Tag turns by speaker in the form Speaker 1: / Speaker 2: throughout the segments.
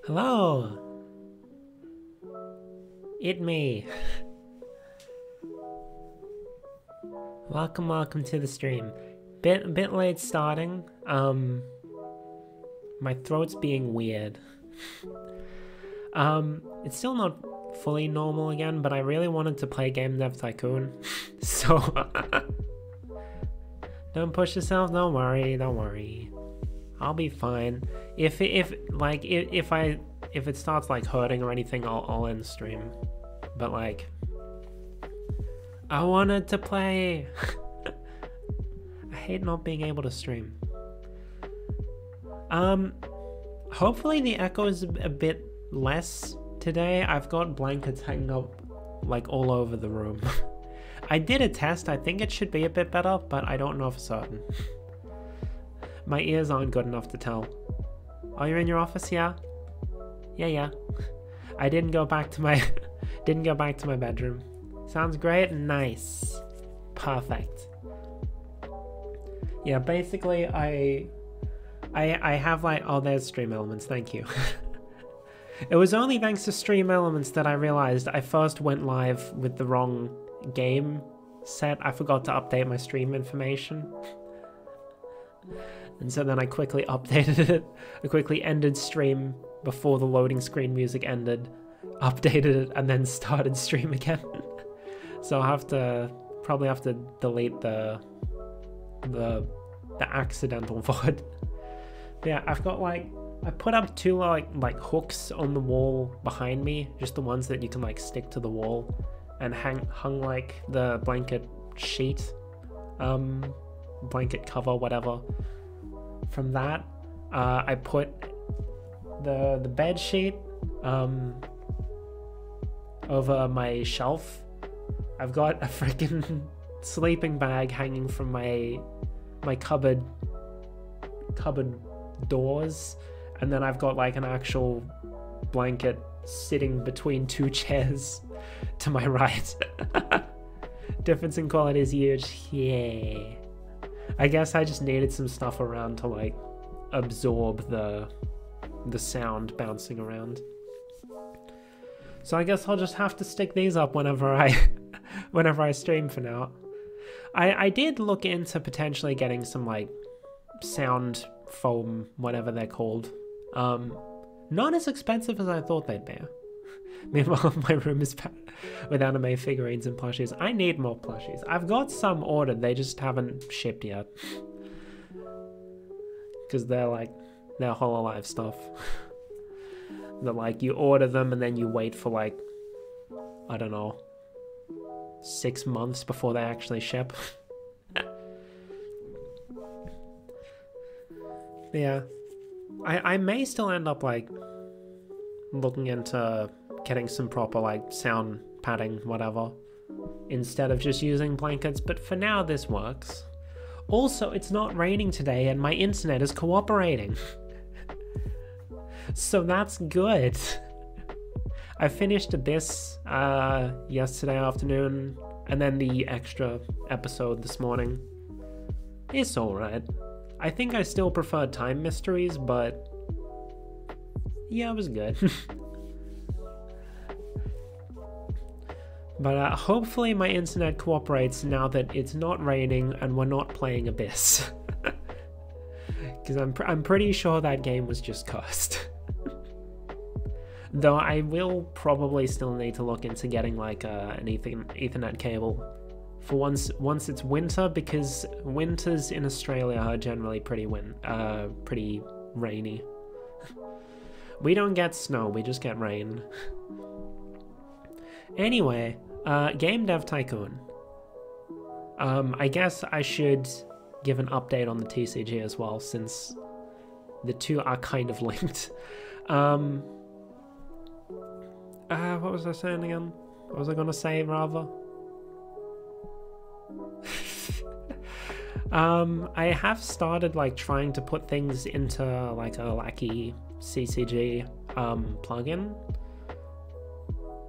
Speaker 1: Hello! It me. Welcome to the stream. Bit late starting. My throat's being weird. It's still not fully normal again, but I really wanted to play Game Dev Tycoon. So don't push yourself, don't worry. I'll be fine. If it starts like hurting or anything, I'll end stream. But like, I wanted to play. I hate not being able to stream. Hopefully the echo is a bit less today. I've got blankets hanging up like all over the room. I did a test. I think it should be a bit better, but I don't know for certain. My ears aren't good enough to tell. Oh, you're in your office? Yeah. I didn't go back to my bedroom. Sounds great. Nice. Perfect. Yeah, basically I have like, oh, there's Stream Elements, thank you. It was only thanks to Stream Elements that I realized I first went live with the wrong game set. I forgot to update my stream information. And so then I quickly updated it. I quickly ended stream before the loading screen music ended, updated it, and then started stream again. So I'll probably have to delete the accidental VOD. But yeah, I've got like, I put up two like hooks on the wall behind me, just the ones that you can like stick to the wall, and hung like the blanket sheet, blanket cover, whatever. From that, I put the bed sheet over my shelf. I've got a freaking sleeping bag hanging from my cupboard doors, and then I've got like an actual blanket sitting between two chairs to my right. Difference in quality is huge. Yeah. I guess I just needed some stuff around to like absorb the sound bouncing around. So I guess I'll just have to stick these up whenever I stream for now. I did look into potentially getting some like sound foam, whatever they're called. Not as expensive as I thought they'd be. Meanwhile, my room is packed with anime figurines and plushies. I need more plushies. I've got some ordered, they just haven't shipped yet. Because they're Hololive stuff. They're like, you order them and then you wait for like, I don't know, 6 months before they actually ship. Yeah. I may still end up like looking into getting some proper like sound padding, whatever, instead of just using blankets, but for now this works. Also, it's not raining today and my internet is cooperating. So that's good. I finished this yesterday afternoon, and then the extra episode this morning. It's alright. I think I still prefer Time Mysteries, but yeah, it was good. But hopefully my internet cooperates now that it's not raining and we're not playing Abyss. Because I'm pretty sure that game was just cursed. Though I will probably still need to look into getting like an Ethernet cable for once it's winter, because winters in Australia are generally pretty rainy. We don't get snow, we just get rain. Anyway, Game Dev Tycoon. I guess I should give an update on the TCG as well, since the two are kind of linked. What was I saying again? What was I gonna say, rather? I have started like trying to put things into like a Lackey CCG plugin,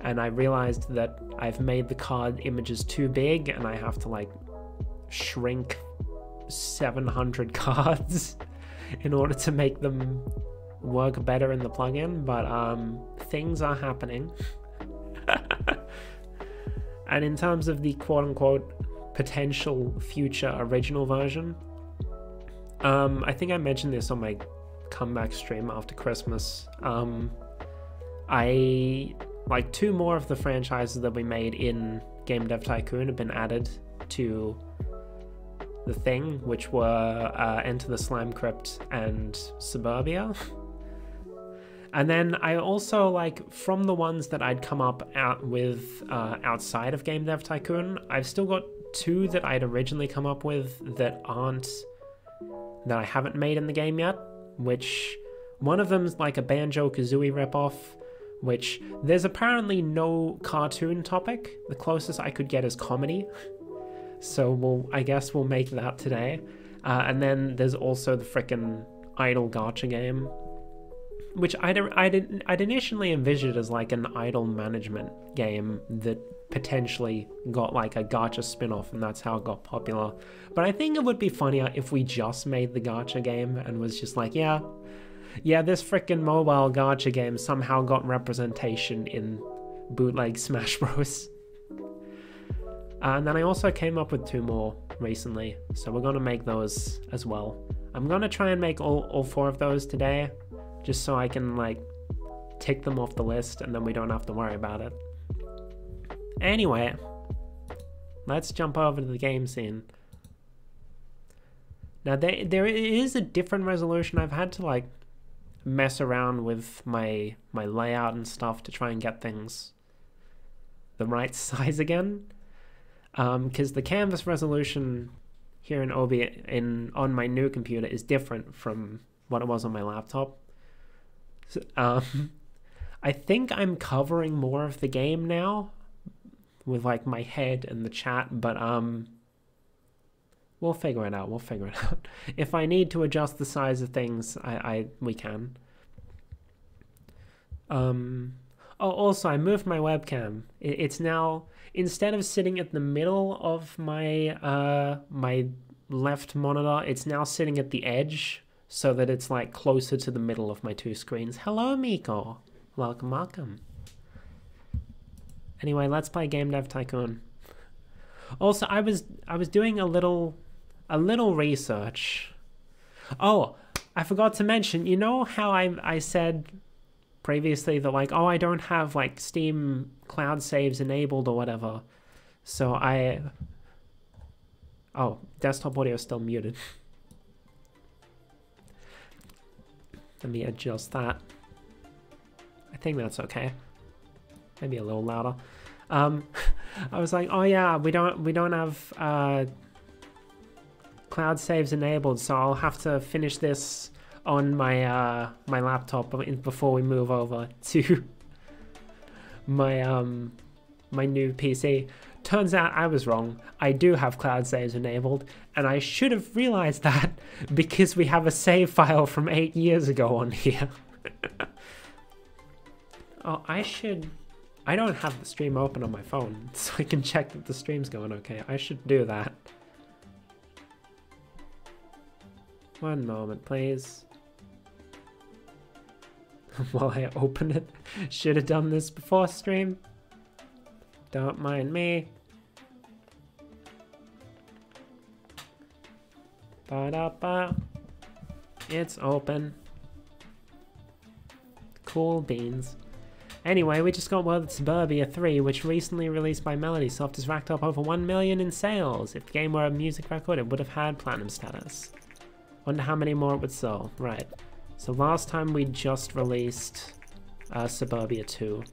Speaker 1: and I realized that I've made the card images too big and I have to like shrink 700 cards in order to make them work better in the plugin, but things are happening. And in terms of the quote-unquote potential future original version, I think I mentioned this on my comeback stream after Christmas. Like 2 more of the franchises that we made in Game Dev Tycoon have been added to the thing, which were Enter the Slime Crypt and Suburbia. And then I also, like, from the ones that I'd come up with outside of Game Dev Tycoon, I've still got 2 that I'd originally come up with that I haven't made in the game yet, which one of them's like a Banjo-Kazooie ripoff, which there's apparently no cartoon topic. The closest I could get is comedy. So I guess we'll make that today. And then there's also the frickin' Idle Gacha game, which I'd initially envisioned as like an idle management game that potentially got like a gacha spin-off, and that's how it got popular. But I think it would be funnier if we just made the gacha game and was just like, yeah, this frickin' mobile gacha game somehow got representation in bootleg Smash Bros. And then I also came up with 2 more recently, so we're gonna make those as well. I'm gonna try and make all 4 of those today, just so I can like tick them off the list and then we don't have to worry about it. Anyway, let's jump over to the game scene. Now there is a different resolution. I've had to like mess around with my layout and stuff to try and get things the right size again, because the canvas resolution here in OB on my new computer is different from what it was on my laptop. So, I think I'm covering more of the game now with like my head and the chat, but we'll figure it out. If I need to adjust the size of things, we can. Oh, also I moved my webcam. It's now, instead of sitting at the middle of my my left monitor, it's now sitting at the edge, so that it's like closer to the middle of my 2 screens. Hello, Miko. Welcome. Anyway, let's play Game Dev Tycoon. Also, I was doing a little research. Oh, I forgot to mention, you know how I said previously that like, oh, I don't have like Steam cloud saves enabled or whatever. So oh, desktop audio is still muted. Let me adjust that. I think that's okay. Maybe a little louder. I was like, oh yeah, we don't have cloud saves enabled, so I'll have to finish this on my my laptop before we move over to my my new PC. Turns out I was wrong. I do have cloud saves enabled, and I should have realized that because we have a save file from 8 years ago on here. Oh, I don't have the stream open on my phone, so I can check that the stream's going okay. I should do that. One moment, please. While I open it. Should have done this before stream. Don't mind me. Ba-da-ba. It's open. Cool beans. Anyway, we just got word that Suburbia 3, which recently released by Melodysoft, has racked up over 1 million in sales. If the game were a music record, it would have had platinum status. Wonder how many more it would sell. Right. So last time we just released Suburbia 2.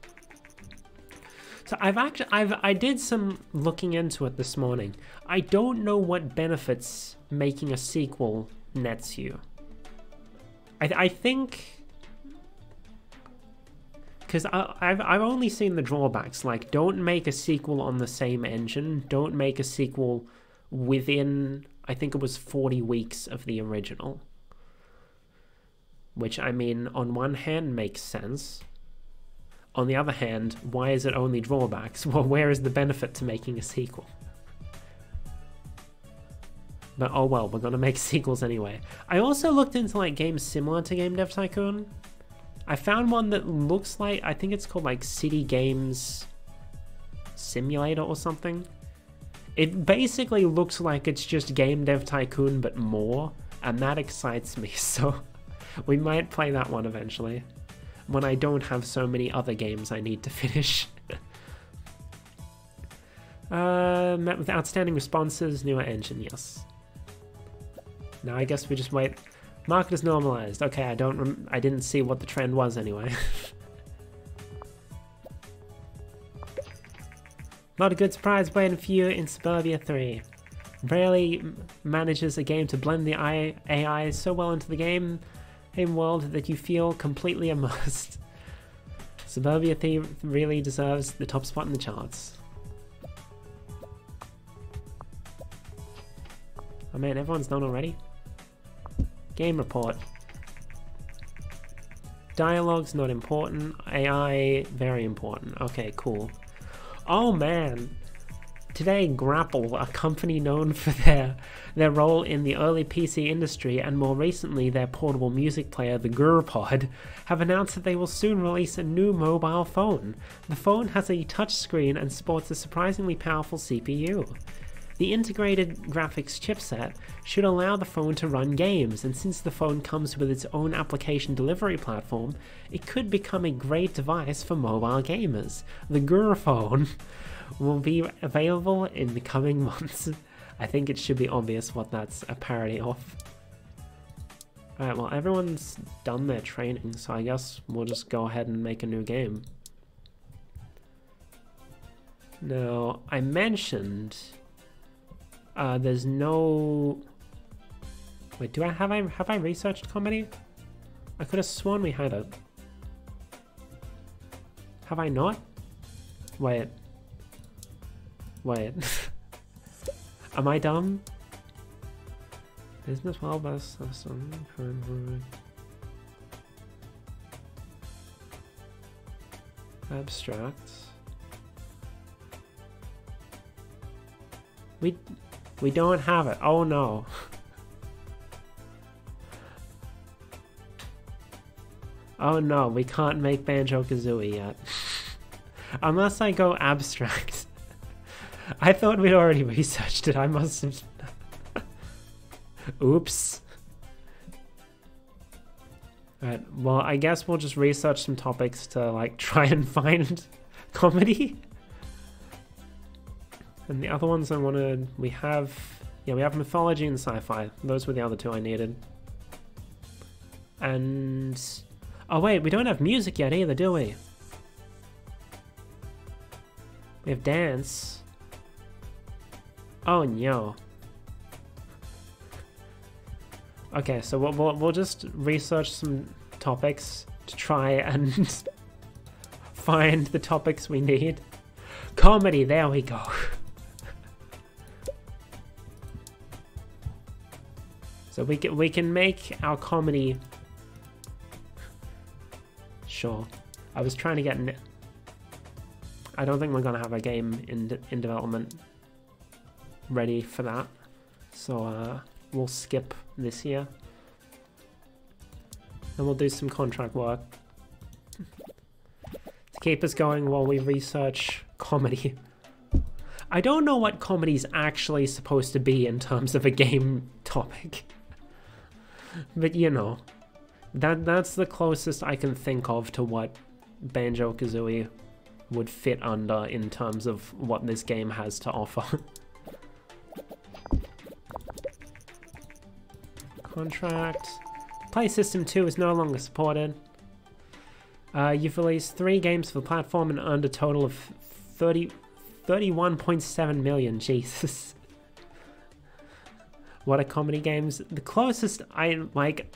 Speaker 1: So I did some looking into it this morning. I don't know what benefits making a sequel nets you. I think, because I've only seen the drawbacks, like don't make a sequel on the same engine, don't make a sequel within, I think it was 40 weeks of the original. Which, I mean, on one hand makes sense. On the other hand, why is it only drawbacks? Well, where is the benefit to making a sequel? But oh well, we're gonna make sequels anyway. I also looked into like games similar to Game Dev Tycoon, I found one that looks like, I think it's called like City Games Simulator or something. It basically looks like it's just Game Dev Tycoon but more, and that excites me, so we might play that one eventually when I don't have so many other games I need to finish. Met with outstanding responses, newer engine, yes. Now I guess we just wait. Market is normalized. Okay, I didn't see what the trend was anyway. Not a good surprise waiting for you in Suburbia 3. Rarely manages a game to blend the AI so well into the game world that you feel completely immersed. Suburbia 3 really deserves the top spot in the charts. Oh man, everyone's done already? Game report. Dialogue's not important. AI, very important. Okay, cool. Oh man! Today, Grapple, a company known for their role in the early PC industry and more recently their portable music player, the GurPod, have announced that they will soon release a new mobile phone. The phone has a touchscreen and sports a surprisingly powerful CPU. The integrated graphics chipset should allow the phone to run games, and since the phone comes with its own application delivery platform, it could become a great device for mobile gamers. The GurPhone will be available in the coming months. I think it should be obvious what that's a parody of. Alright, well everyone's done their training, so I guess we'll just go ahead and make a new game. Now, I mentioned there's no... Wait, have I researched comedy? I could have sworn we had it. Have I not? Wait. Am I dumb? Business well best abstract. We don't have it. Oh no. Oh no, we can't make Banjo-Kazooie yet. Unless I go abstract. I thought we'd already researched it. I must have... Oops. Alright, well I guess we'll just research some topics to like try and find comedy. And the other ones I wanted, we have mythology and sci-fi. Those were the other two I needed. And... oh wait, we don't have music yet either, do we? We have dance. Oh no. Okay, so we'll just research some topics to try and find the topics we need. Comedy, there we go. So we can make our comedy. Sure. I was trying to get I don't think we're gonna have a game in development ready for that, so we'll skip this year and we'll do some contract work to keep us going while we research comedy. I don't know what comedy's actually supposed to be in terms of a game topic, but you know, that's the closest I can think of to what Banjo-Kazooie would fit under in terms of what this game has to offer. Contract. Play System 2 is no longer supported. You've released 3 games for the platform and earned a total of 31.7 million. Jesus. What are comedy games? The closest I like...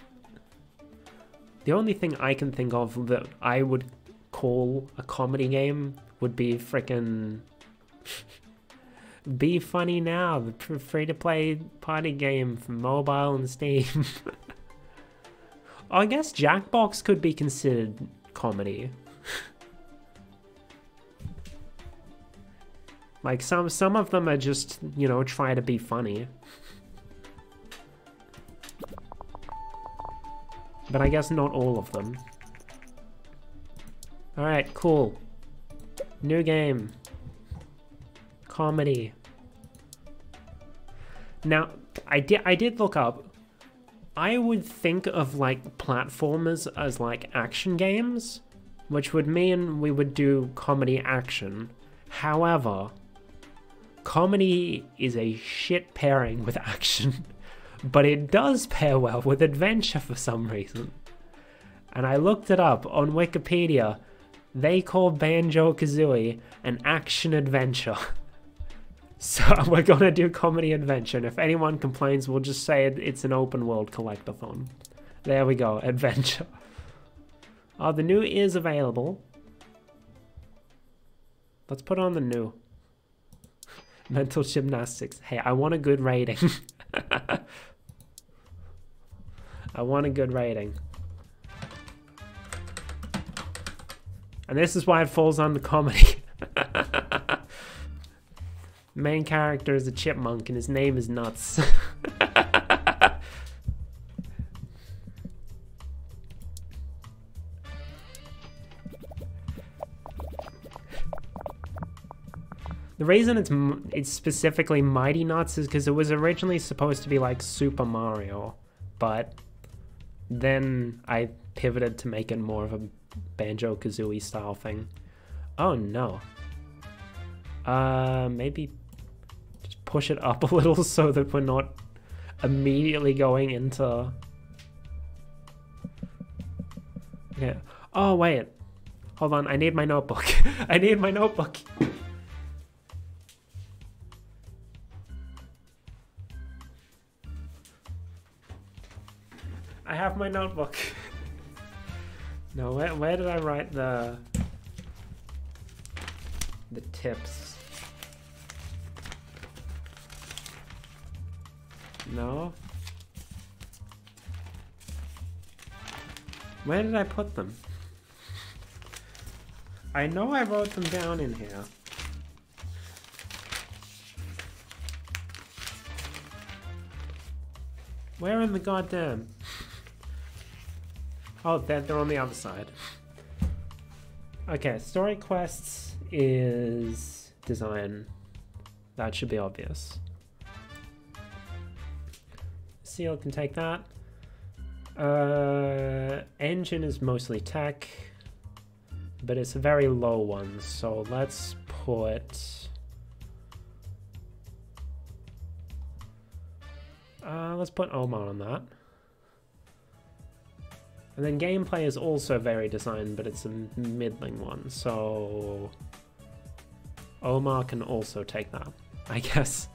Speaker 1: The only thing I can think of that I would call a comedy game would be frickin' Be Funny Now, the free-to-play party game for mobile and Steam. I guess Jackbox could be considered comedy. Like some of them are just, you know, try to be funny. But I guess not all of them. Alright, cool. New game. Comedy. Now, I did look up. I would think of like platformers as like action games, which would mean we would do comedy action. However, comedy is a shit pairing with action, but it does pair well with adventure for some reason. And I looked it up on Wikipedia. They call Banjo-Kazooie an action adventure. So we're gonna do comedy adventure, and if anyone complains, we'll just say it's an open world collectathon. There we go, adventure. Oh, the new is available. Let's put on the new. Mental gymnastics. Hey, I want a good rating. I want a good rating. And this is why it falls under comedy. Main character is a chipmunk and his name is Nuts. The reason it's specifically Mighty Nuts is because it was originally supposed to be like Super Mario, but then I pivoted to make it more of a Banjo-Kazooie style thing. Oh no. Maybe just push it up a little so that we're not immediately going into... Okay. Oh, wait. Hold on, I need my notebook. I need my notebook. I have my notebook. No, where did I write the tips? No. Where did I put them? I know I wrote them down in here. Where in the goddamn? Oh, they're on the other side. Okay, story quests is design. That should be obvious. Seal can take that. Engine is mostly tech, but it's a very low one, so let's put... let's put Omar on that. And then gameplay is also very designed, but it's a middling one, so Omar can also take that, I guess.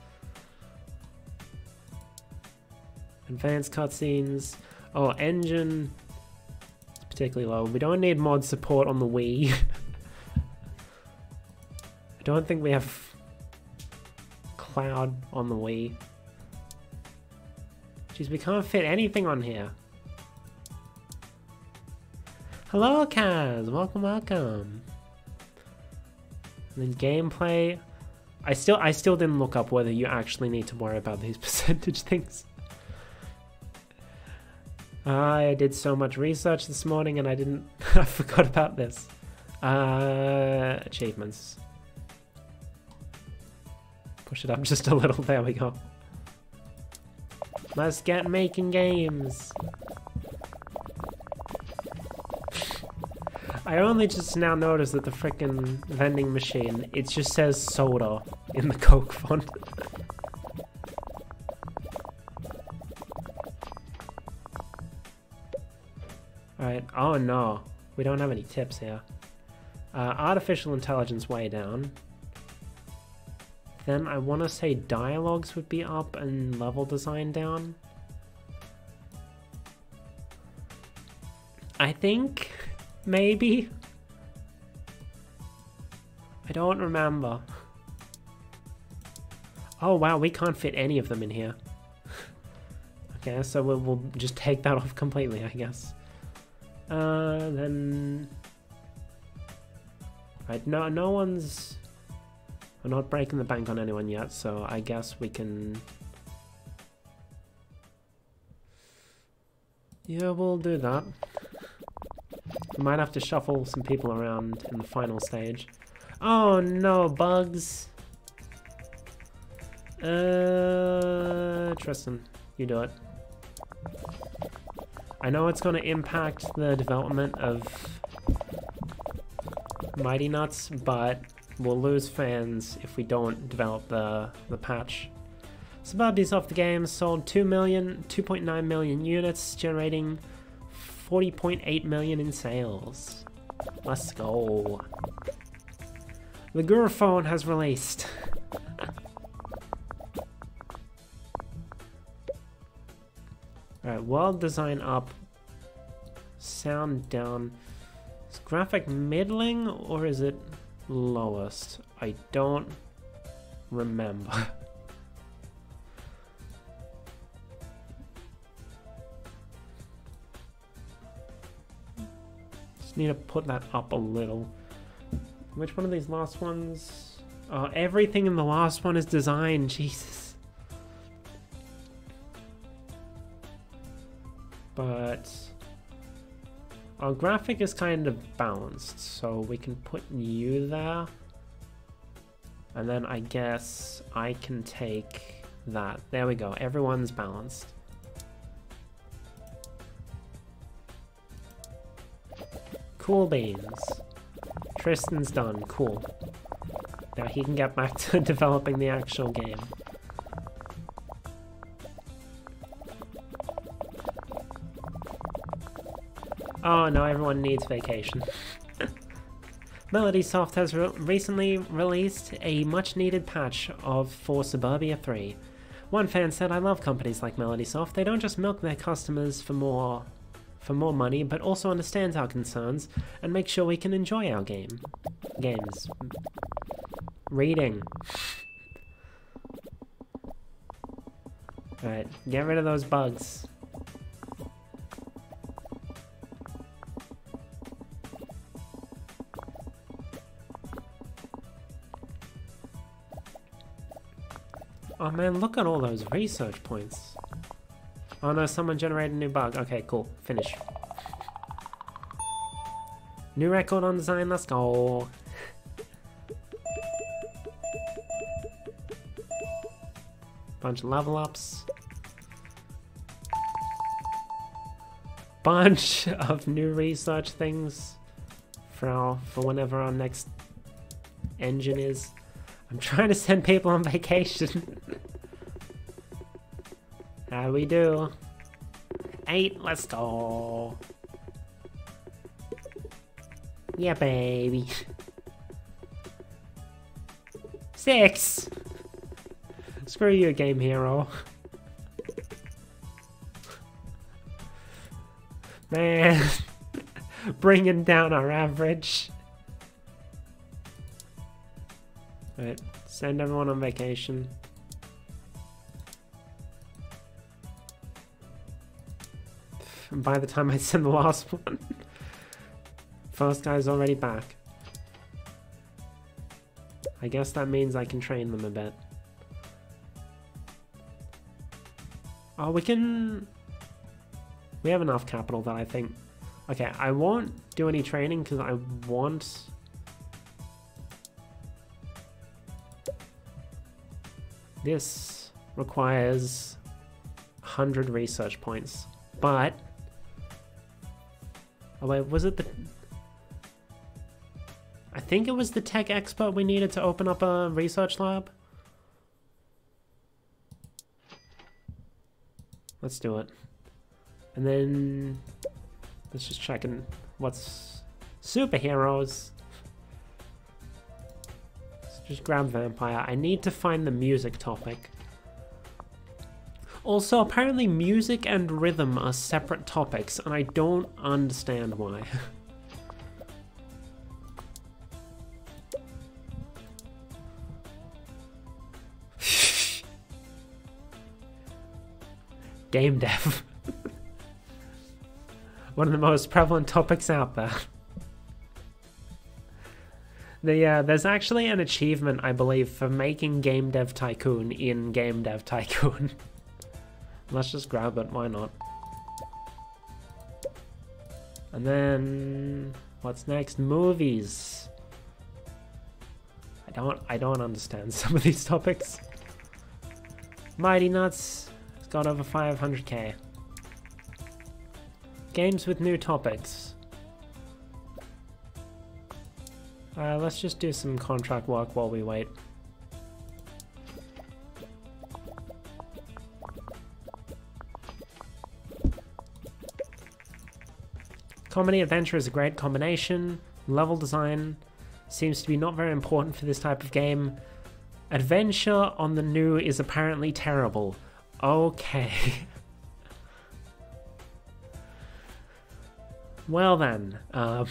Speaker 1: Advanced cutscenes. Oh, engine is particularly low. We don't need mod support on the Wii. I don't think we have cloud on the Wii. Jeez, we can't fit anything on here. Hello, Kaz! Welcome, welcome. And then gameplay. I still didn't look up whether you actually need to worry about these percentage things. I did so much research this morning and I didn't... I forgot about this. Achievements. Push it up just a little, there we go. Let's get making games. I only just now noticed that the frickin' vending machine, it just says soda in the Coke font. Alright, oh no, we don't have any tips here. Artificial intelligence way down. Then I want to say dialogues would be up and level design down. I think... maybe? I don't remember. Oh wow, we can't fit any of them in here. Okay, so we'll just take that off completely, I guess. Then... right, no one's... we're not breaking the bank on anyone yet, so I guess we can... yeah, we'll do that. We might have to shuffle some people around in the final stage. Oh no, bugs. Tristan, you do it. I know it's going to impact the development of Mighty Nuts, but we'll lose fans if we don't develop the patch. Suburbies off the game sold 2.9 million units, generating 40.8 million in sales. Let's go. The Guru phone has released. Alright, world design up, sound down. Is graphic middling or is it lowest? I don't remember. Just need to put that up a little. Which one of these last ones? Oh, everything in the last one is designed, Jesus. But our graphic is kind of balanced, so we can put you there. And then I guess I can take that. There we go, everyone's balanced. Cool beans. Tristan's done, cool. Now he can get back to developing the actual game. Oh no, everyone needs vacation. Melodysoft has recently released a much-needed patch for Suburbia 3. One fan said, "I love companies like Melodysoft. They don't just milk their customers for more money, but also understands our concerns and make sure we can enjoy our games. Reading. Alright, get rid of those bugs. Oh man, look at all those research points. Oh no, someone generated a new bug. Okay, cool. Finish. New record on design, let's go. Bunch of level ups. Bunch of new research things for whenever our next engine is. I'm trying to send people on vacation. How do we do? 8, let's go. Yeah, baby. 6. Screw you, Game Hero. Man, bringing down our average. Right, send everyone on vacation. And by the time I send the last one, first guy's already back. I guess that means I can train them a bit. Oh, we have enough capital that I think... Okay, I won't do any training because I want... This requires 100 research points, but... Oh wait, was it the... I think it was the tech expert we needed to open up a research lab? Let's do it. And then... Let's just check in what's... Superheroes! Let's just grab Vampire. I need to find the music topic. Also, apparently music and rhythm are separate topics, and I don't understand why. Game dev. One of the most prevalent topics out there. There's actually an achievement, I believe, for making Game Dev Tycoon in Game Dev Tycoon. Let's just grab it, why not? And then what's next? Movies. I don't understand some of these topics. Mighty Nuts has got over 500k. Games with new topics. Let's just do some contract work while we wait. Comedy adventure is a great combination. Level design seems to be not very important for this type of game. Adventure on the new is apparently terrible. Okay. Well then, I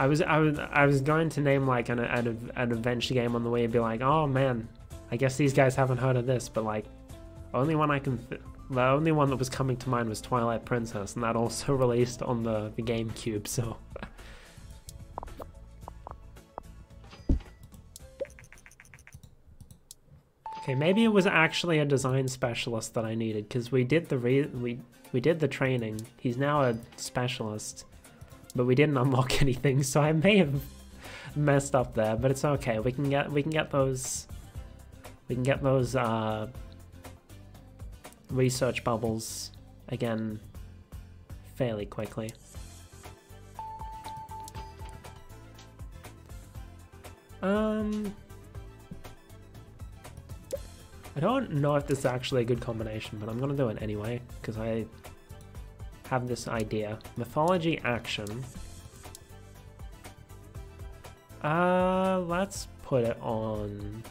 Speaker 1: was going to name like an adventure game on the way and be like, oh man, I guess these guys haven't heard of this, but like, the only one that was coming to mind was Twilight Princess, and that also released on the GameCube, so. Okay, maybe it was actually a design specialist that I needed, because we did the training. He's now a specialist, but we didn't unlock anything, so I may have messed up there, but it's okay. We can get those research bubbles again fairly quickly. I don't know if this is actually a good combination, but I'm gonna do it anyway because I have this idea. Mythology action. Let's put it on.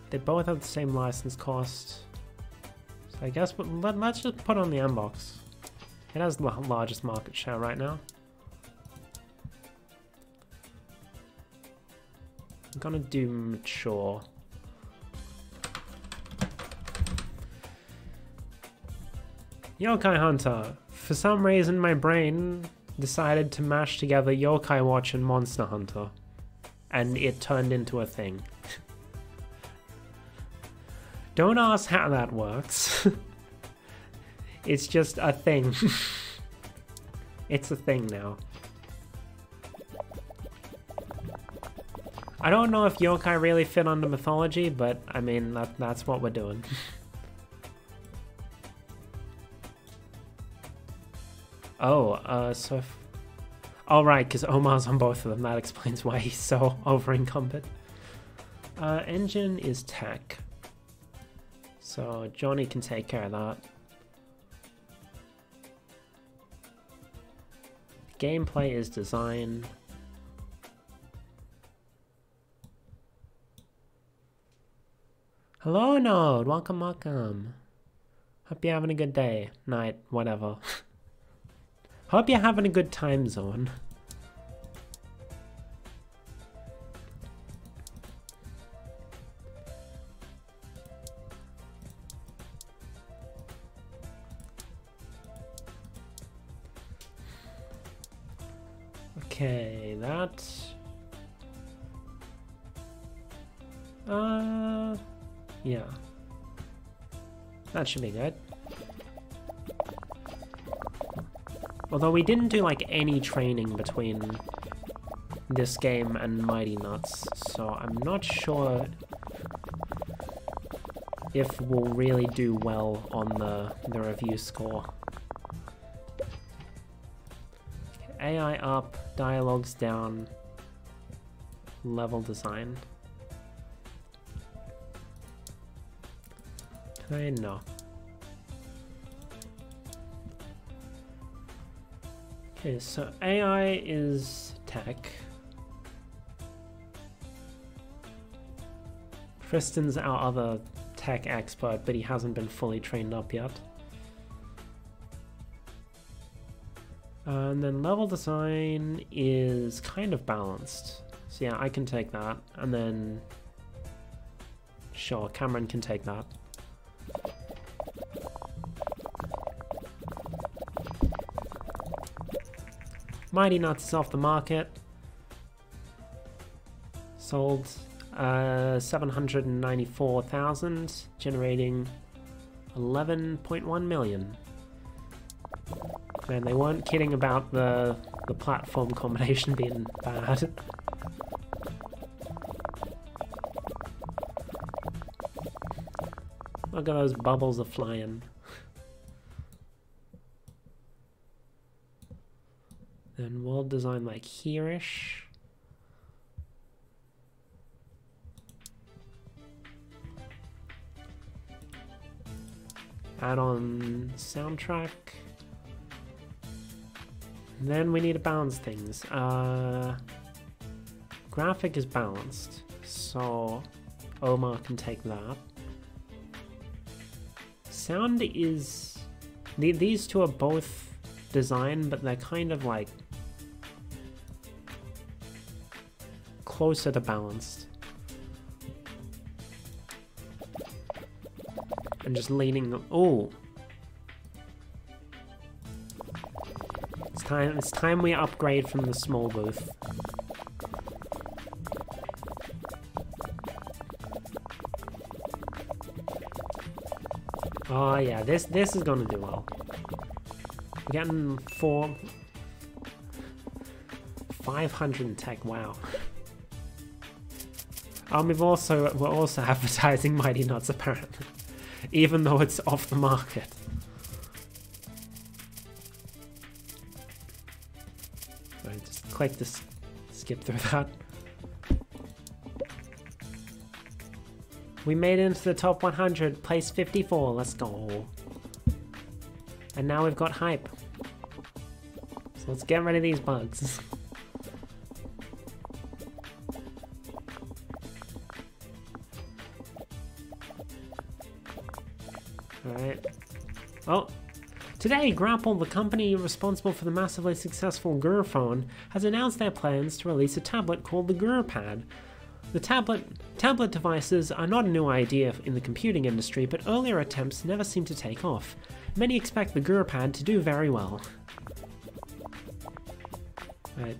Speaker 1: They both have the same license cost, so I guess let's just put on the M-Box. It has the largest market share right now. I'm gonna do mature. Yokai Hunter. For some reason my brain decided to mash together Yokai Watch and Monster Hunter, and it turned into a thing. Don't ask how that works. It's just a thing. It's a thing now. I don't know if yokai really fit under mythology, but I mean, that's what we're doing. Oh, so if... Oh, right, because Omar's on both of them. That explains why he's so over-encumbered. Engine is tech. So Johnny can take care of that. Gameplay is design. Hello, Node. Welcome, welcome. Hope you're having a good day, night, whatever. Hope you're having a good time zone. Okay, that... yeah. That should be good. Although we didn't do like any training between this game and Mighty Nuts, so I'm not sure if we'll really do well on the review score. AI up, dialogues down, level design. No. Okay, so AI is tech. Tristan's our other tech expert, but he hasn't been fully trained up yet. And then level design is kind of balanced. So yeah, I can take that. And then, sure, Cameron can take that. Mighty Nuts is off the market. Sold 794,000, generating 11.1 million. Man, they weren't kidding about the platform combination being bad. Look at those bubbles are flying. Then world design like here-ish. Add on soundtrack. And then we need to balance things. Graphic is balanced, so Omar can take that. Sound is... These two are both design, but they're kind of like closer to balanced. And just leaning... Oh! It's time we upgrade from the small booth. Oh yeah, this is gonna do well. We're getting 500 in tech, wow. We're also advertising Mighty Nuts apparently, even though it's off the market. Right, just click to skip through that. We made it into the top 100, place 54, let's go. And now we've got hype. So let's get rid of these bugs. Alright. Oh! Today, Grapple, the company responsible for the massively successful Gur phone, has announced their plans to release a tablet called the Gur Pad. The tablet devices are not a new idea in the computing industry, but earlier attempts never seem to take off. Many expect the Gur Pad to do very well. Right.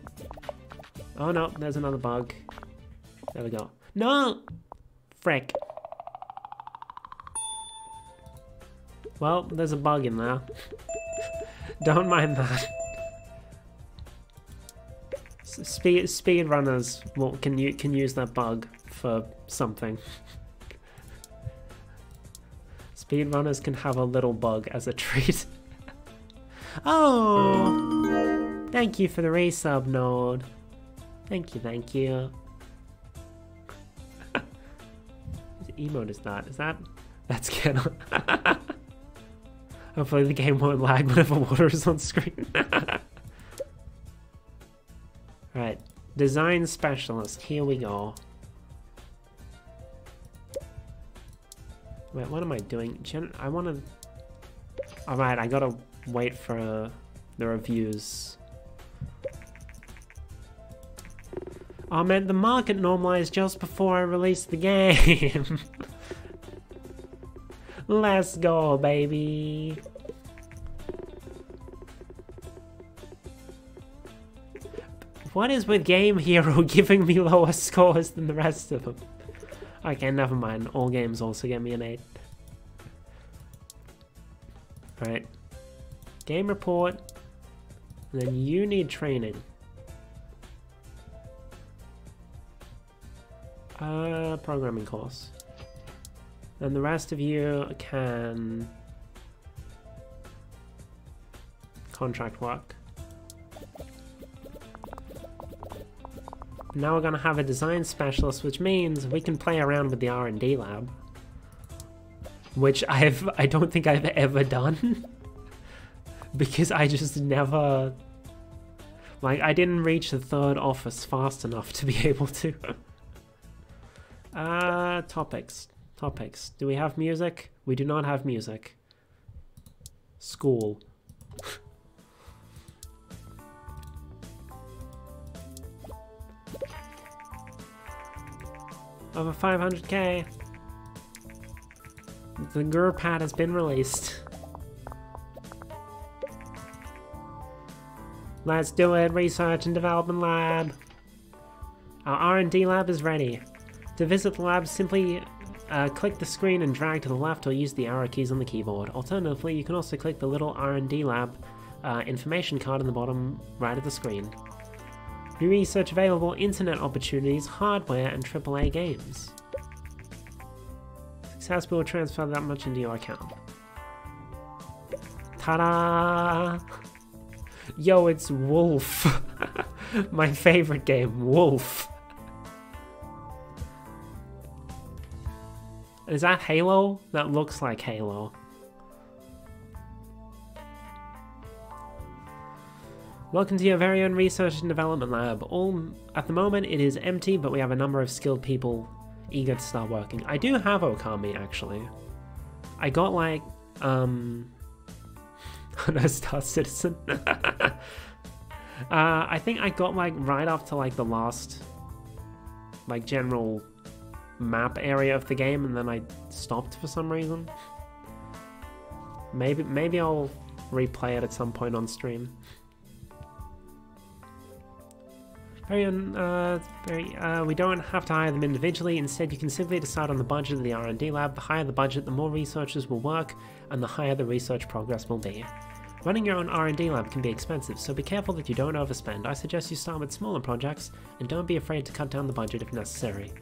Speaker 1: Oh no, there's another bug. There we go. No! Frick. Well, there's a bug in there. Don't mind that. Speedrunners can use that bug for something. Speedrunners can have a little bug as a treat. Oh! Thank you for the resub, Node. Thank you, thank you. What emote is that? That's Canon. Hopefully the game won't lag whenever water is on screen. Right, design specialist, here we go. Wait, what am I doing? I want to... Alright, I gotta wait for the reviews. Oh man, the market normalized just before I released the game. Let's go, baby. What is with Game Hero giving me lower scores than the rest of them? Okay, never mind. All games also get me an 8. Alright. Game report. And then you need training. Programming course. And the rest of you can contract work. Now we're gonna have a design specialist, which means we can play around with the R&D lab, which I don't think I've ever done because I just never, like, I didn't reach the 3rd office fast enough to be able to. Topics. Do we have music? We do not have music. School. Over 500k. The Gur Pad has been released. Let's do it, research and development lab. Our R&D lab is ready. To visit the lab, simply click the screen and drag to the left or use the arrow keys on the keyboard. Alternatively, you can also click the little R&D lab information card in the bottom right of the screen. You research available internet opportunities, hardware, and AAA games. Success will transfer that much into your account. Ta-da! Yo, it's Wolf. My favorite game, Wolf. Is that Halo? That looks like Halo. Welcome to your very own research and development lab. At the moment it is empty, but we have a number of skilled people eager to start working. I do have Okami, actually. I got like, no, Star Citizen. I think I got like right up to like the last like general map area of the game, and then I stopped for some reason. Maybe I'll replay it at some point on stream. We don't have to hire them individually. Instead, you can simply decide on the budget of the R&D lab. The higher the budget, the more researchers will work, and the higher the research progress will be. Running your own R&D lab can be expensive, so be careful that you don't overspend. I suggest you start with smaller projects, and don't be afraid to cut down the budget if necessary.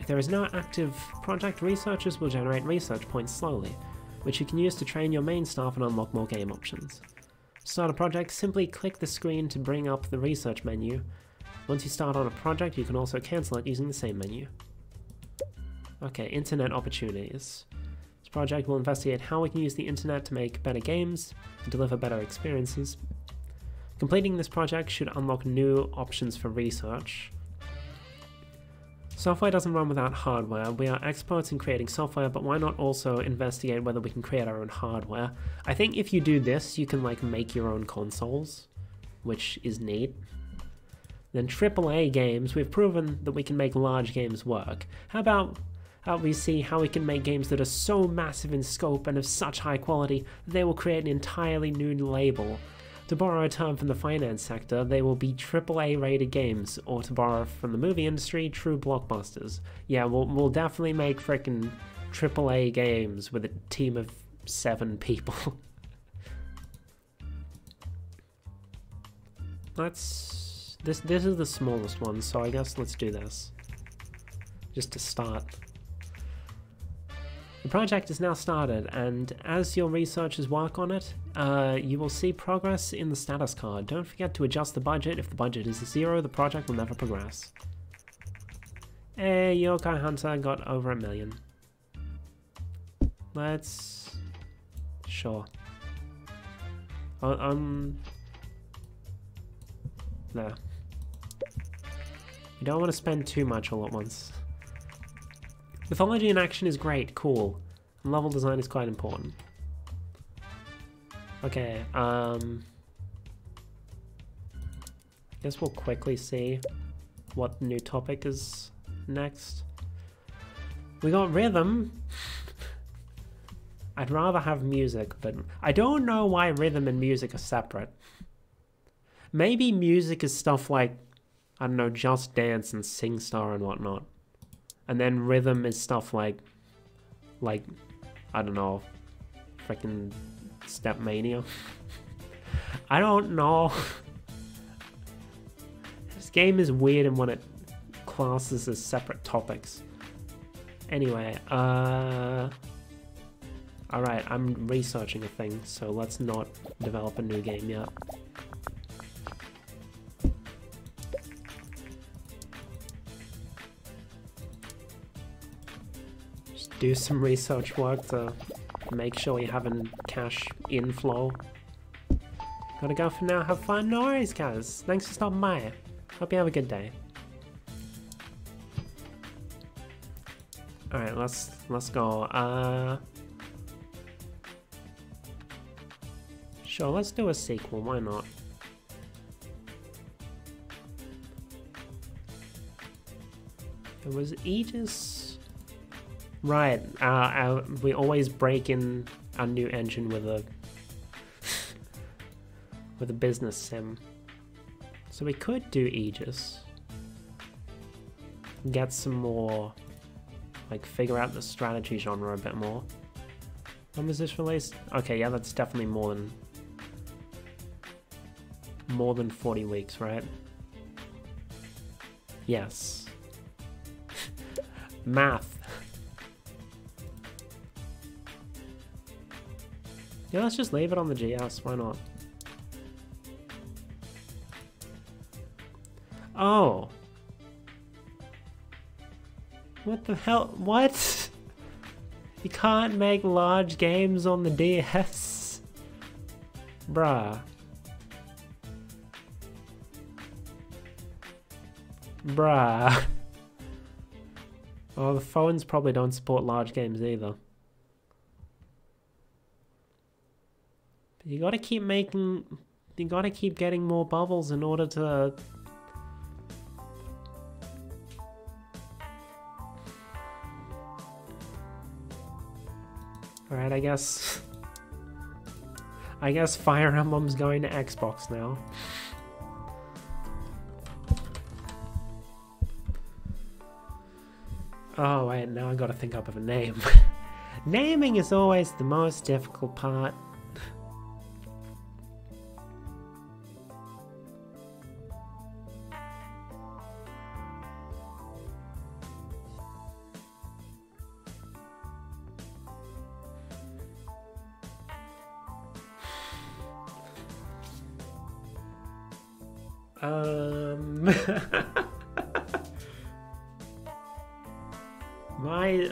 Speaker 1: If there is no active project, researchers will generate research points slowly, which you can use to train your main staff and unlock more game options. To start a project, simply click the screen to bring up the research menu. Once you start on a project, you can also cancel it using the same menu. Okay, internet opportunities. This project will investigate how we can use the internet to make better games and deliver better experiences. Completing this project should unlock new options for research. Software doesn't run without hardware. We are experts in creating software, but why not also investigate whether we can create our own hardware? I think if you do this, you can like make your own consoles, which is neat. Then AAA games, we've proven that we can make large games work. How about we see how we can make games that are so massive in scope and of such high quality that they will create an entirely new label. To borrow a term from the finance sector, they will be AAA rated games, or to borrow from the movie industry, true blockbusters. Yeah, we'll definitely make frickin' AAA games with a team of 7 people. This is the smallest one, so I guess let's do this. Just to start. The project is now started, and as your researchers work on it, you will see progress in the status card. Don't forget to adjust the budget. If the budget is 0, the project will never progress. Hey, Yokai Hunter got over 1 million. Let's... Sure. No. You don't want to spend too much all at once. Mythology in action is great, cool. And level design is quite important. Okay, guess we'll quickly see what new topic is next. We got rhythm. I'd rather have music, but I don't know why rhythm and music are separate. Maybe music is stuff like, I don't know, Just Dance and SingStar and whatnot. And then rhythm is stuff like, I don't know, freaking Stepmania. I don't know. This game is weird in when it classes as separate topics. Anyway, alright, I'm researching a thing, so let's not develop a new game yet. Do some research work to make sure you have a cash inflow. Gotta go for now, have fun. No worries, guys. Thanks for stopping by. Hope you have a good day. Alright, let's go. Sure, let's do a sequel, why not? It was Aegis. Right, we always break in our new engine with a with a business sim. So we could do Aegis. Get some more like figure out the strategy genre a bit more. When was this released? Okay, yeah, that's definitely more than 40 weeks, right? Yes. Math. Yeah, let's just leave it on the GS, why not? Oh. What the hell? What? You can't make large games on the DS? Bruh. Bruh. Oh, the phones probably don't support large games either. But you gotta keep making... You gotta keep getting more bubbles in order to... Alright, I guess Fire Emblem's going to Xbox now. Oh wait, now I gotta think up of a name. Naming is always the most difficult part. My...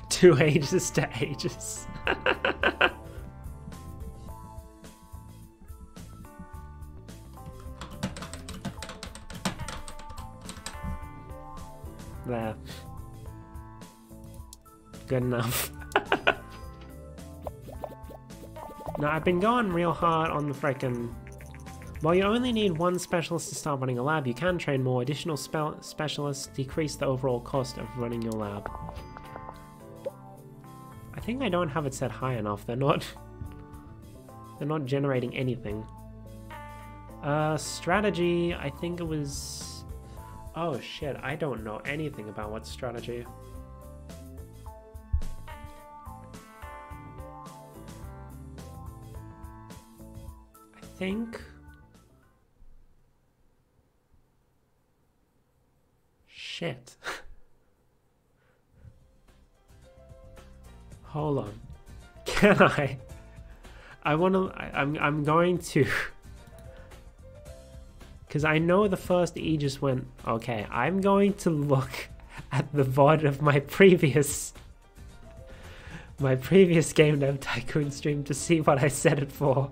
Speaker 1: Two ages to ages. There. Good enough. No, I've been going real hard on the frickin'... While you only need one specialist to start running a lab, you can train more additional specialists, decrease the overall cost of running your lab. I think I don't have it set high enough. They're not generating anything. Strategy, I think it was... Oh shit, I don't know anything about what strategy. I think... Shit. Hold on. Can I? I'm going to... Because I know the first Aegis went... Okay, I'm going to look at the VOD of my previous Game Dev Tycoon stream to see what I set it for.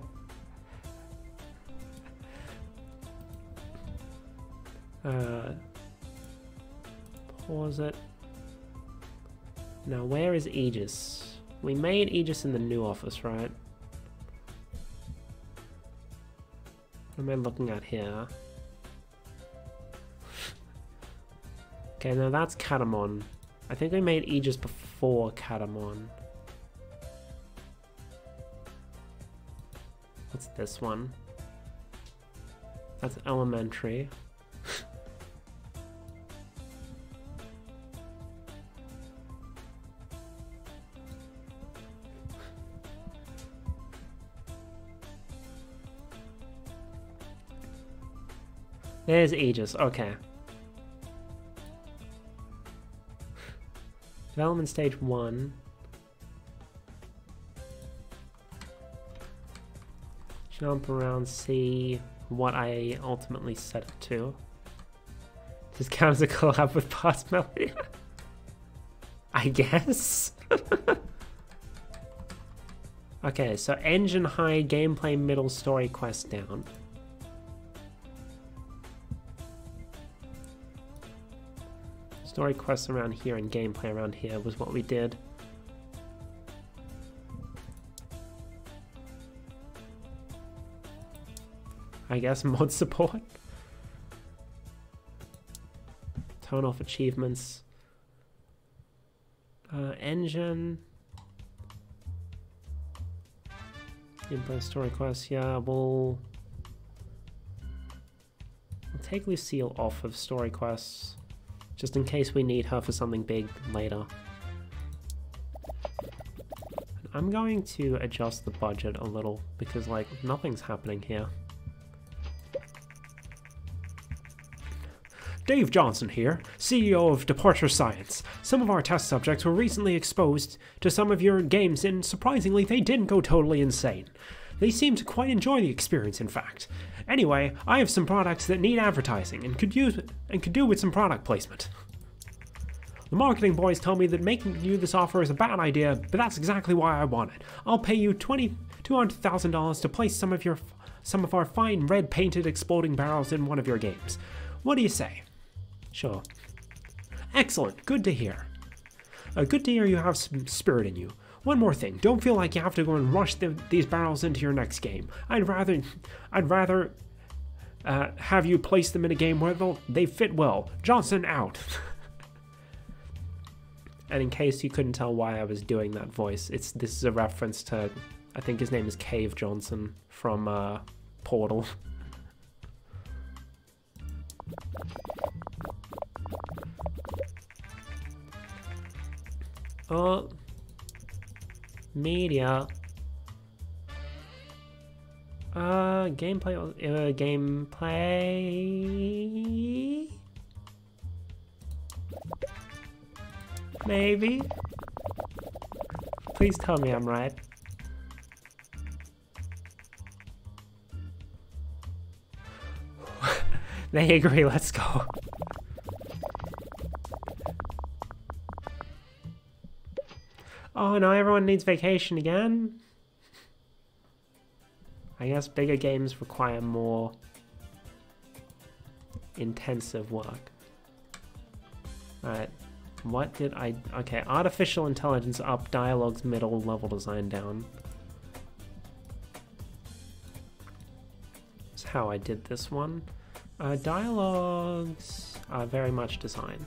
Speaker 1: Pause it. Now, where is Aegis? We made Aegis in the new office, right? What am I looking at here? Okay, now that's Katamon. I think we made Aegis before Katamon. What's this one? That's Elementary. There's Aegis, okay. Development stage 1. Jump around, see what I ultimately set it to. This counts a collab with Marshmellow. I guess? Okay, so engine high, gameplay middle, story quest down. Story quests around here and gameplay around here was what we did. I guess mod support. Turn off achievements. Engine. Gameplay story quests. Yeah, we'll take Lucille off of story quests, just in case we need her for something big later. I'm going to adjust the budget a little, because, like, nothing's happening here. Dave Johnson here, CEO of Departure Science. Some of our test subjects were recently exposed to some of your games, and surprisingly, they didn't go totally insane. They seemed to quite enjoy the experience, in fact. Anyway, I have some products that need advertising and could do with some product placement. The marketing boys tell me that making you this offer is a bad idea, but that's exactly why I want it. I'll pay you $200,000 to place some of our fine red painted exploding barrels in one of your games. What do you say? Sure. Excellent. Good to hear. Good to hear you have some spirit in you. One more thing. Don't feel like you have to go and rush these barrels into your next game. I'd rather have you place them in a game where they fit well. Johnson out. And in case you couldn't tell why I was doing that voice, this is a reference to, I think his name is Cave Johnson from Portal. Oh, media. Gameplay. Maybe. Please tell me I'm right. They agree, let's go. Oh no, everyone needs vacation again. I guess bigger games require more intensive work. Alright, what did I... Okay, artificial intelligence up, dialogues middle, level design down. That's how I did this one. Dialogues are very much design.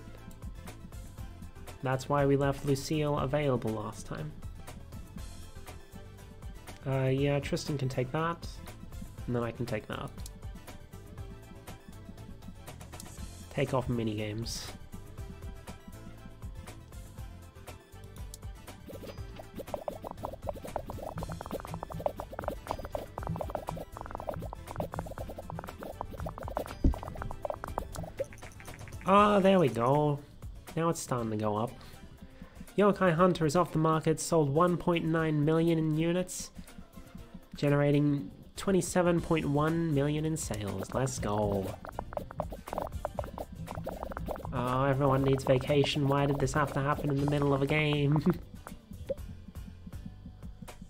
Speaker 1: That's why we left Lucille available last time. Yeah, Tristan can take that, and then I can take that. Take off minigames. Ah, there we go. Now it's starting to go up. Yokai Hunter is off the market, sold 1.9 million in units, generating 27.1 million in sales. Let's go. Oh, everyone needs vacation. Why did this have to happen in the middle of a game?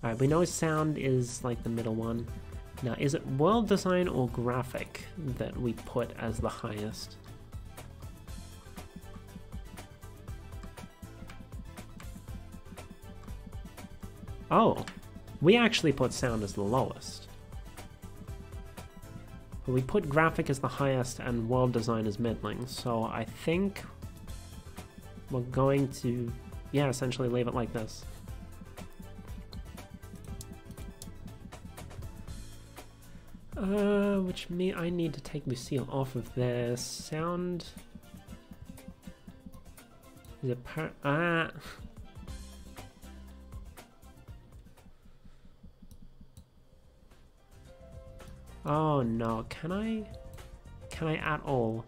Speaker 1: Alright, we know sound is like the middle one. Now, is it world design or graphic that we put as the highest? Oh, we actually put sound as the lowest. But we put graphic as the highest and world design as middling, so I think we're going to, yeah, essentially leave it like this. Which means I need to take Lucille off of this. Sound is a Oh no, can I at all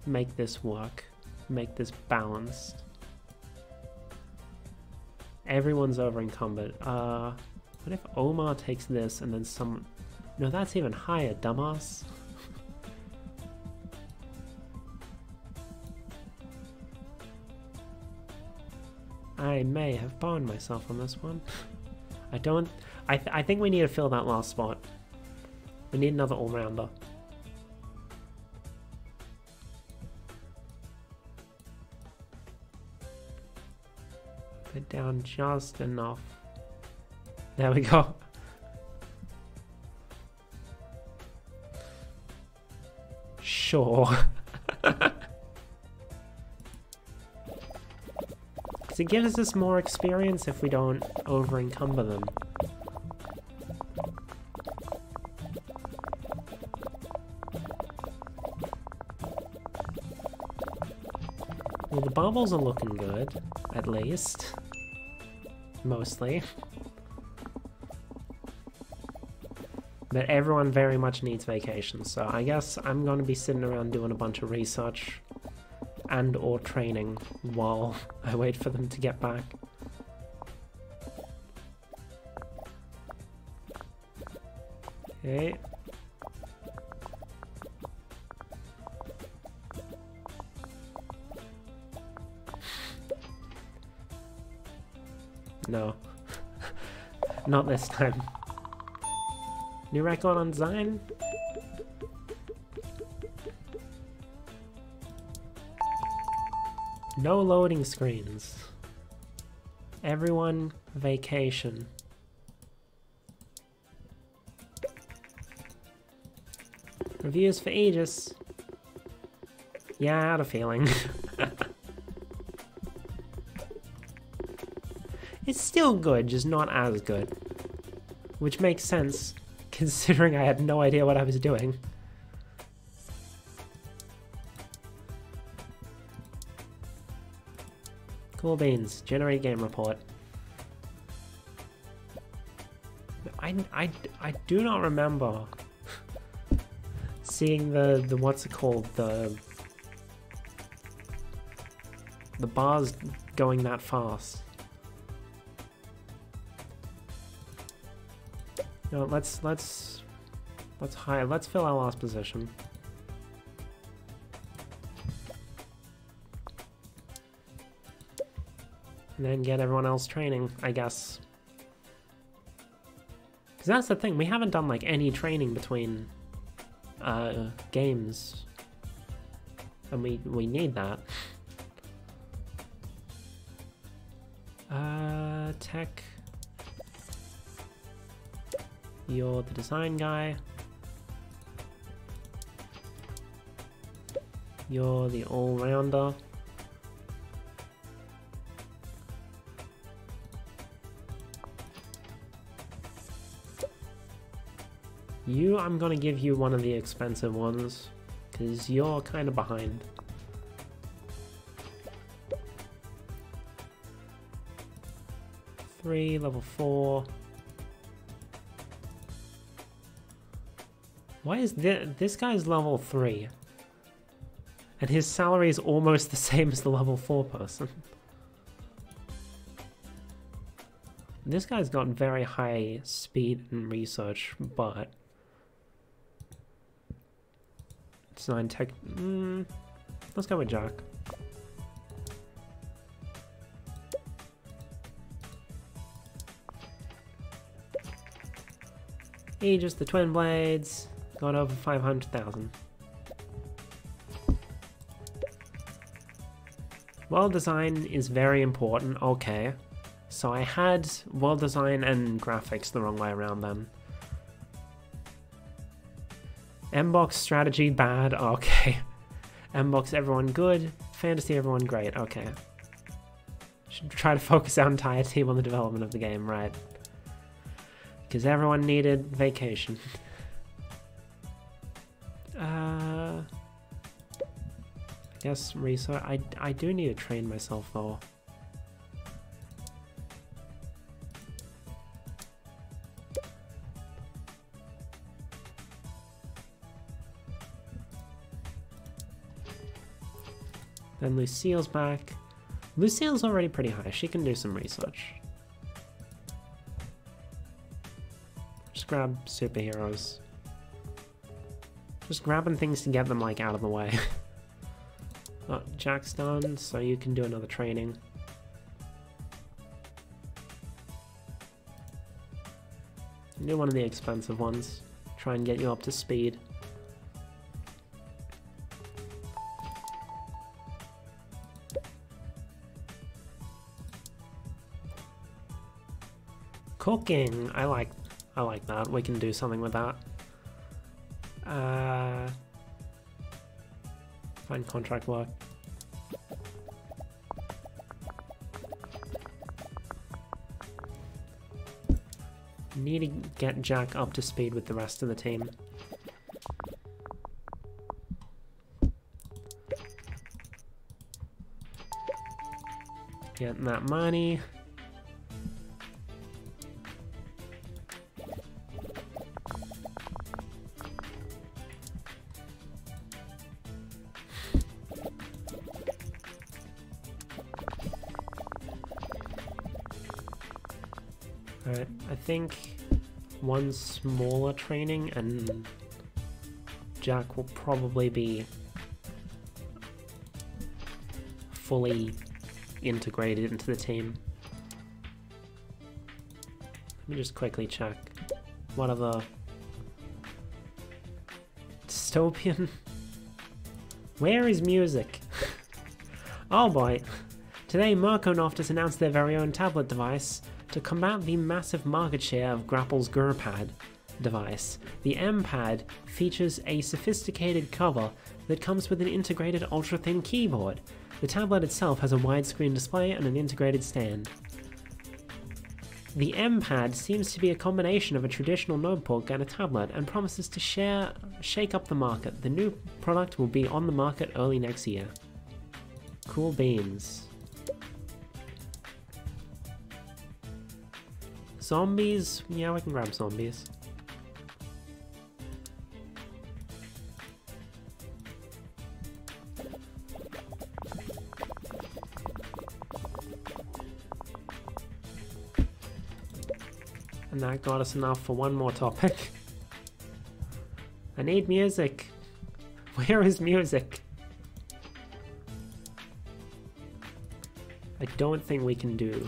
Speaker 1: make this work? Make this balanced? Everyone's over encumbered. What if Omar takes this and then some... No, that's even higher, dumbass. I may have boned myself on this one. I think we need to fill that last spot. We need another all-rounder. Put down just enough. There we go. Sure. Because it gives us more experience if we don't over-encumber them. Well, the bubbles are looking good, at least. Mostly. But everyone very much needs vacation, so I guess I'm going to be sitting around doing a bunch of research and or training while I wait for them to get back. Okay. No. Not this time. New record on design? No loading screens. Everyone vacation. Reviews for Aegis. Yeah, I had a feeling. It's still good, just not as good. Which makes sense, considering I had no idea what I was doing. Cool beans. Generate game report. I do not remember seeing the what's it called, the bars going that fast. No, let's fill our last position. And then get everyone else training, I guess. Because that's the thing, we haven't done like any training between games. And we need that. Tech. You're the design guy. You're the all-rounder. I'm gonna give you one of the expensive ones, because you're kind of behind. Three, level 4. Why is this guy's level 3? And his salary is almost the same as the level 4 person. This guy's got very high speed and research, but design tech. Let's go with Jack. Aegis, the twin blades, got over 500,000. World design is very important. Okay. So I had world design and graphics the wrong way around then. M-box strategy bad. Okay. M-box everyone good. Fantasy everyone great. Okay. Should try to focus our entire team on the development of the game, right? Because everyone needed vacation. I guess research. I do need to train myself though. Then Lucille's back. Lucille's already pretty high. She can do some research. Just grab superheroes. Just grabbing things to get them like out of the way. Oh, Jack's done, so you can do another training. Do one of the expensive ones. Try and get you up to speed. Cooking, I like that. We can do something with that. Find contract work. Need to get Jack up to speed with the rest of the team. Getting that money. Alright, I think one smaller training and Jack will probably be fully integrated into the team. Let me just quickly check. What are the... Dystopian? Where is music? Oh boy. Today Merconoft has announced their very own tablet device to combat the massive market share of Grapple's GurPad device. The M-Pad features a sophisticated cover that comes with an integrated ultra-thin keyboard. The tablet itself has a widescreen display and an integrated stand. The M-Pad seems to be a combination of a traditional notebook and a tablet and promises to shake up the market. The new product will be on the market early next year. Cool beans. Zombies? Yeah, we can grab zombies. And that got us enough for one more topic. I need music. Where is music? I don't think we can do.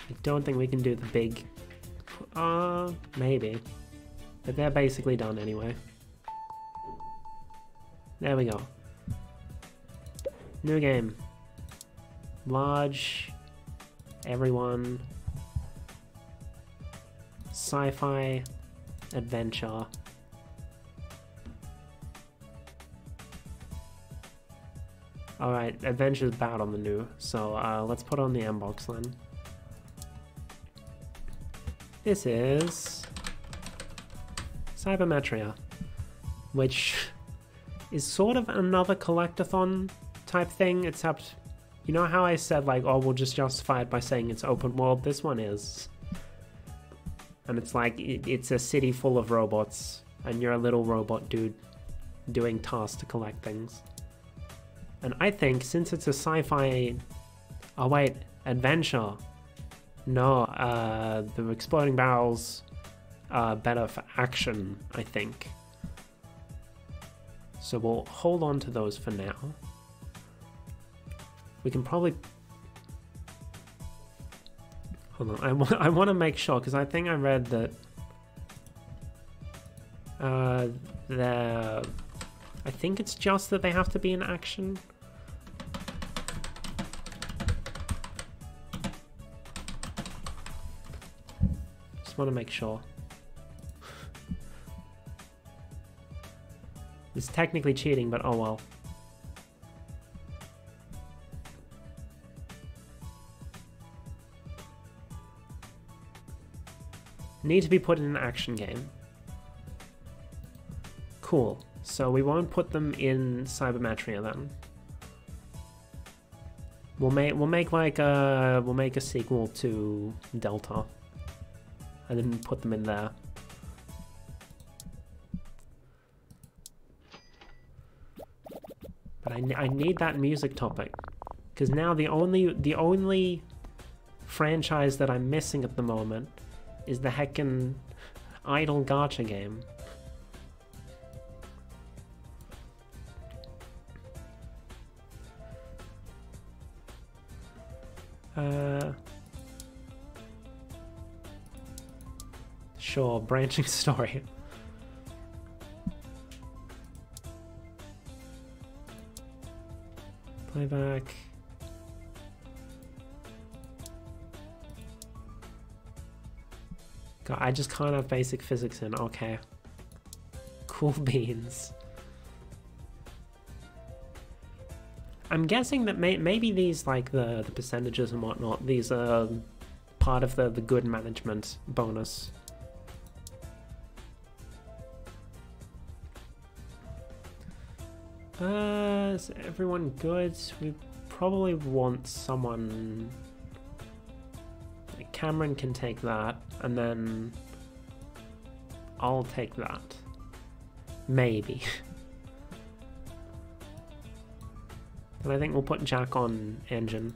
Speaker 1: I don't think we can do the big... maybe. But they're basically done anyway. There we go. New game. Large. Everyone. Sci-fi. Adventure. Alright, adventure's bad on the new, so let's put on the M-Box then. This is Cybermetria, which is sort of another collectathon type thing, except, you know how I said, like, oh, we'll just justify it by saying it's open world? This one is. And it's like, it's a city full of robots, and you're a little robot dude doing tasks to collect things. And I think, since it's a sci-fi... Oh wait, adventure. No, the exploding barrels are better for action, I think. So we'll hold on to those for now. We can probably... Hold on, I want to make sure, because I think I read that... I think it's just that they have to be in action. Just want to make sure. It's technically cheating, but oh well. Need to be put in an action game. Cool. So we won't put them in Cybermetria then. We'll make a sequel to Delta, and then put them in there. But I need that music topic, because now the only franchise that I'm missing at the moment is the heckin' idle gacha game. Sure, branching story. Playback. God, I just can't have basic physics in. Okay. Cool beans. I'm guessing that maybe these, like, the percentages and whatnot, these are part of the good management bonus. Is everyone good? We probably want someone... Like Cameron can take that, and then I'll take that. Maybe. And I think we'll put Jack on engine.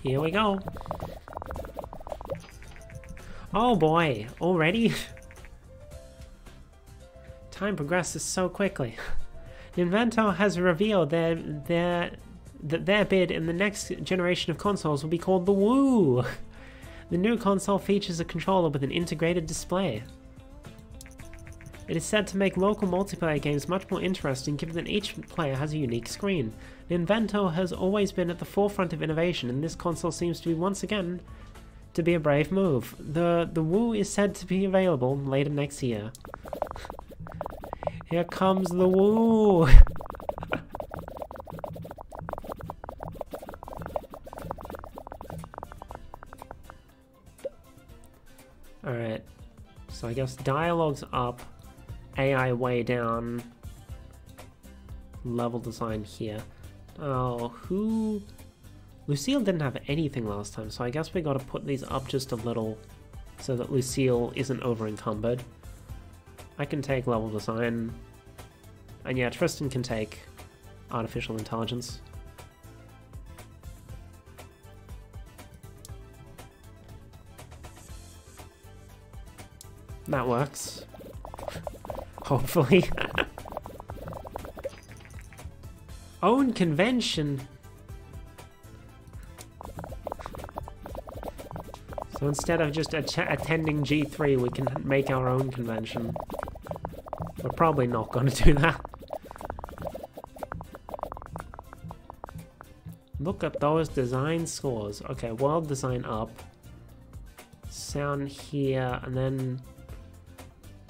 Speaker 1: Here we go. Oh boy, already? Time progresses so quickly. Nintendo has revealed that their bid in the next generation of consoles will be called the Woo. The new console features a controller with an integrated display. It is said to make local multiplayer games much more interesting given that each player has a unique screen. Nintendo has always been at the forefront of innovation, and this console seems to be once again to be a brave move. The Woo is said to be available later next year. Here comes the Woo! Alright, so I guess dialogue's up, AI way down, level design here. Oh, who... Lucille didn't have anything last time, so I guess we gotta put these up just a little so that Lucille isn't over-encumbered. I can take level design, and yeah, Tristan can take artificial intelligence. That works. Hopefully. Own convention. So instead of just attending G3, we can make our own convention. We're probably not going to do that. Look at those design scores. Okay, world design up. Sound here, and then...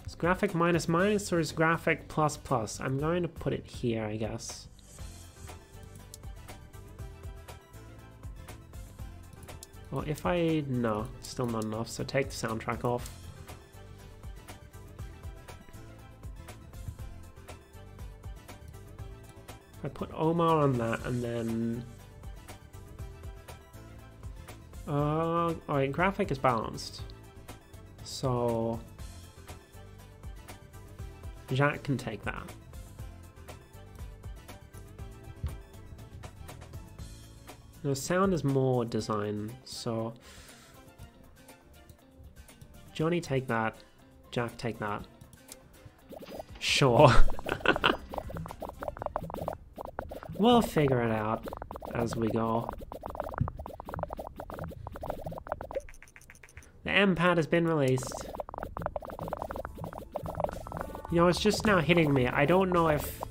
Speaker 1: Is graphic minus minus or is graphic plus plus? I'm going to put it here, I guess. Well, if I... No, still not enough, so take the soundtrack off. If I put Omar on that and then... Alright, graphic is balanced. So... Jack can take that. No, sound is more design, so... Johnny take that, Jack take that. Sure. We'll figure it out as we go. The M-Pad has been released. You know, it's just now hitting me. I don't know if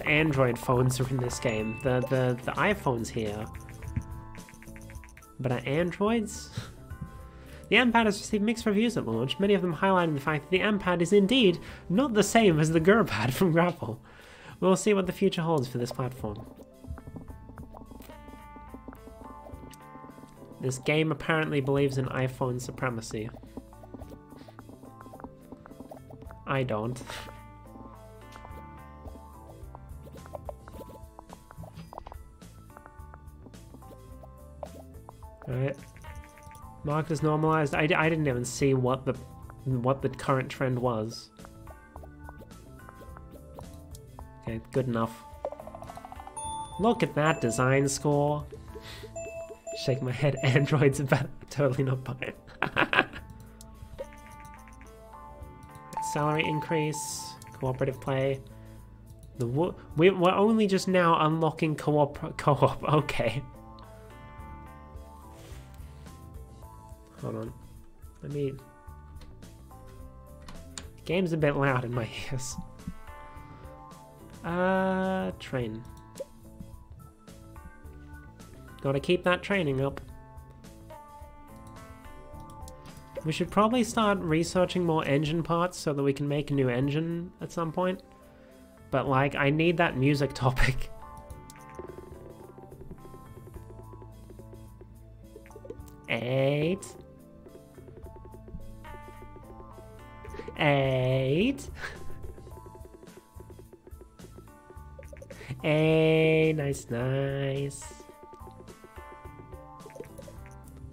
Speaker 1: Android phones are in this game. The iPhone's here. But are Androids? The M-Pad has received mixed reviews at launch, many of them highlighting the fact that the M-Pad is indeed not the same as the GURPad from Grapple. We'll see what the future holds for this platform. This game apparently believes in iPhone supremacy. I don't. Alright. Market is normalized. I didn't even see what the current trend was. Okay, good enough. Look at that design score. Shake my head. Android's about totally not buying. Salary increase, cooperative play. We're only just now unlocking co-op. Okay. Hold on. Let me... Game's a bit loud in my ears. Train. Gotta keep that training up. We should probably start researching more engine parts so that we can make a new engine at some point. But like, I need that music topic. Eight. Hey, nice, nice.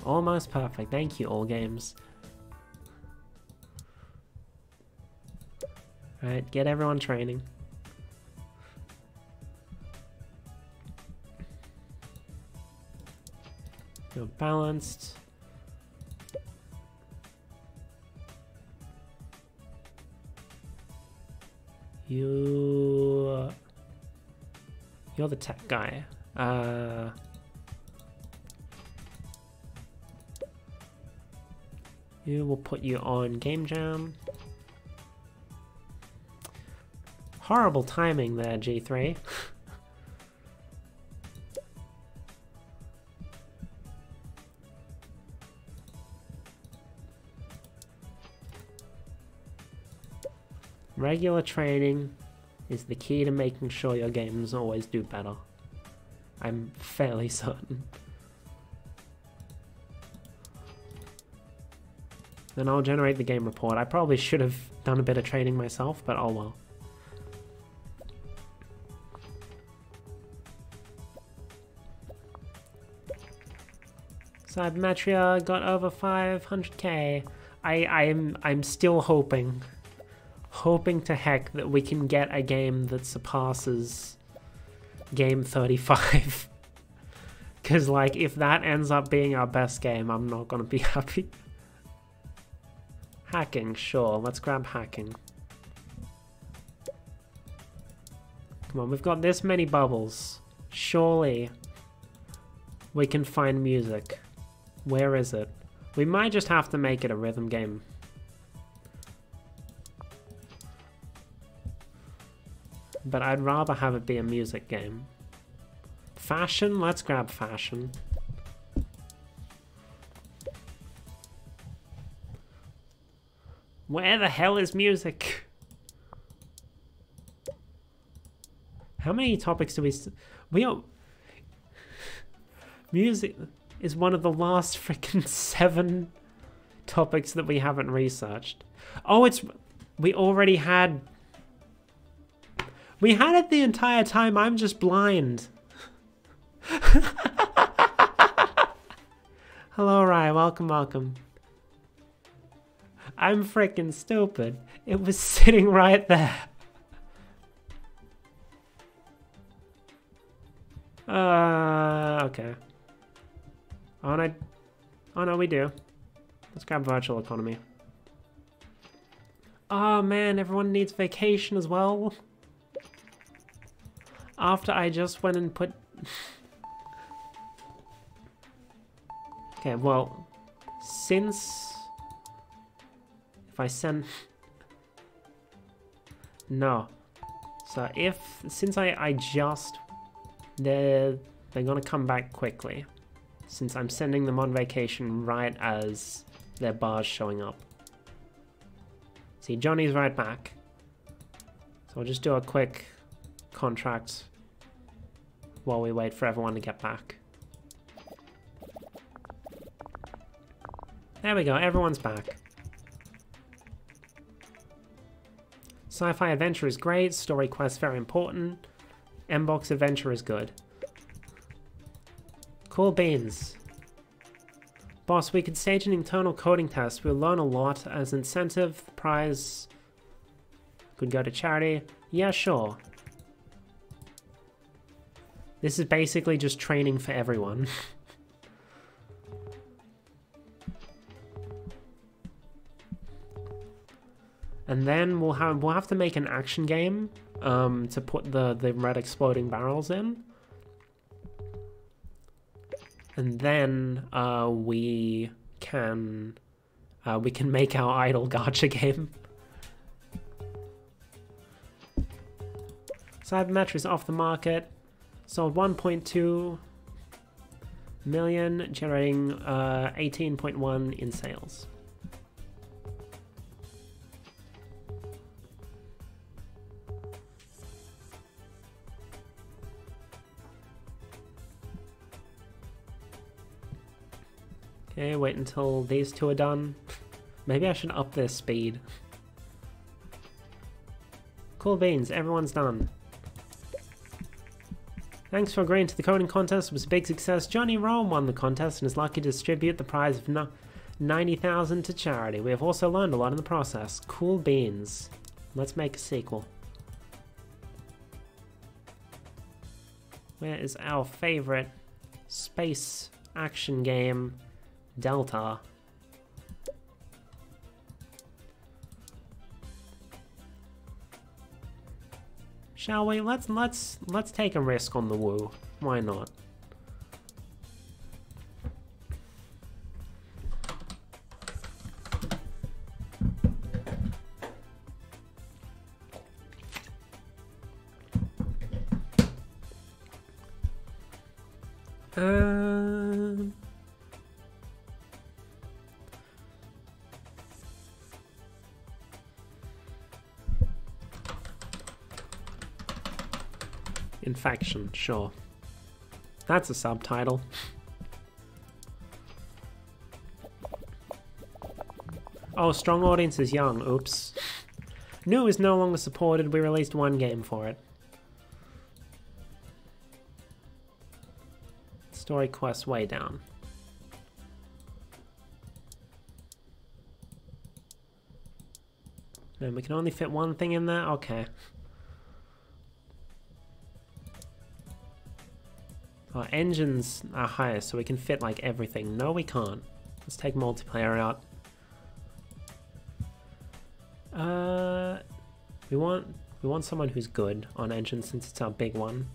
Speaker 1: Almost perfect. Thank you, all games. Alright, get everyone training. You're balanced. You're the tech guy. You will put you on Game Jam. Horrible timing there, G3. Regular training is the key to making sure your games always do better. I'm fairly certain. Then I'll generate the game report. I probably should have done a bit of training myself, but oh well. Cybermetria got over 500k. I'm still hoping to heck that we can get a game that surpasses game 35. Because like, if that ends up being our best game, I'm not gonna be happy. Hacking, sure, let's grab hacking. Come on, we've got this many bubbles. Surely we can find music. Where is it? We might just have to make it a rhythm game. But I'd rather have it be a music game. Fashion? Let's grab fashion. Where the hell is music? How many topics do we are... Music is one of the last freaking 7 topics that we haven't researched. Oh, it's... We already had... We had it the entire time, I'm just blind. Hello, Rye, welcome, welcome. I'm freaking stupid. It was sitting right there. Okay. Oh no, we do. Let's grab virtual economy. Oh man, everyone needs vacation as well. After I just went and put... Okay, well, since... If I send... No. So since I just... They're gonna come back quickly. Since I'm sending them on vacation right as their bar's showing up. See, Johnny's right back. So I'll just do a quick contract while we wait for everyone to get back. There we go, everyone's back. Sci-fi adventure is great, story quest very important. M-Box adventure is good. Cool beans. Boss, we could stage an internal coding test. We'll learn a lot. As incentive, the prize could go to charity. Yeah, sure. This is basically just training for everyone. And then we'll have to make an action game to put the red exploding barrels in. And then we can make our idle gacha game. Cybermetry is off the market. Sold 1.2 million, generating 18.1 in sales. Okay, wait until these two are done. Maybe I should up their speed. Cool beans, everyone's done. Thanks for agreeing to the coding contest. It was a big success. Johnny Rome won the contest and is lucky to distribute the prize of 90,000 to charity. We have also learned a lot in the process. Cool beans. Let's make a sequel. Where is our favorite space action game, Delta? Shall we? Let's take a risk on the woo. Why not? Infection, sure. That's a subtitle. Oh, strong audience is young. Oops. New is no longer supported. We released one game for it. Story quest way down. Man, we can only fit one thing in there? Okay. Our engines are higher, so we can fit like everything. No, we can't. Let's take multiplayer out. We want someone who's good on engine since it's our big one.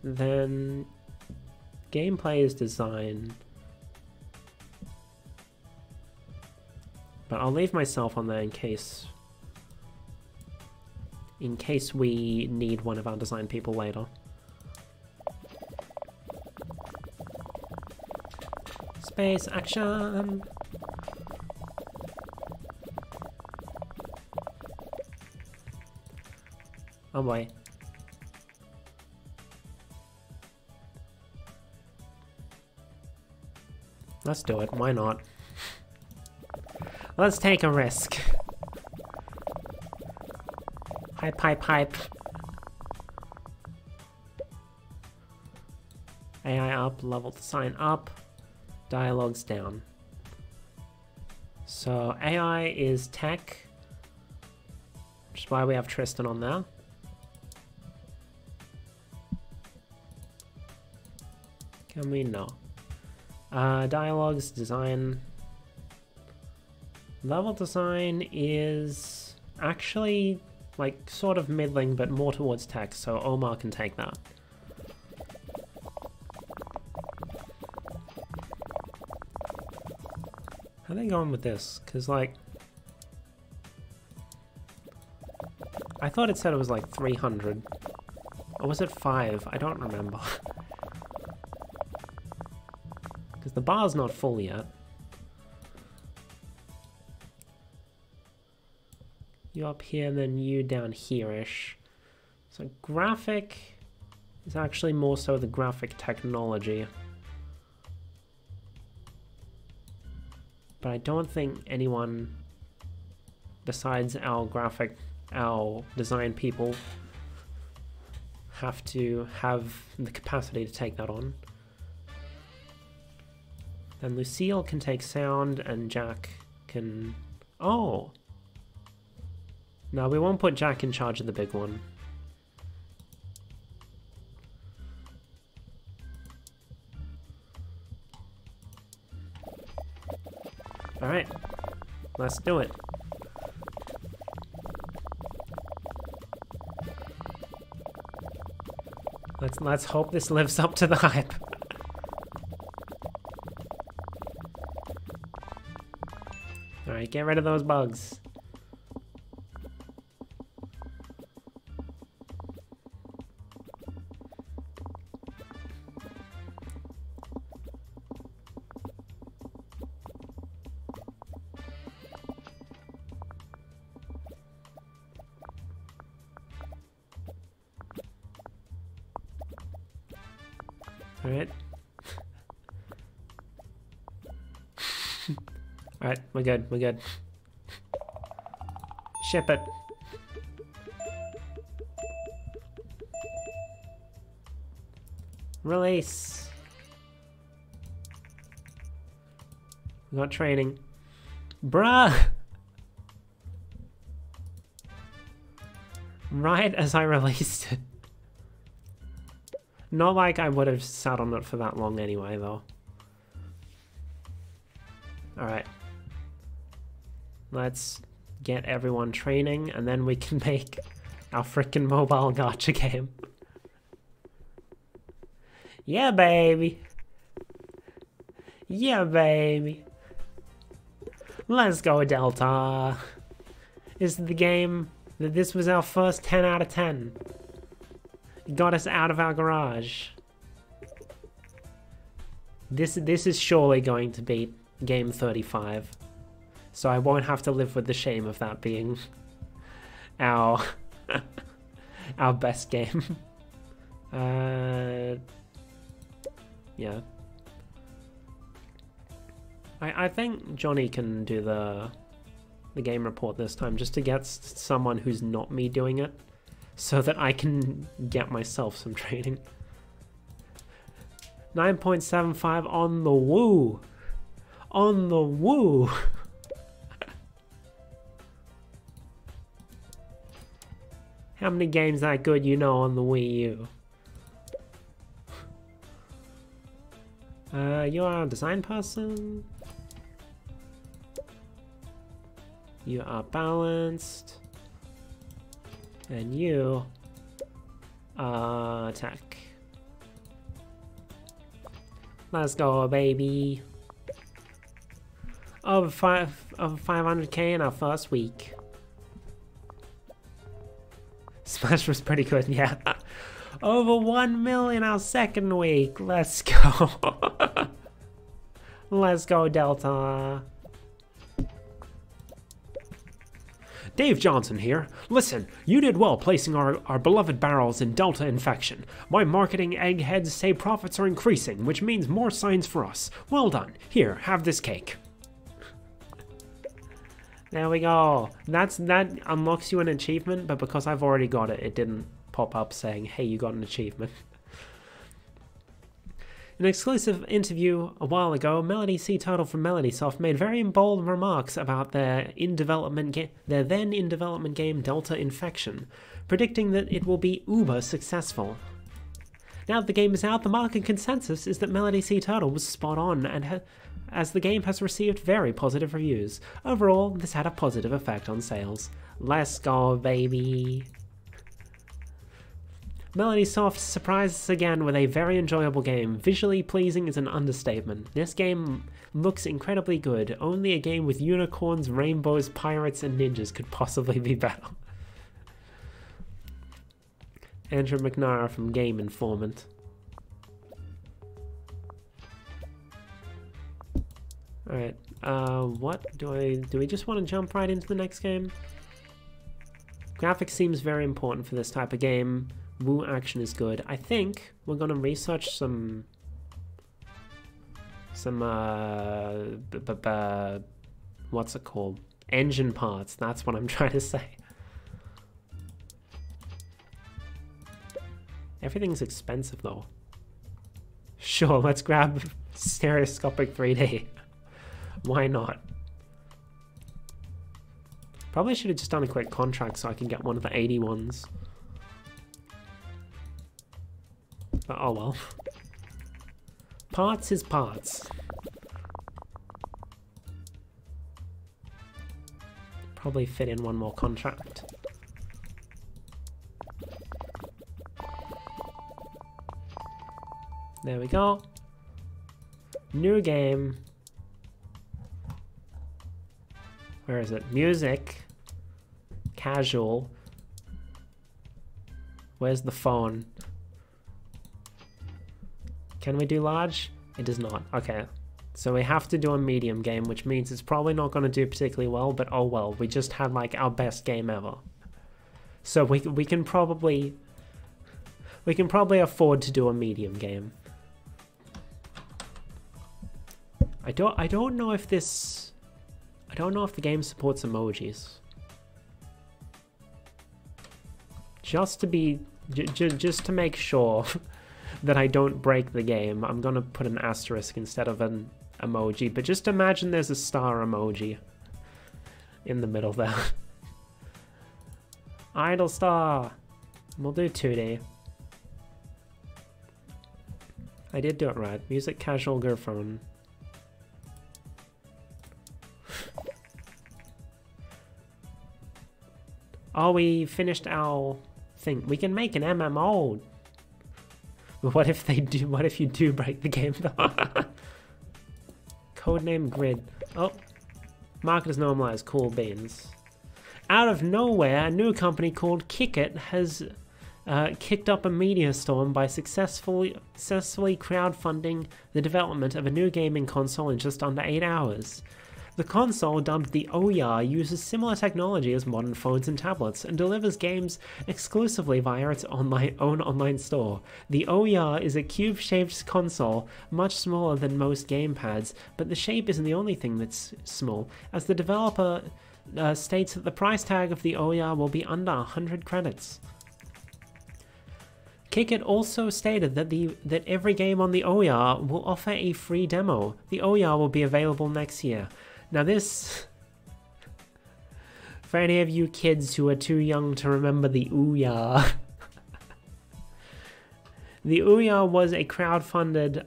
Speaker 1: Then gameplay is design. But I'll leave myself on there in case we need one of our design people later. Space action! Oh boy. Let's do it, why not? Let's take a risk. Hype, hype, hype. AI up, level design up, dialogues down. So AI is tech, which is why we have Tristan on there. Can we? No. Dialogues, design. Level design is actually like sort of middling, but more towards tech, so Omar can take that. How are they going with this? Because like, I thought it said it was like 300. Or was it 5? I don't remember. Because the bar's not full yet. You up here, and then you down here-ish. So graphic is actually more so the graphic technology. But I don't think anyone besides our design people have to have the capacity to take that on. Then Lucille can take sound, and Jack can... Oh! No, we won't put Jack in charge of the big one. Alright, let's do it. Let's hope this lives up to the hype. Alright, get rid of those bugs. Alright, Alright, we're good, we're good. Ship it. Release. We got training. Bruh! Right as I released it. Not like I would have sat on it for that long anyway, though. Alright. Let's get everyone training, and then we can make our frickin' mobile gacha game. Yeah, baby. Yeah, baby. Let's go, Delta. This is the game that this was our first 10 out of 10. It got us out of our garage. This is surely going to beat game 35. So I won't have to live with the shame of that being our our best game. Yeah. I think Johnny can do the game report this time, just to get someone who's not me doing it, so that I can get myself some training. 9.75 on the woo! On the woo! How many games that good you know on the Wii U? You are a design person. You are balanced. And you are tech. Let's go, baby. Over 500k in our first week. Smash was pretty good, yeah. Over 1 million our second week. Let's go. Let's go, Delta. Dave Johnson here. Listen, you did well placing our beloved barrels in Delta Infection. My marketing eggheads say profits are increasing, which means more signs for us. Well done. Here, have this cake. There we go. That unlocks you an achievement, but because I've already got it, it didn't pop up saying, hey, you got an achievement. In an exclusive interview a while ago, Melody Sea Turtle from Melodysoft made very bold remarks about their then in development game Delta Infection, predicting that it will be uber successful. Now that the game is out, the market consensus is that Melody Sea Turtle was spot on, and as the game has received very positive reviews. Overall, this had a positive effect on sales. Let's go, baby! Melodysoft surprised us again with a very enjoyable game. Visually pleasing is an understatement. This game looks incredibly good. Only a game with unicorns, rainbows, pirates, and ninjas could possibly be better. Andrew McNara from Game Informant. Alright, what do we just want to jump right into the next game? Graphics seems very important for this type of game. Woo action is good. I think we're gonna research some what's it called? Engine parts. That's what I'm trying to say. Everything's expensive though. Sure, let's grab stereoscopic 3D. Why not? Probably should have just done a quick contract so I can get one of the 80 ones. But oh well. Parts is parts. Probably fit in one more contract. There we go. New game. Where is it? Music. Casual. Where's the phone? Can we do large? It does not. Okay. So we have to do a medium game, which means it's probably not going to do particularly well, but oh well. We just had like our best game ever. So we can probably afford to do a medium game. I don't know if this I don't know if the game supports emojis. Just to be, just to make sure that I don't break the game, I'm gonna put an asterisk instead of an emoji, but just imagine there's a star emoji in the middle there. Idle star. We'll do 2D. I did do it right. Music, casual, go phone. Oh, we finished our thing. We can make an MMO. But what if they do? What if you do break the game though? Codename Grid. Oh, market is normalized. Cool beans. Out of nowhere, a new company called Kickit has kicked up a media storm by successfully crowdfunding the development of a new gaming console in just under 8 hours. The console, dubbed the Oh, uses similar technology as modern phones and tablets and delivers games exclusively via its own online store. The Oh, is a cube-shaped console, much smaller than most gamepads, but the shape isn't the only thing that's small, as the developer states that the price tag of the Oh, will be under 100 credits. Kickit also stated that every game on the Oh, will offer a free demo. The Oh, will be available next year. Now this, for any of you kids who are too young to remember the Ouya, the Ouya was a crowdfunded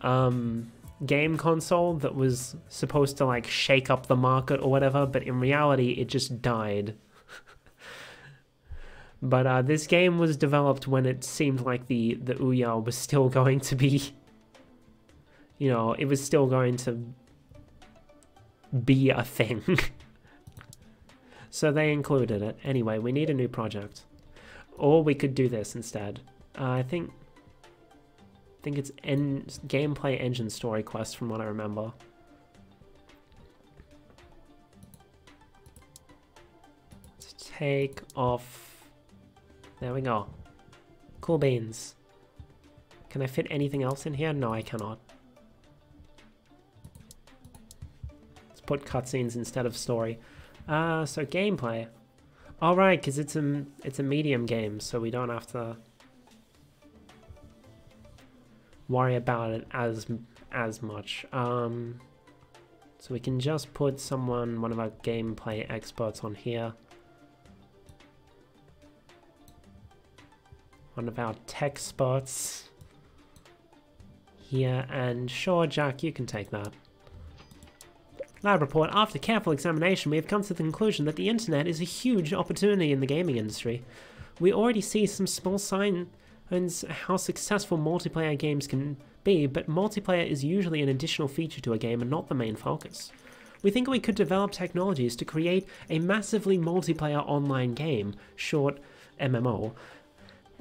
Speaker 1: game console that was supposed to like shake up the market or whatever, but in reality it just died. But this game was developed when it seemed like the Ouya was still going to be, you know, it was still going to be a thing. So they included it. Anyway, we need a new project. Or we could do this instead. I think it's gameplay engine story quest from what I remember. Let's take off. There we go. Cool beans. Can I fit anything else in here? No, I cannot. Put cutscenes instead of story. So gameplay. All right, because it's a medium game, so we don't have to worry about it as much. So we can just put one of our gameplay experts on here. One of our tech experts here, and sure, Jack, you can take that. Lab report. After careful examination, we have come to the conclusion that the internet is a huge opportunity in the gaming industry. We already see some small signs how successful multiplayer games can be, but multiplayer is usually an additional feature to a game and not the main focus. We think we could develop technologies to create a massively multiplayer online game, short MMO,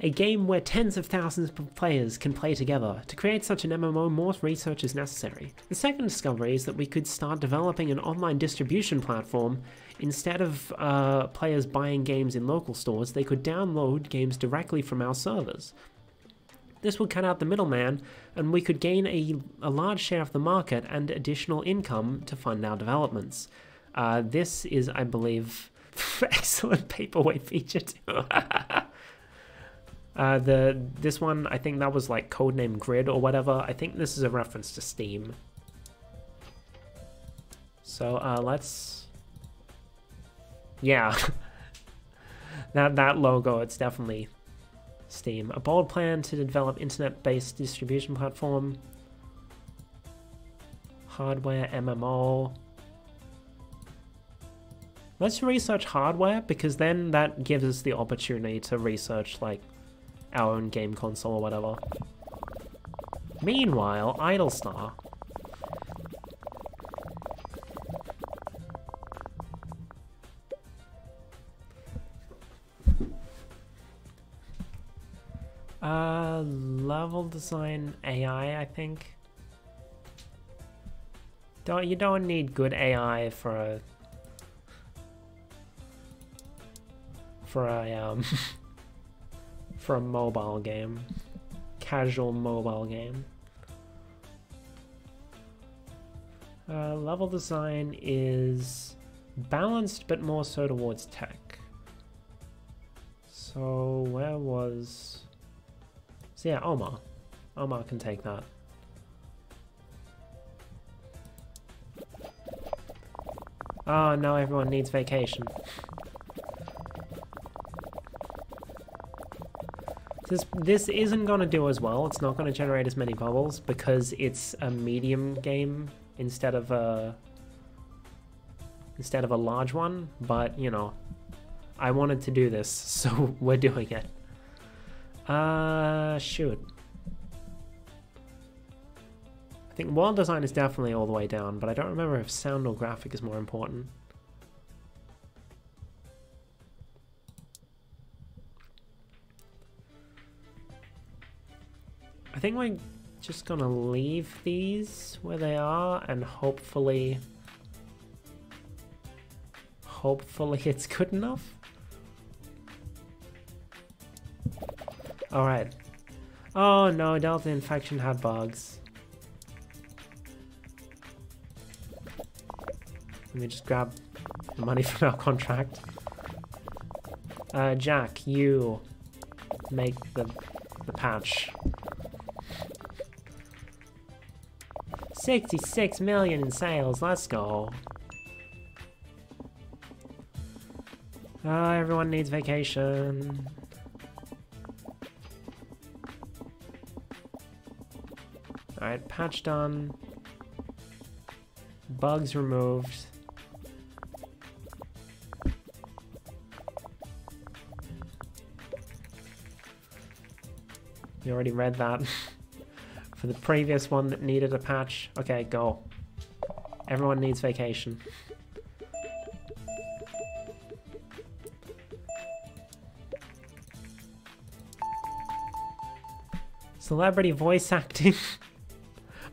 Speaker 1: a game where tens of thousands of players can play together. To create such an MMO, more research is necessary. The second discovery is that we could start developing an online distribution platform. Instead of players buying games in local stores, they could download games directly from our servers. This would cut out the middleman, and we could gain a large share of the market and additional income to fund our developments. This is, I believe, excellent paperweight feature too. This one, I think that was like codename Grid or whatever. I think this is a reference to Steam. So let's, yeah, that logo, it's definitely Steam. A bold plan to develop internet-based distribution platform. Hardware, MMO. Let's research hardware, because then that gives us the opportunity to research like our own game console or whatever. Meanwhile, Idle Star. Level design AI, I think. You don't need good AI for a for a mobile game, casual mobile game. Level design is balanced, but more so towards tech. So where was... So yeah, Omar. Omar can take that. Oh, now everyone needs vacation. This isn't going to do as well. It's not going to generate as many bubbles because it's a medium game instead of a large one. But, you know, I wanted to do this, so we're doing it. Shoot. I think world design is definitely all the way down, but I don't remember if sound or graphic is more important. I think we're just gonna leave these where they are and hopefully it's good enough. All right. Oh no, Delta Infection had bugs. Let me just grab the money from our contract. Jack, you make the patch. 66 million in sales, let's go. Everyone needs vacation. Alright, patch done. Bugs removed. You already read that. For the previous one that needed a patch. Okay, go. Everyone needs vacation. Celebrity voice acting.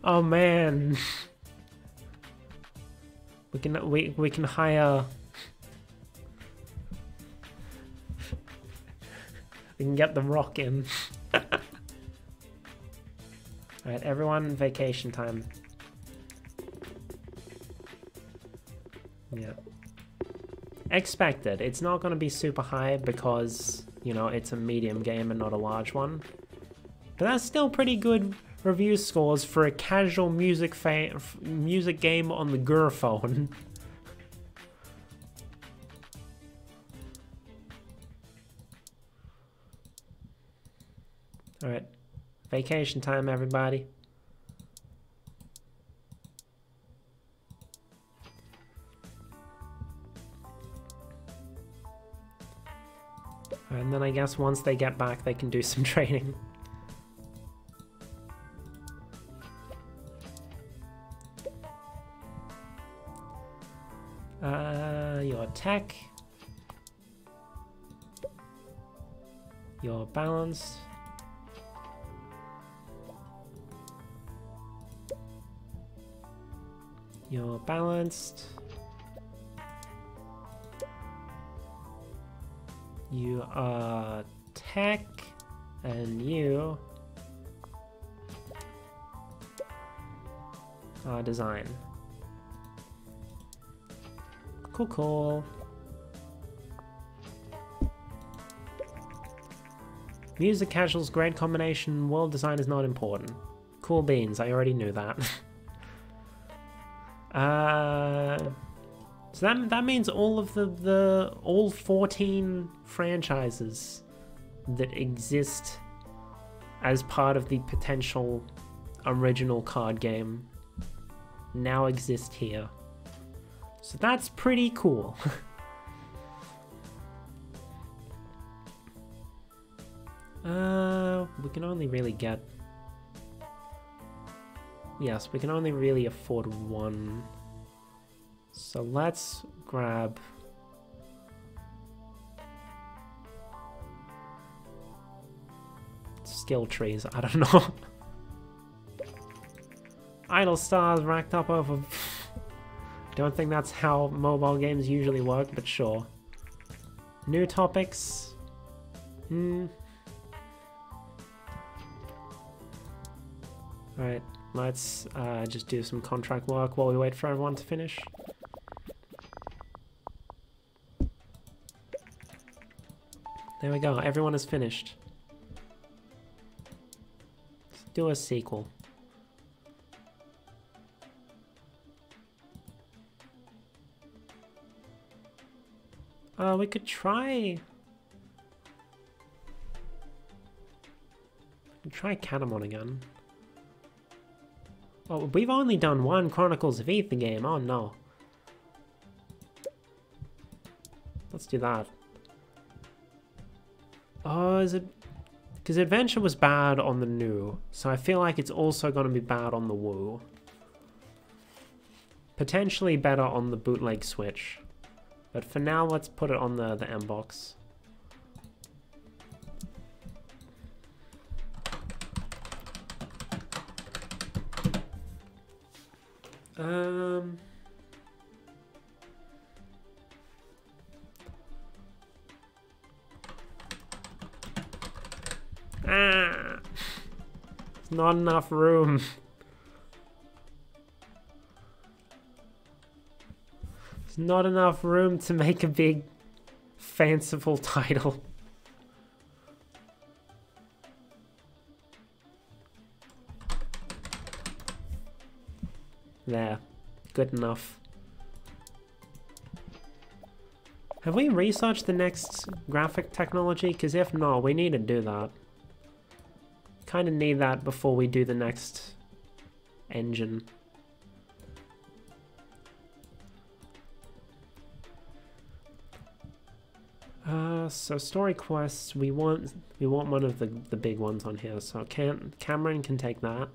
Speaker 1: Oh man. We can hire. We can get The Rock in. Alright, everyone, vacation time. Yeah. Expected. It's not going to be super high because, you know, it's a medium game and not a large one. But that's still pretty good review scores for a casual music game on the GUR phone. Alright. Vacation time, everybody. And then I guess once they get back, they can do some training. Your tech. You're balanced. You're balanced. You are tech, and you are design. Cool, cool. Music casuals, great combination. World design is not important. Cool beans, I already knew that. So that means all of all 14 franchises that exist as part of the potential original card game now exist here. So that's pretty cool. We can only really get... Yes, we can only really afford one. So let's grab... skill trees, I don't know. Idle stars racked up over... Don't think that's how mobile games usually work, but sure. New topics. Alright, let's just do some contract work while we wait for everyone to finish. There we go. Everyone is finished. Let's do a sequel. We could try... Try Catamon again. Oh, we've only done one Chronicles of Ether game. Oh no. Let's do that. Oh, is it... Because Adventure was bad on the new, so I feel like it's also going to be bad on the Wii. Potentially better on the bootleg Switch. But for now, let's put it on the M-Box. There's not enough room. There's not enough room to make a big, fanciful title. There. Good enough. Have we researched the next graphic technology? Because if not, we need to do that. Kind of need that before we do the next engine. So story quests, we want one of the big ones on here. So Cameron can take that.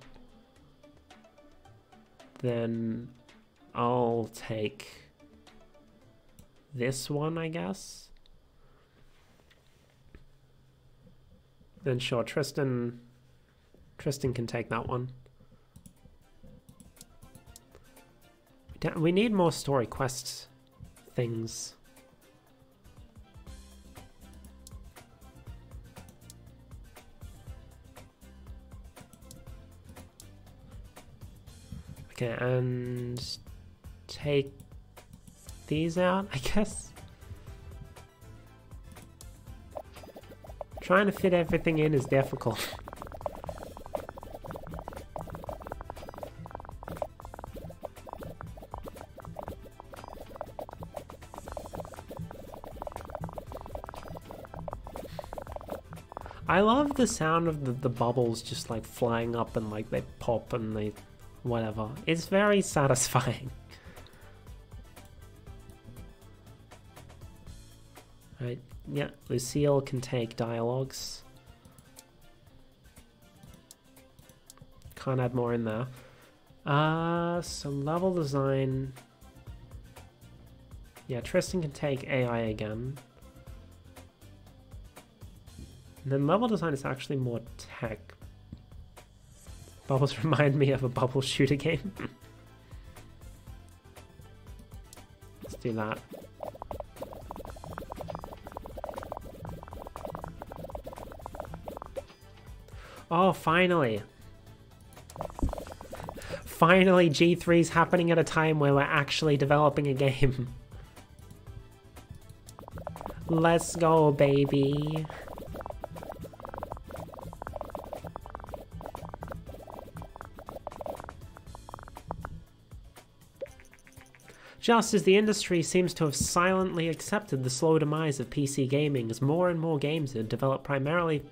Speaker 1: Then I'll take this one, I guess. Then sure, Tristan can take that one. We need more story quest things. Okay, and take these out, I guess. Trying to fit everything in is difficult. I love the sound of the bubbles just like flying up and like they pop and they whatever. It's very satisfying. Right, yeah, Lucille can take dialogues. Can't add more in there. So level design. Yeah, Tristan can take AI again. And then level design is actually more tech. Bubbles remind me of a bubble shooter game. Let's do that. Oh, finally. Finally, G3's happening at a time where we're actually developing a game. Let's go, baby. Just as the industry seems to have silently accepted the slow demise of PC gaming as more and more games are developed primarily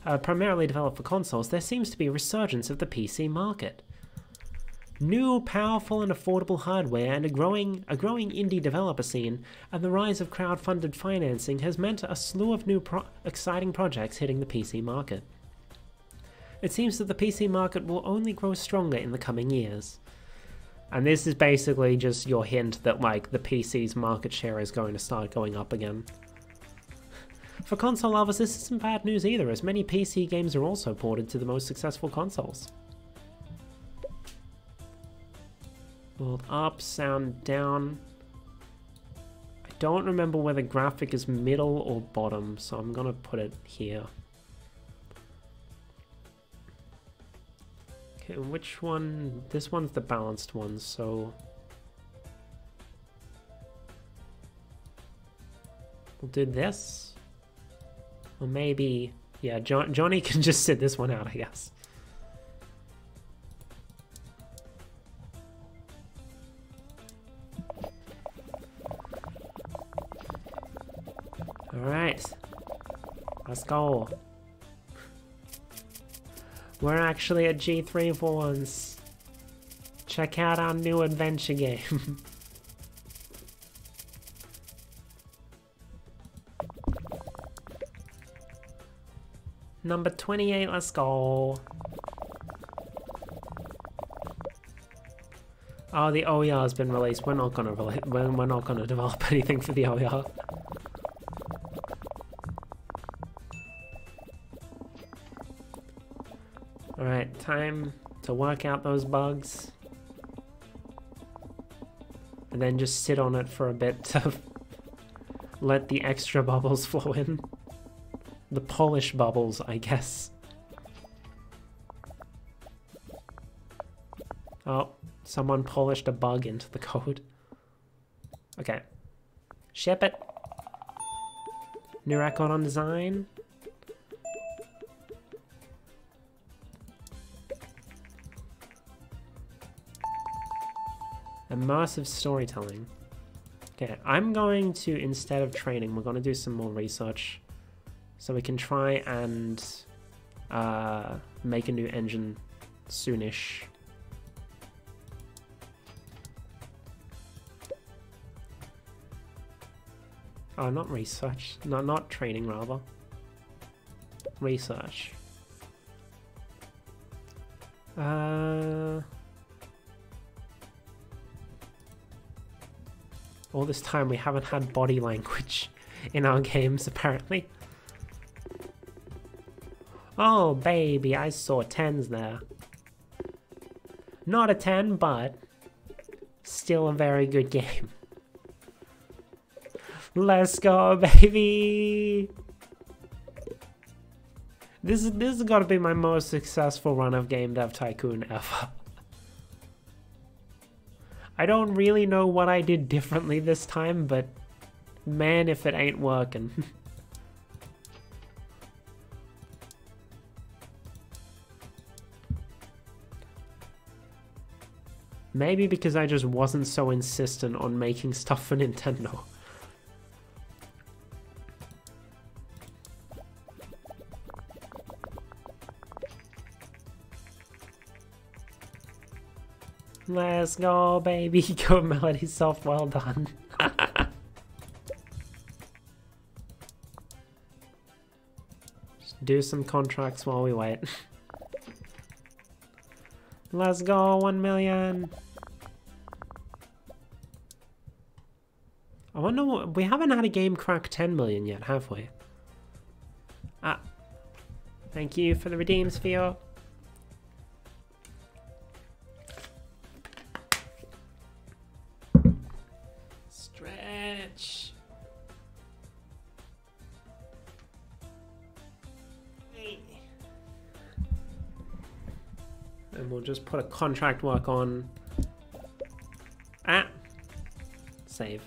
Speaker 1: developed for consoles, there seems to be a resurgence of the PC market. New, powerful and affordable hardware and a growing indie developer scene and the rise of crowd-funded financing has meant a slew of new exciting projects hitting the PC market. It seems that the PC market will only grow stronger in the coming years. And this is basically just your hint that, like, the PC's market share is going to start going up again. For console lovers, this isn't bad news either, as many PC games are also ported to the most successful consoles. World up, sound down. I don't remember whether graphic is middle or bottom, so I'm gonna put it here. Okay, which one? This one's the balanced one, so we'll do this. Or maybe, yeah, Johnny can just sit this one out, I guess. Alright. Let's go. We're actually at G3 for once. Check out our new adventure game. Number 28, let's go. Oh, the OER has been released. We're not gonna we're not gonna develop anything for the OER. Alright, time to work out those bugs. And then just sit on it for a bit to let the extra bubbles flow in. The polish bubbles, I guess. Oh, someone polished a bug into the code. Okay. Ship it. New record on design. Immersive storytelling. Okay, I'm going to, instead of training, we're going to do some more research. So we can try and make a new engine soonish. Oh, not research. No, not training, rather. Research. All this time we haven't had body language in our games, apparently. Oh, baby, I saw 10s there. Not a 10, but still a very good game. Let's go, baby! This has got to be my most successful run of Game Dev Tycoon ever. I don't really know what I did differently this time, but man, if it ain't working. Maybe because I just wasn't so insistent on making stuff for Nintendo. Let's go, baby. Go, Melody Soft. Well done. Just do some contracts while we wait. Let's go, 1 million. I wonder what, we haven't had a game crack 10 million yet, have we? Ah. Thank you for the redeem sphere. Stretch. And we'll just put a contract work on. Ah. Save.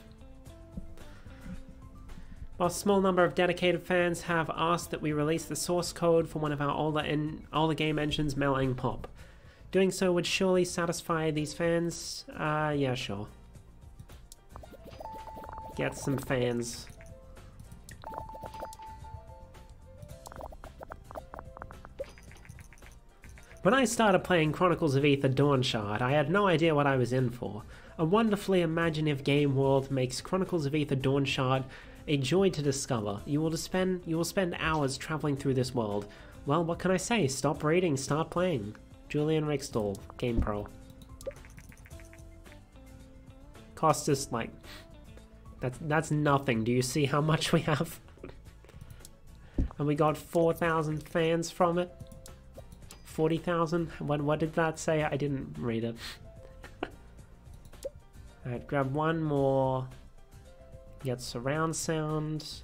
Speaker 1: While a small number of dedicated fans have asked that we release the source code for one of our older game engines, Melting Pop. Doing so would surely satisfy these fans. Yeah, sure. Get some fans. When I started playing Chronicles of Aether Dawnshard, I had no idea what I was in for. A wonderfully imaginative game world makes Chronicles of Aether Dawnshard a joy to discover. You will spend hours traveling through this world. Well, what can I say? Stop reading, start playing. Julian Rickstall, Game Pro. Cost us like... That's nothing. Do you see how much we have? And we got 4,000 fans from it. 40,000? What did that say? I didn't read it. Alright, grab one more. Get surround sound.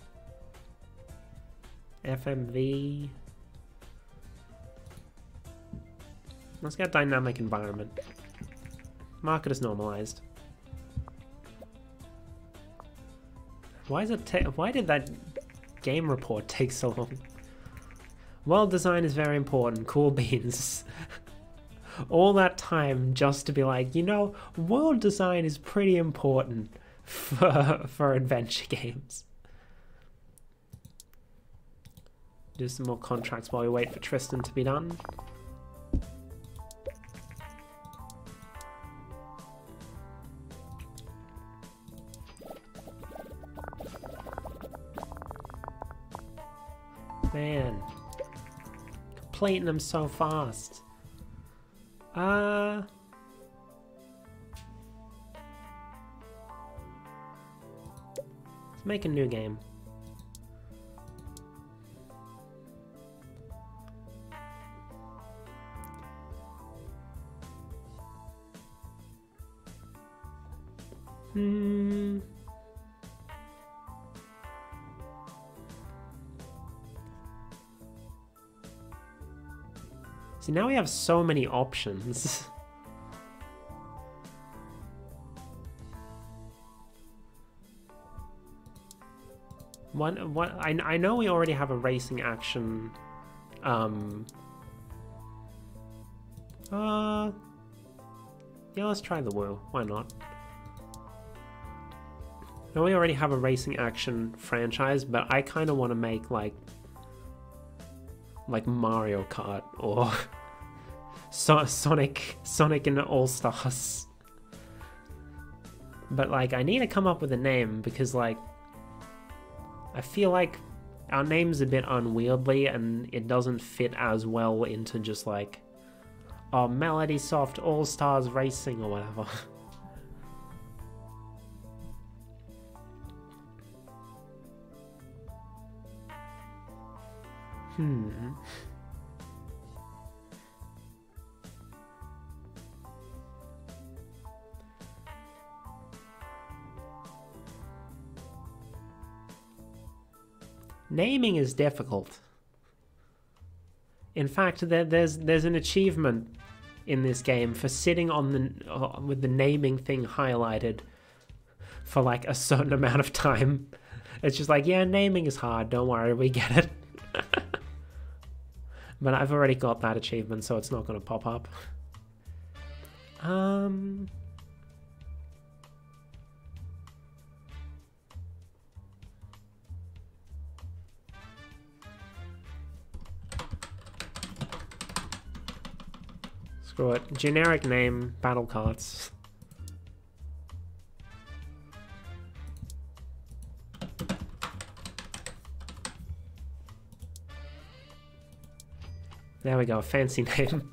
Speaker 1: FMV. Let's get dynamic environment. Market is normalized. Why is it? Why did that game report takes so long? World design is very important, cool beans. All that time just to be like, you know, world design is pretty important for adventure games. Do some more contracts while we wait for Tristan to be done. Man, completing them so fast. Let's make a new game. See, now we have so many options. I know we already have a racing action. Yeah, let's try the Woo. Why not? I know we already have a racing action franchise, but I kind of want to make like Mario Kart or Sonic and All-Stars. But like, I need to come up with a name because like, I feel like our name's a bit unwieldy and it doesn't fit as well into just like, oh, Melody Soft All-Stars Racing or whatever. Naming is difficult. In fact, there's an achievement in this game for sitting on the with the naming thing highlighted for like a certain amount of time. It's just like, yeah, naming is hard. Don't worry, we get it. But I've already got that achievement, so it's not going to pop up. Screw it. Generic name, Battle Carts. There we go, fancy name.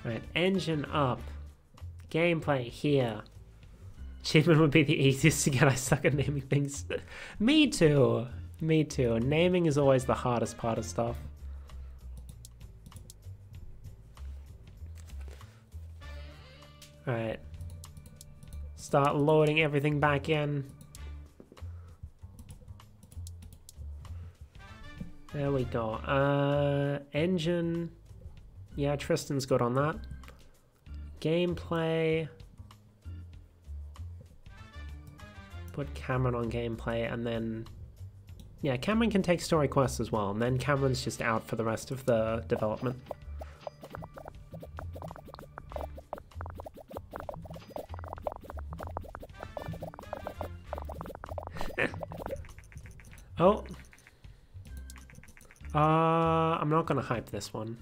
Speaker 1: Right, engine up. Gameplay here. Achievement would be the easiest to get. I suck at naming things. Me too. Me too. Naming is always the hardest part of stuff. Alright. Start loading everything back in. There we go. Engine. Yeah, Tristan's good on that. Gameplay. Put Cameron on gameplay, and then... Yeah, Cameron can take story quests as well, and then Cameron's just out for the rest of the development. Oh. I'm not gonna hype this one.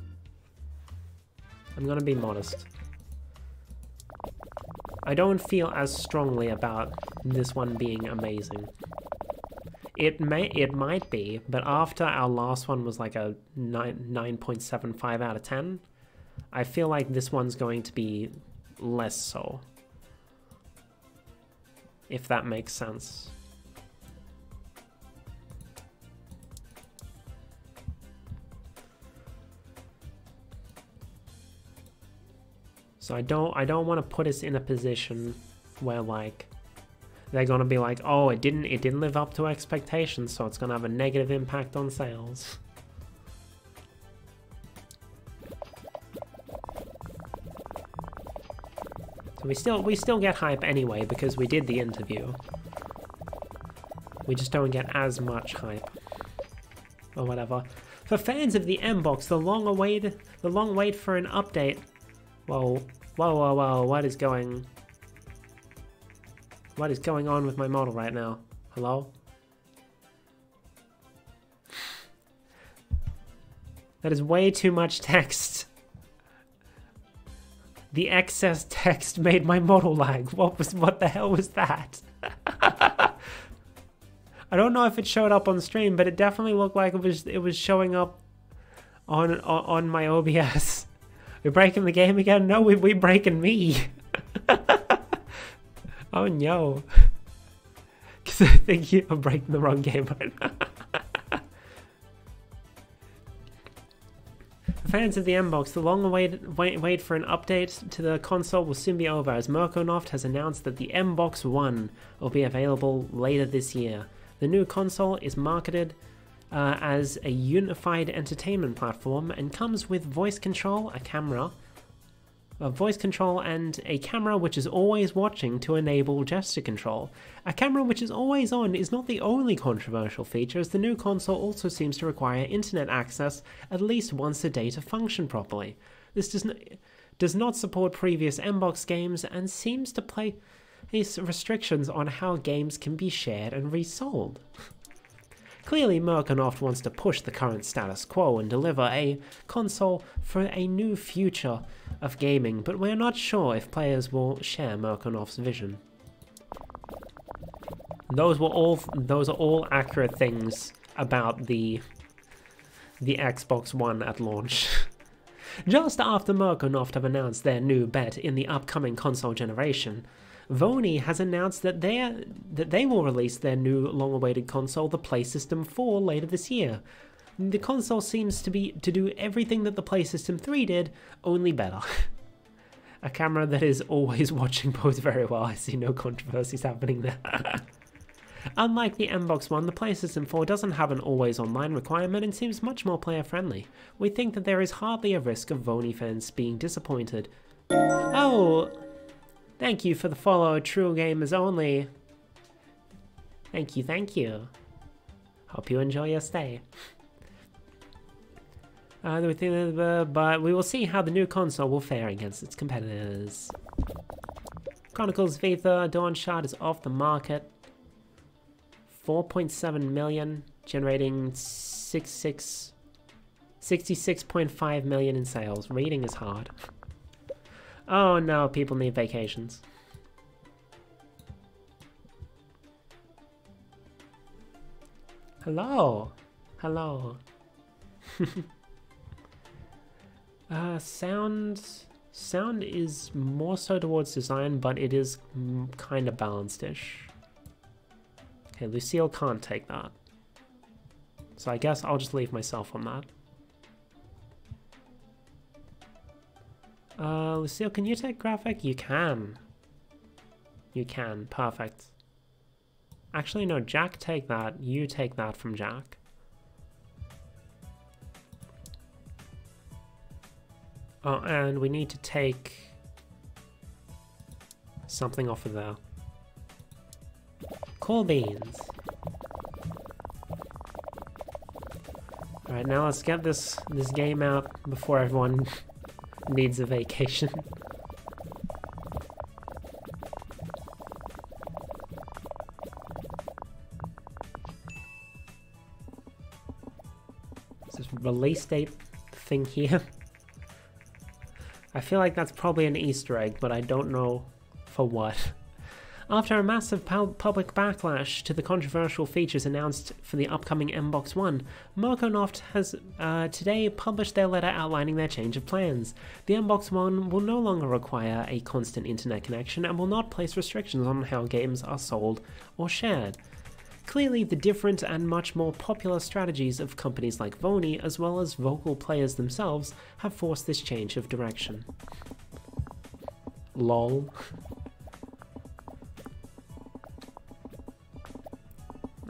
Speaker 1: I'm gonna be modest. I don't feel as strongly about this one being amazing. It might be, but after our last one was like a 9.75 out of 10, I feel like this one's going to be less so. If that makes sense. So I don't want to put us in a position where like they're gonna be like, oh, it didn't live up to expectations, so it's gonna have a negative impact on sales. We still get hype anyway because we did the interview. We just don't get as much hype. Or whatever. For fans of the M-Box, the long wait for an update. Whoa, what is going on with my model right now? Hello? That is way too much text. The excess text made my model lag. What the hell was that? I don't know if it showed up on stream, but it definitely looked like it was showing up on my OBS. We're breaking the game again? No, we breaking me. Oh no. Because I think I'm breaking the wrong game right now. Fans of the M-Box, the long wait for an update to the console will soon be over, as Merconoft has announced that the M-Box 1 will be available later this year. The new console is marketed as a unified entertainment platform and comes with voice control, a camera and a camera which is always watching to enable gesture control. A camera which is always on is not the only controversial feature, as the new console also seems to require internet access at least once a day to function properly. This does not support previous M-Box games and seems to place restrictions on how games can be shared and resold. Clearly, Merconoft wants to push the current status quo and deliver a console for a new future of gaming, but we're not sure if players will share Merconoft's vision. Those are all accurate things about the Xbox One at launch. Just after Merconoft have announced their new bet in the upcoming console generation, Sony has announced that they will release their new long-awaited console, the PlayStation 4, later this year. The console seems to do everything that the PlayStation 3 did, only better. A camera that is always watching bodes very well. I see no controversies happening there. Unlike the M-Box One, the PlayStation 4 doesn't have an always online requirement and seems much more player-friendly. We think that there is hardly a risk of Sony fans being disappointed. Oh! Thank you for the follow, True Gamers Only. Thank you. Hope you enjoy your stay. But we will see how the new console will fare against its competitors. Chronicles Vita Dawn Shard is off the market. 4.7 million, generating 66.5 million in sales. Reading is hard. Oh no, people need vacations. Hello. Sound is more so towards design, but it is kind of balanced-ish. Okay, Lucille can't take that. So I guess I'll just leave myself on that. Lucille, can you take graphic? You can. You can. Perfect. Actually, no, Jack, take that. You take that from Jack. Oh, and we need to take something off of there. Cool beans. Alright, now let's get this game out before everyone needs a vacation. Is this release date thing here? I feel like that's probably an Easter egg, but I don't know for what. After a massive public backlash to the controversial features announced for the upcoming M-Box 1, Merconoft has today published their letter outlining their change of plans. The M-Box 1 will no longer require a constant internet connection and will not place restrictions on how games are sold or shared. Clearly, the different and much more popular strategies of companies like Sony, as well as vocal players themselves, have forced this change of direction. LOL.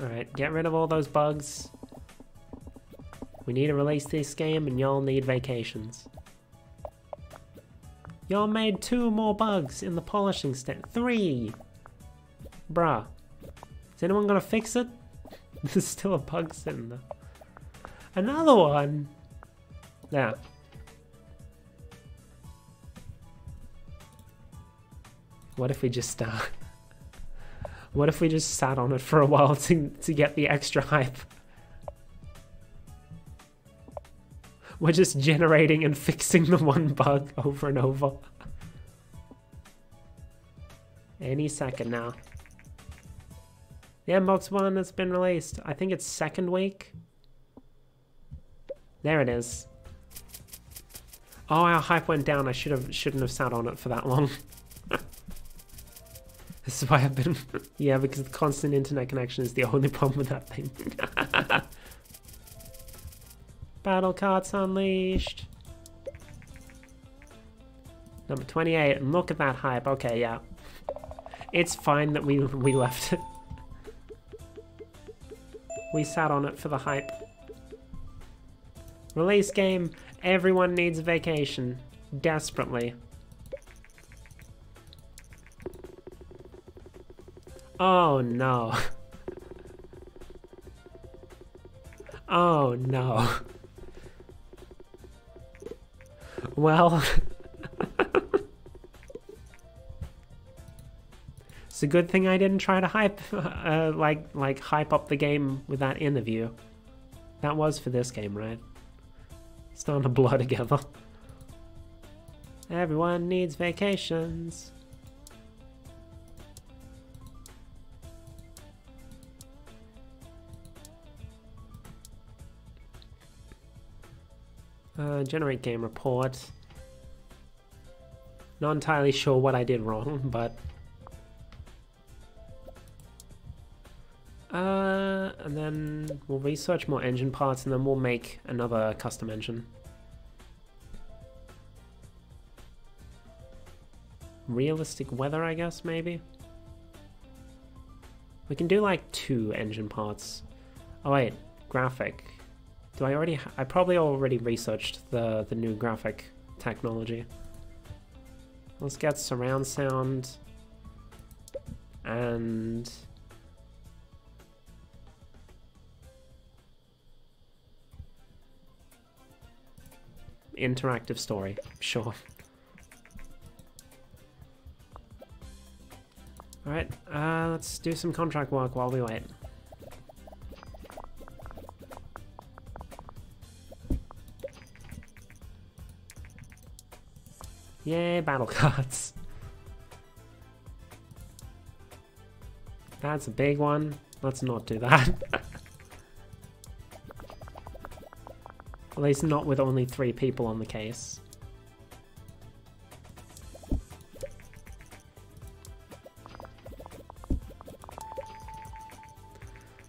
Speaker 1: Alright, get rid of all those bugs. We need to release this game and y'all need vacations. Y'all made 2 more bugs in the polishing step. 3! Bruh. Is anyone gonna fix it? There's still a bug sitting there. Another one! There. What if we just what if we just sat on it for a while to get the extra hype? We're just generating and fixing the one bug over and over. Any second now. The Mbox one has been released. I think it's 2nd week. There it is. Oh, our hype went down. I shouldn't have sat on it for that long. This is why I've been... Yeah, because the constant internet connection is the only problem with that thing. Battle carts unleashed. Number 28, and look at that hype. Okay, yeah. It's fine that we left it. We sat on it for the hype. Release game. Everyone needs a vacation. Desperately. Oh no. Oh no. Well, it's a good thing I didn't try to hype, like hype up the game with that interview. That was for this game, right? It's starting to blur together. Everyone needs vacations. Generate game report. Not entirely sure what I did wrong, but... and then we'll research more engine parts and then we'll make another custom engine. Realistic weather, I guess, maybe? We can do like 2 engine parts. Oh wait, graphic. Do I already... I probably already researched the new graphic technology. Let's get surround sound and... interactive story, sure. Alright, let's do some contract work while we wait. Yay, battle cards. That's a big one. Let's not do that. At least not with only 3 people on the case.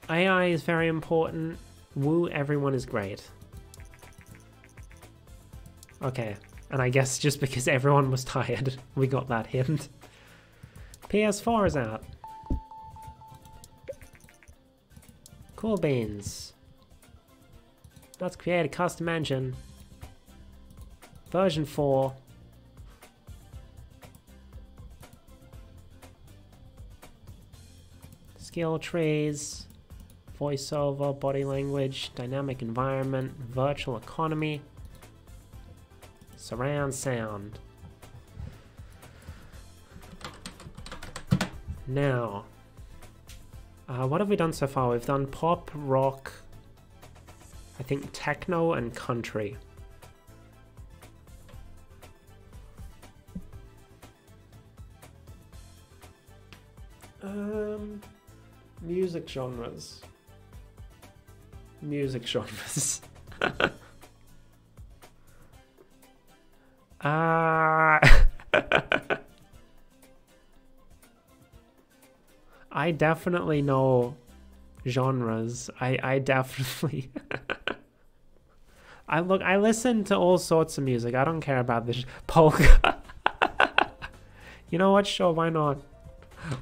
Speaker 1: AI is very important. Woo, everyone is great. Okay. And I guess just because everyone was tired, we got that hint. PS4 is out. Cool beans. Let's create a custom engine. Version 4. Skill trees. Voiceover, body language, dynamic environment, virtual economy. Surround sound. Now, what have we done so far? We've done pop, rock, I think techno and country. Music genres. Music genres. I definitely know genres. I definitely... I listen to all sorts of music. I don't care about this polka. You know what? Sure, why not?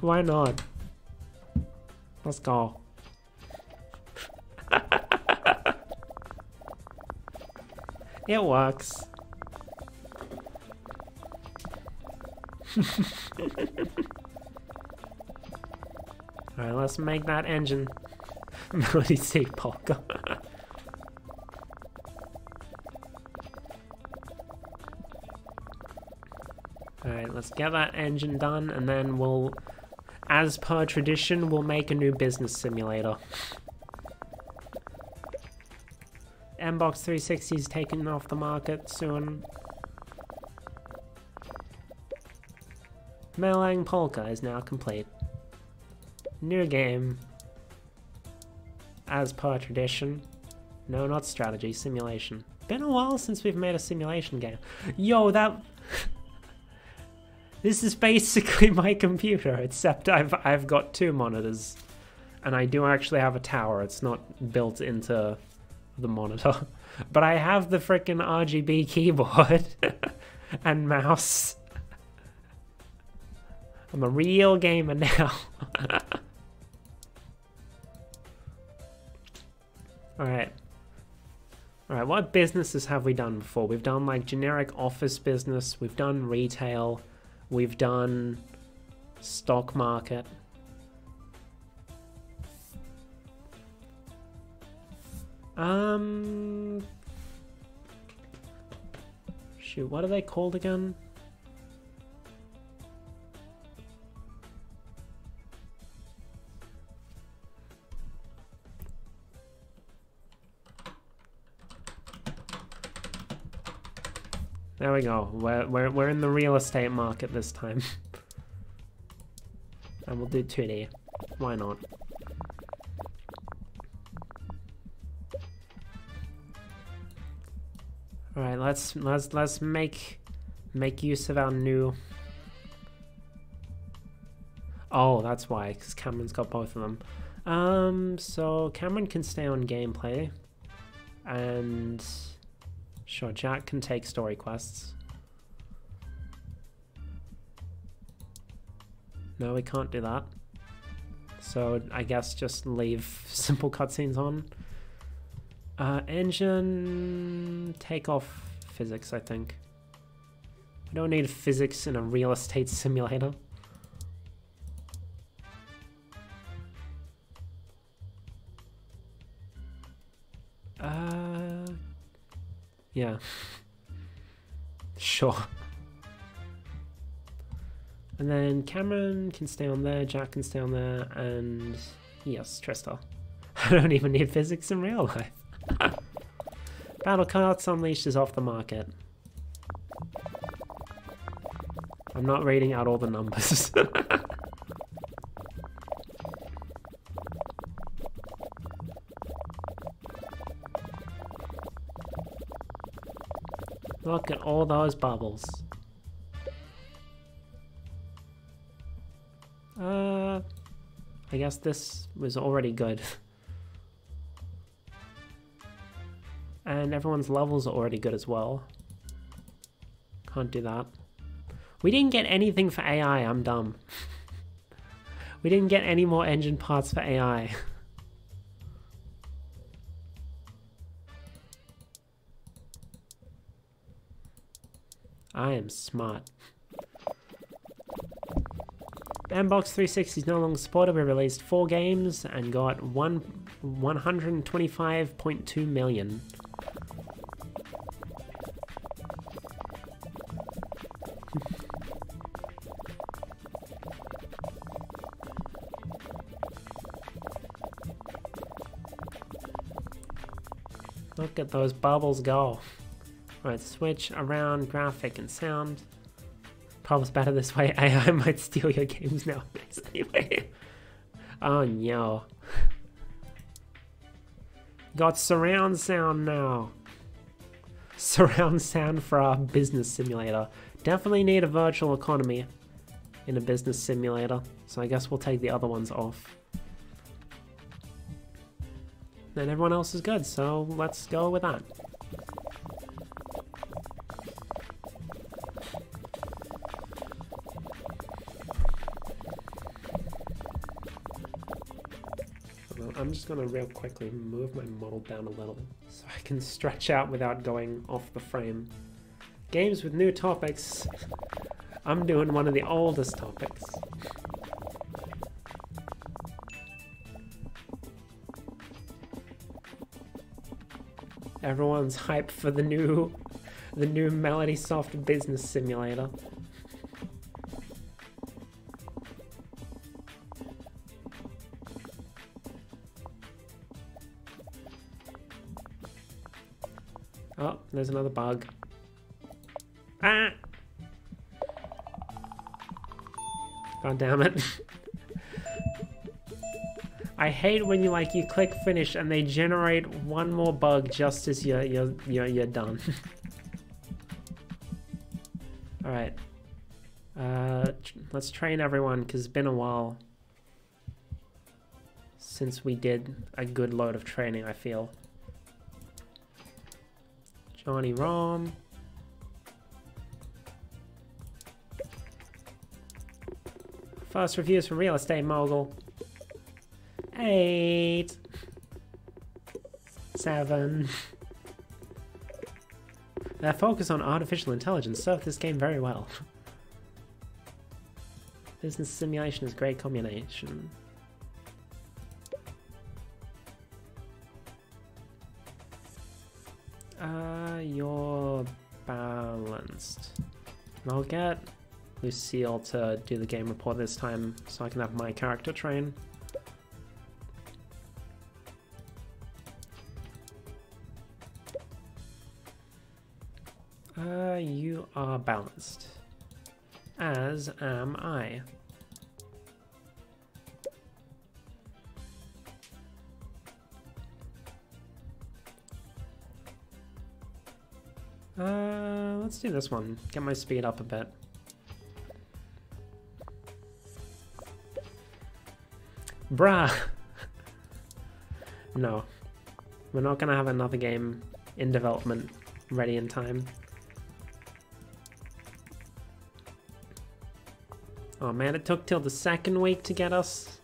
Speaker 1: Why not? Let's go. It works. Alright, let's make that engine. Melody C polka. Alright, let's get that engine done, and then we'll, as per tradition, we'll make a new business simulator. Mbox 360 is taken off the market soon. Melang Polka is now complete. New game. As per tradition. No, not strategy, simulation. Been a while since we've made a simulation game. Yo, that... This is basically my computer, except I've got 2 monitors. And I do actually have a tower, it's not built into the monitor. But I have the frickin' RGB keyboard and mouse. I'm a real gamer now. Alright. Alright, what businesses have we done before? We've done like generic office business, we've done retail, we've done stock market. Shoot, what are they called again? There we go. We're in the real estate market this time. And we'll do 2D. Why not? Alright, let's make use of our new... Oh, that's why, because Cameron's got both of them. So Cameron can stay on gameplay. And... Sure, Jack can take story quests. No, we can't do that. So I guess just leave simple cutscenes on. Engine... Take off physics, I think. We don't need physics in a real estate simulator. Yeah. Sure. And then Cameron can stay on there, Jack can stay on there, and yes, Trista. I don't even need physics in real life. Battle Carts Unleashed is off the market. I'm not reading out all the numbers. Look at all those bubbles. I guess this was already good. And everyone's levels are already good as well. Can't do that. We didn't get anything for AI, I'm dumb. We didn't get any more engine parts for AI. I am smart. Mbox 360 is no longer supported. We released 4 games and got 125.2 million. Look at those bubbles go. Right, switch around graphic and sound. Probably better this way. AI might steal your games nowadays anyway. Oh no. Got surround sound now. Surround sound for our business simulator. Definitely need a virtual economy in a business simulator. So I guess we'll take the other ones off. Then everyone else is good, so let's go with that. I'm just gonna real quickly move my model down a little so I can stretch out without going off the frame. Games with new topics. I'm doing one of the oldest topics. Everyone's hyped for the new Melody Soft business simulator. Oh, there's another bug. Ah! God damn it. I hate when you click finish and they generate one more bug just as you're done. All right. Let's train everyone because it's been a while since we did a good load of training, I feel. Johnny Rom. First reviews from Real Estate Mogul. 8. 7. Their focus on artificial intelligence served this game very well. Business simulation is a great combination. You're balanced. I'll get Lucille to do the game report this time so I can have my character train. You are balanced. As am I. Let's do this one. Get my speed up a bit. Bruh! No. We're not gonna have another game in development ready in time. Oh man, it took till the second week to get us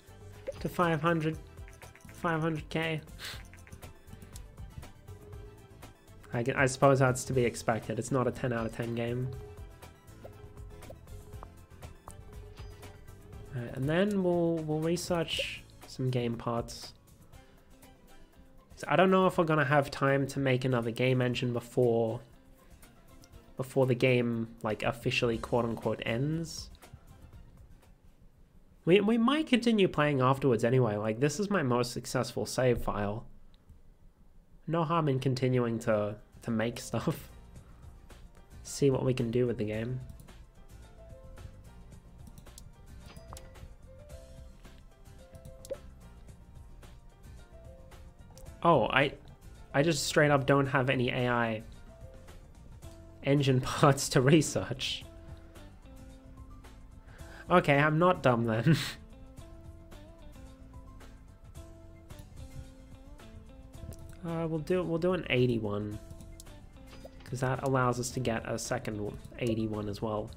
Speaker 1: to 500k. I suppose that's to be expected. It's not a 10 out of 10 game. Alright, and then we'll research some game parts. So I don't know if we're gonna have time to make another game engine before the game like officially quote unquote ends. We might continue playing afterwards anyway. Like, this is my most successful save file. No harm in continuing to make stuff. See what we can do with the game. Oh, I just straight up don't have any AI engine parts to research. Okay, I'm not dumb then. We'll do an 81 because that allows us to get a second 81 as well.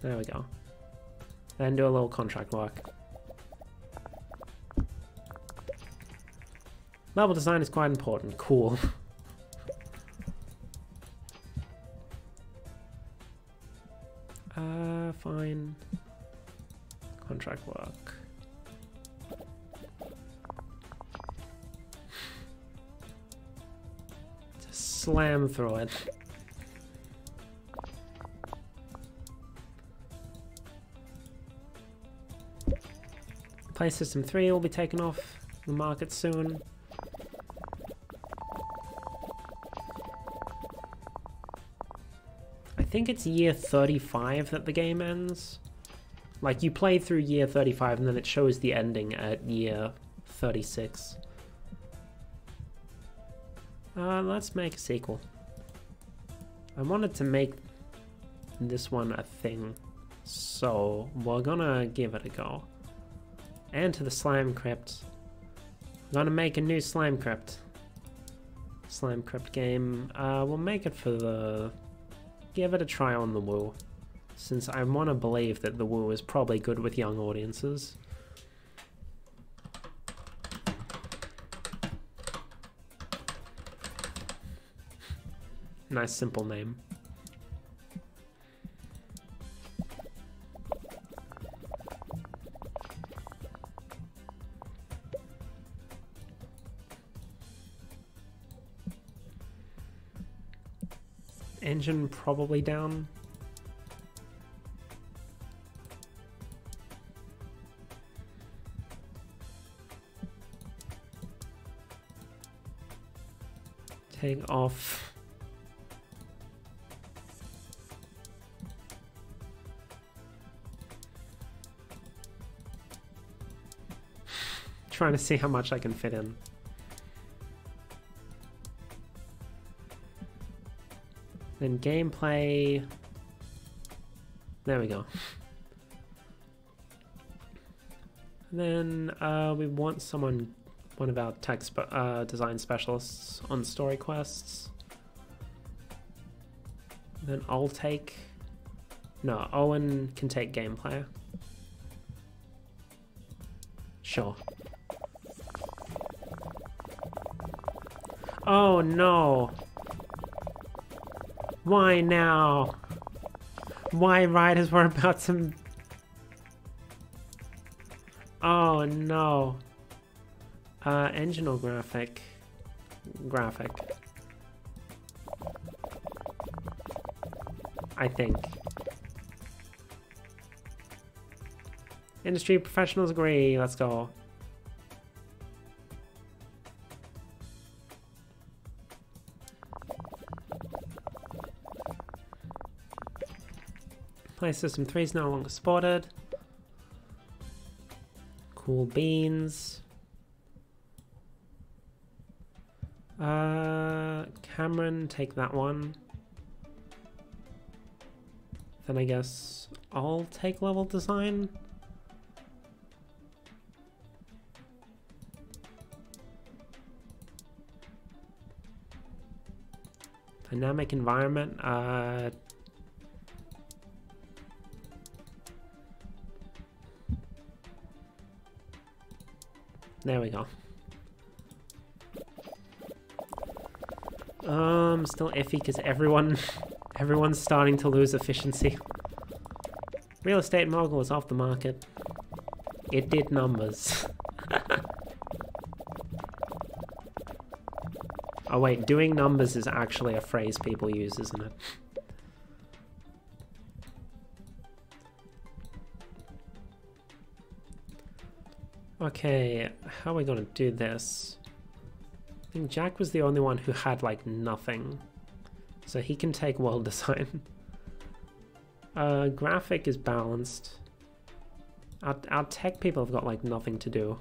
Speaker 1: There we go. Then do a little contract work. Level design is quite important. Cool. Fine. Contract work. Just slam through it. Play System 3 will be taken off the market soon. I think it's year 35 that the game ends. Like, you play through year 35 and then it shows the ending at year 36. Let's make a sequel. I wanted to make this one a thing, so we're gonna give it a go. And to the Slime Crypt. I'm gonna make a new Slime Crypt. Slime Crypt game. We'll make it for the... Give it a try on the Woo, since I want to believe that the Woo is probably good with young audiences. Nice simple name. Engine probably down. Take off. Trying to see how much I can fit in. Then gameplay. There we go. And then we want someone, one of our tech design specialists on story quests. Then I'll take. No, Owen can take gameplay. Sure. Oh no! Why now? Why right as we're about to... Oh no. Engine or graphic? Graphic. I think. Industry professionals agree, let's go. Play System 3 is no longer supported. Cool beans. Cameron, take that one. Then I guess I'll take level design. Dynamic environment, there we go. Still iffy because everyone's starting to lose efficiency. Real estate mogul is off the market. It did numbers. Oh wait, doing numbers is actually a phrase people use, isn't it? Okay, how are we gonna do this? I think Jack was the only one who had like nothing. So he can take world design. Graphic is balanced. Our tech people have got like nothing to do.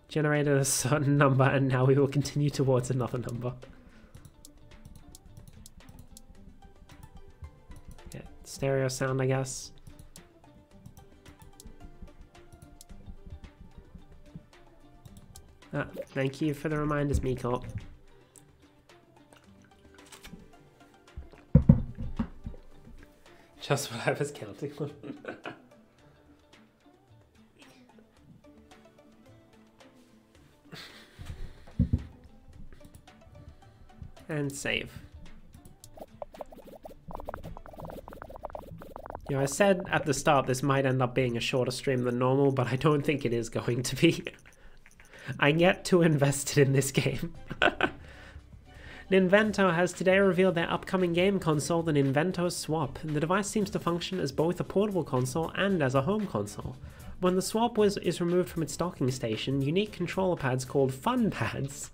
Speaker 1: Generated a certain number and now we will continue towards another number. Okay, stereo sound, I guess. Thank you for the reminders, Miko. Just what I was counting on. And save. You know, I said at the start this might end up being a shorter stream than normal, but I don't think it is going to be. I get too invested in this game. Ninvento has today revealed their upcoming game console, the Ninvento Swap. The device seems to function as both a portable console and as a home console. When the Swap is removed from its docking station, unique controller pads called Fun Pads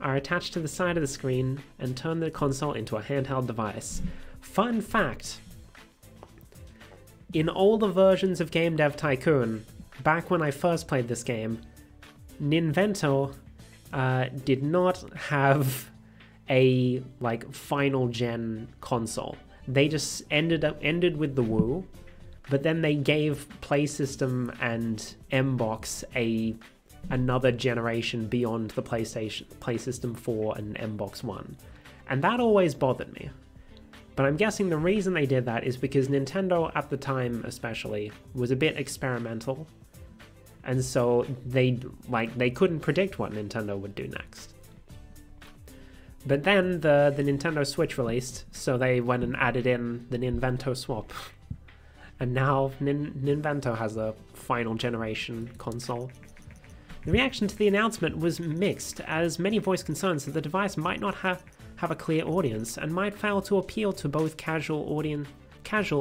Speaker 1: are attached to the side of the screen and turn the console into a handheld device. Fun fact, in older versions of Game Dev Tycoon, back when I first played this game, Ninvento did not have a like final gen console. They just ended with the Wii, but then they gave PlaySystem and Mbox another generation beyond the PlaySystem 4 and Mbox 1. And that always bothered me. But I'm guessing the reason they did that is because Nintendo at the time especially was a bit experimental And so they couldn't predict what Nintendo would do next. But then the Nintendo Switch released, so they went and added in the Ninvento swap. And now Ninvento has a final generation console. The reaction to the announcement was mixed, as many voiced concerns that the device might not have a clear audience and might fail to appeal to both casual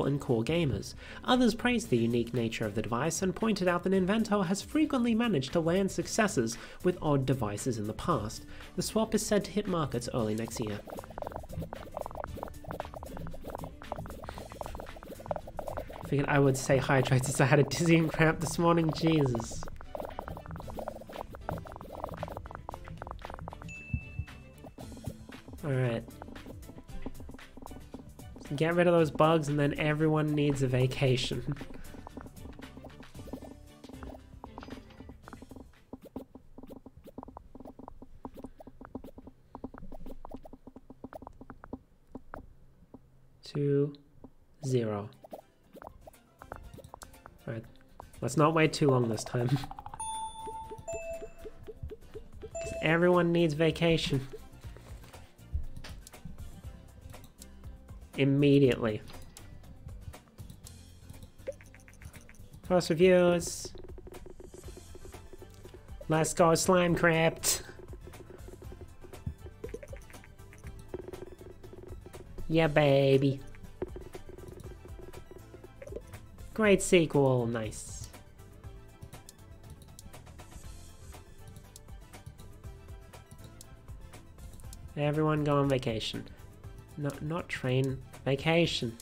Speaker 1: and core gamers. Others praised the unique nature of the device and pointed out that Ninvento has frequently managed to land successes with odd devices in the past. The swap is said to hit markets early next year. Figured I would say hydrate since I had a dizzying cramp this morning, Jesus. Alright. Get rid of those bugs and then everyone needs a vacation. Two, zero. Alright. Let's not wait too long this time. 'Cause everyone needs vacation. Immediately. First reviews. Let's go slime craft. Yeah, baby. Great sequel, nice. Everyone go on vacation. No, not train, vacation.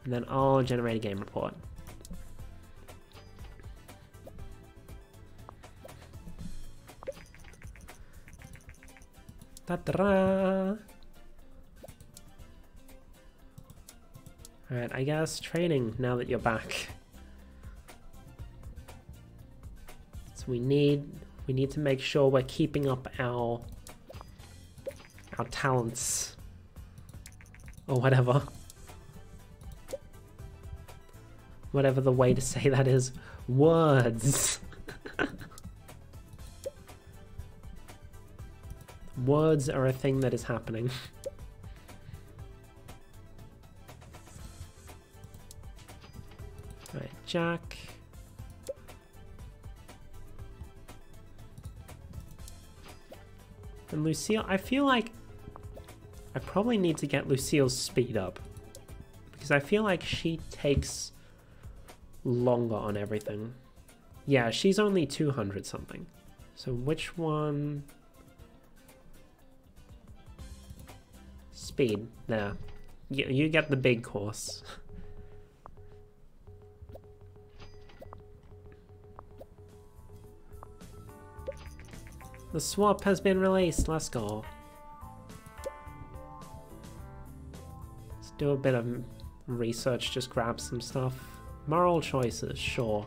Speaker 1: And then I'll generate a game report. Ta-da! Alright, I guess training now that you're back. So we need to make sure we're keeping up our talents. Or whatever. Whatever the way to say that is. Words. Words are a thing that is happening. Alright, Jack. And Lucille, I feel like I probably need to get Lucille's speed up, because I feel like she takes longer on everything. Yeah, she's only 200 something. So which one? Speed, there. You get the big course. The swap has been released, let's go. Do a bit of research, just grab some stuff. Moral choices, sure.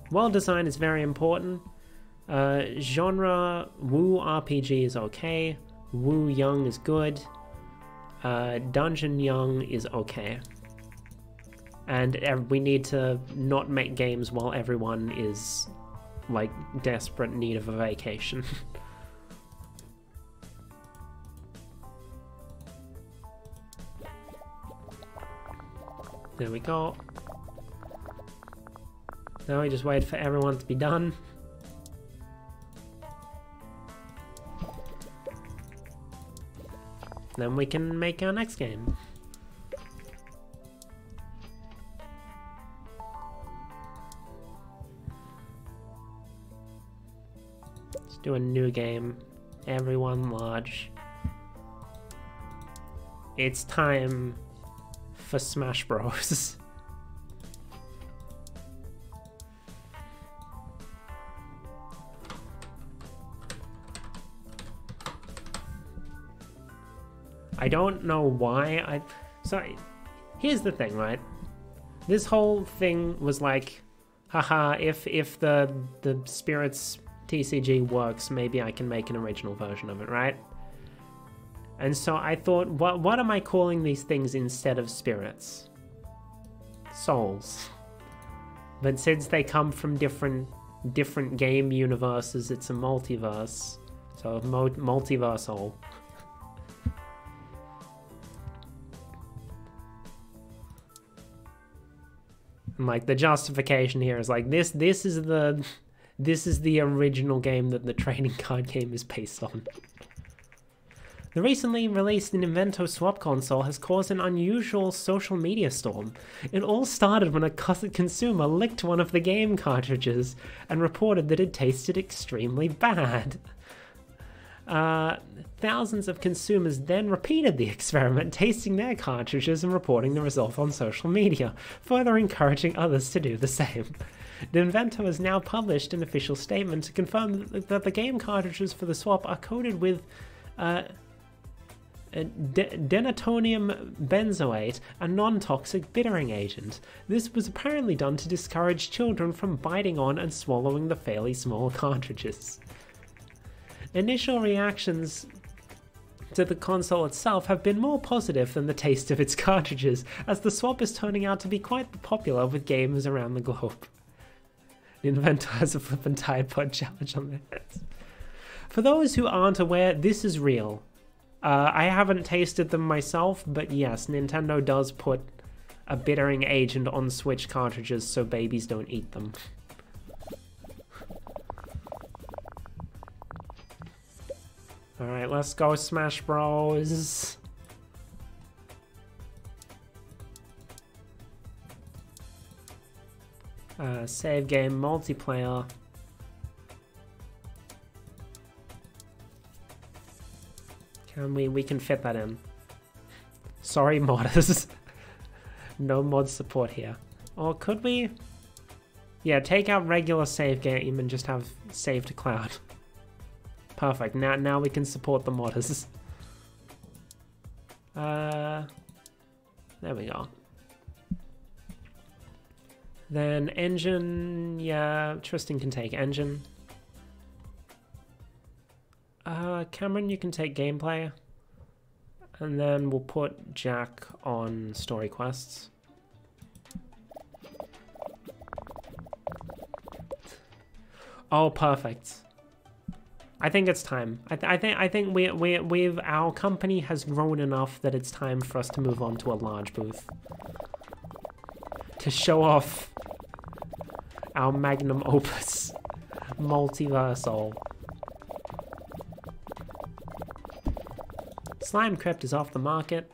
Speaker 1: World design is very important. Genre, Woo RPG is okay. Woo Young is good. Dungeon Young is okay. And we need to not make games while everyone is like desperate need of a vacation. There we go. Now we just wait for everyone to be done. Then we can make our next game. Let's do a new game. Everyone large. It's time for Smash Bros. I don't know why sorry, here's the thing, right? This whole thing was like, haha, if the Spirits TCG works, maybe I can make an original version of it, right? And so I thought, what am I calling these things instead of spirits? Souls. But since they come from different game universes, it's a multiverse. So multiversal. And like the justification here is like this is the original game that the trading card game is based on. The recently released Nintendo Swap console has caused an unusual social media storm. It all started when a consumer licked one of the game cartridges and reported that it tasted extremely bad. Thousands of consumers then repeated the experiment, tasting their cartridges and reporting the result on social media, further encouraging others to do the same. Nintendo has now published an official statement to confirm that the game cartridges for the swap are coated with denatonium benzoate, a non-toxic bittering agent. This was apparently done to discourage children from biting on and swallowing the fairly small cartridges. Initial reactions to the console itself have been more positive than the taste of its cartridges, as the swap is turning out to be quite popular with gamers around the globe. Nintendo has a flippin' Tide Pod challenge on their heads. For those who aren't aware, this is real. I haven't tasted them myself, but yes, Nintendo does put a bittering agent on Switch cartridges so babies don't eat them. Alright, let's go Smash Bros. Save game multiplayer. We can fit that in. Sorry, modders. No mod support here. Or could we? Yeah, take out regular save game and just have save to cloud. Perfect. Now we can support the modders. There we go. Then engine, yeah, Tristan can take engine. Cameron, you can take gameplay. And then we'll put Jack on story quests. Oh, perfect. I think it's time. I think we've our company has grown enough that it's time for us to move on to a large booth to show off our magnum opus, multiversal. Slime Crypt is off the market.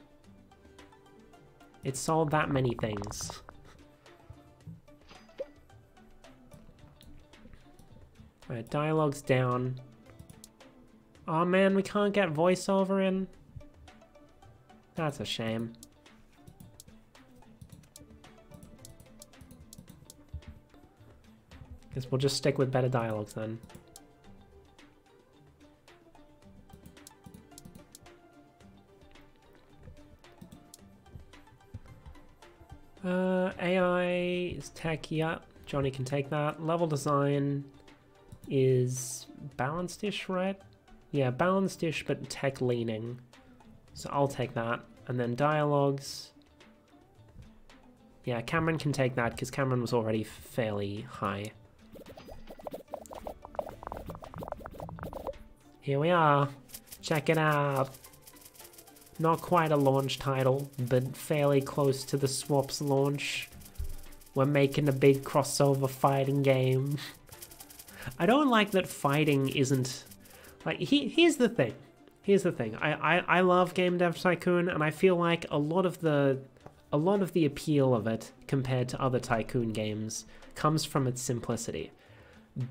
Speaker 1: It sold that many things. Alright, dialogue's down. Oh man, we can't get voiceover in. That's a shame. Guess we'll just stick with better dialogues then. AI is tech, yeah. Johnny can take that. Level design is balanced-ish, right? Yeah, balanced-ish, but tech-leaning. So I'll take that. And then dialogues. Yeah, Cameron can take that, because Cameron was already fairly high. Here we are. Check it out. Not quite a launch title, but fairly close to the Swap's launch. We're making a big crossover fighting game. I don't like that fighting isn't... Like, here's the thing. Here's the thing. I love Game Dev Tycoon, and I feel like a lot of the appeal of it, compared to other Tycoon games, comes from its simplicity.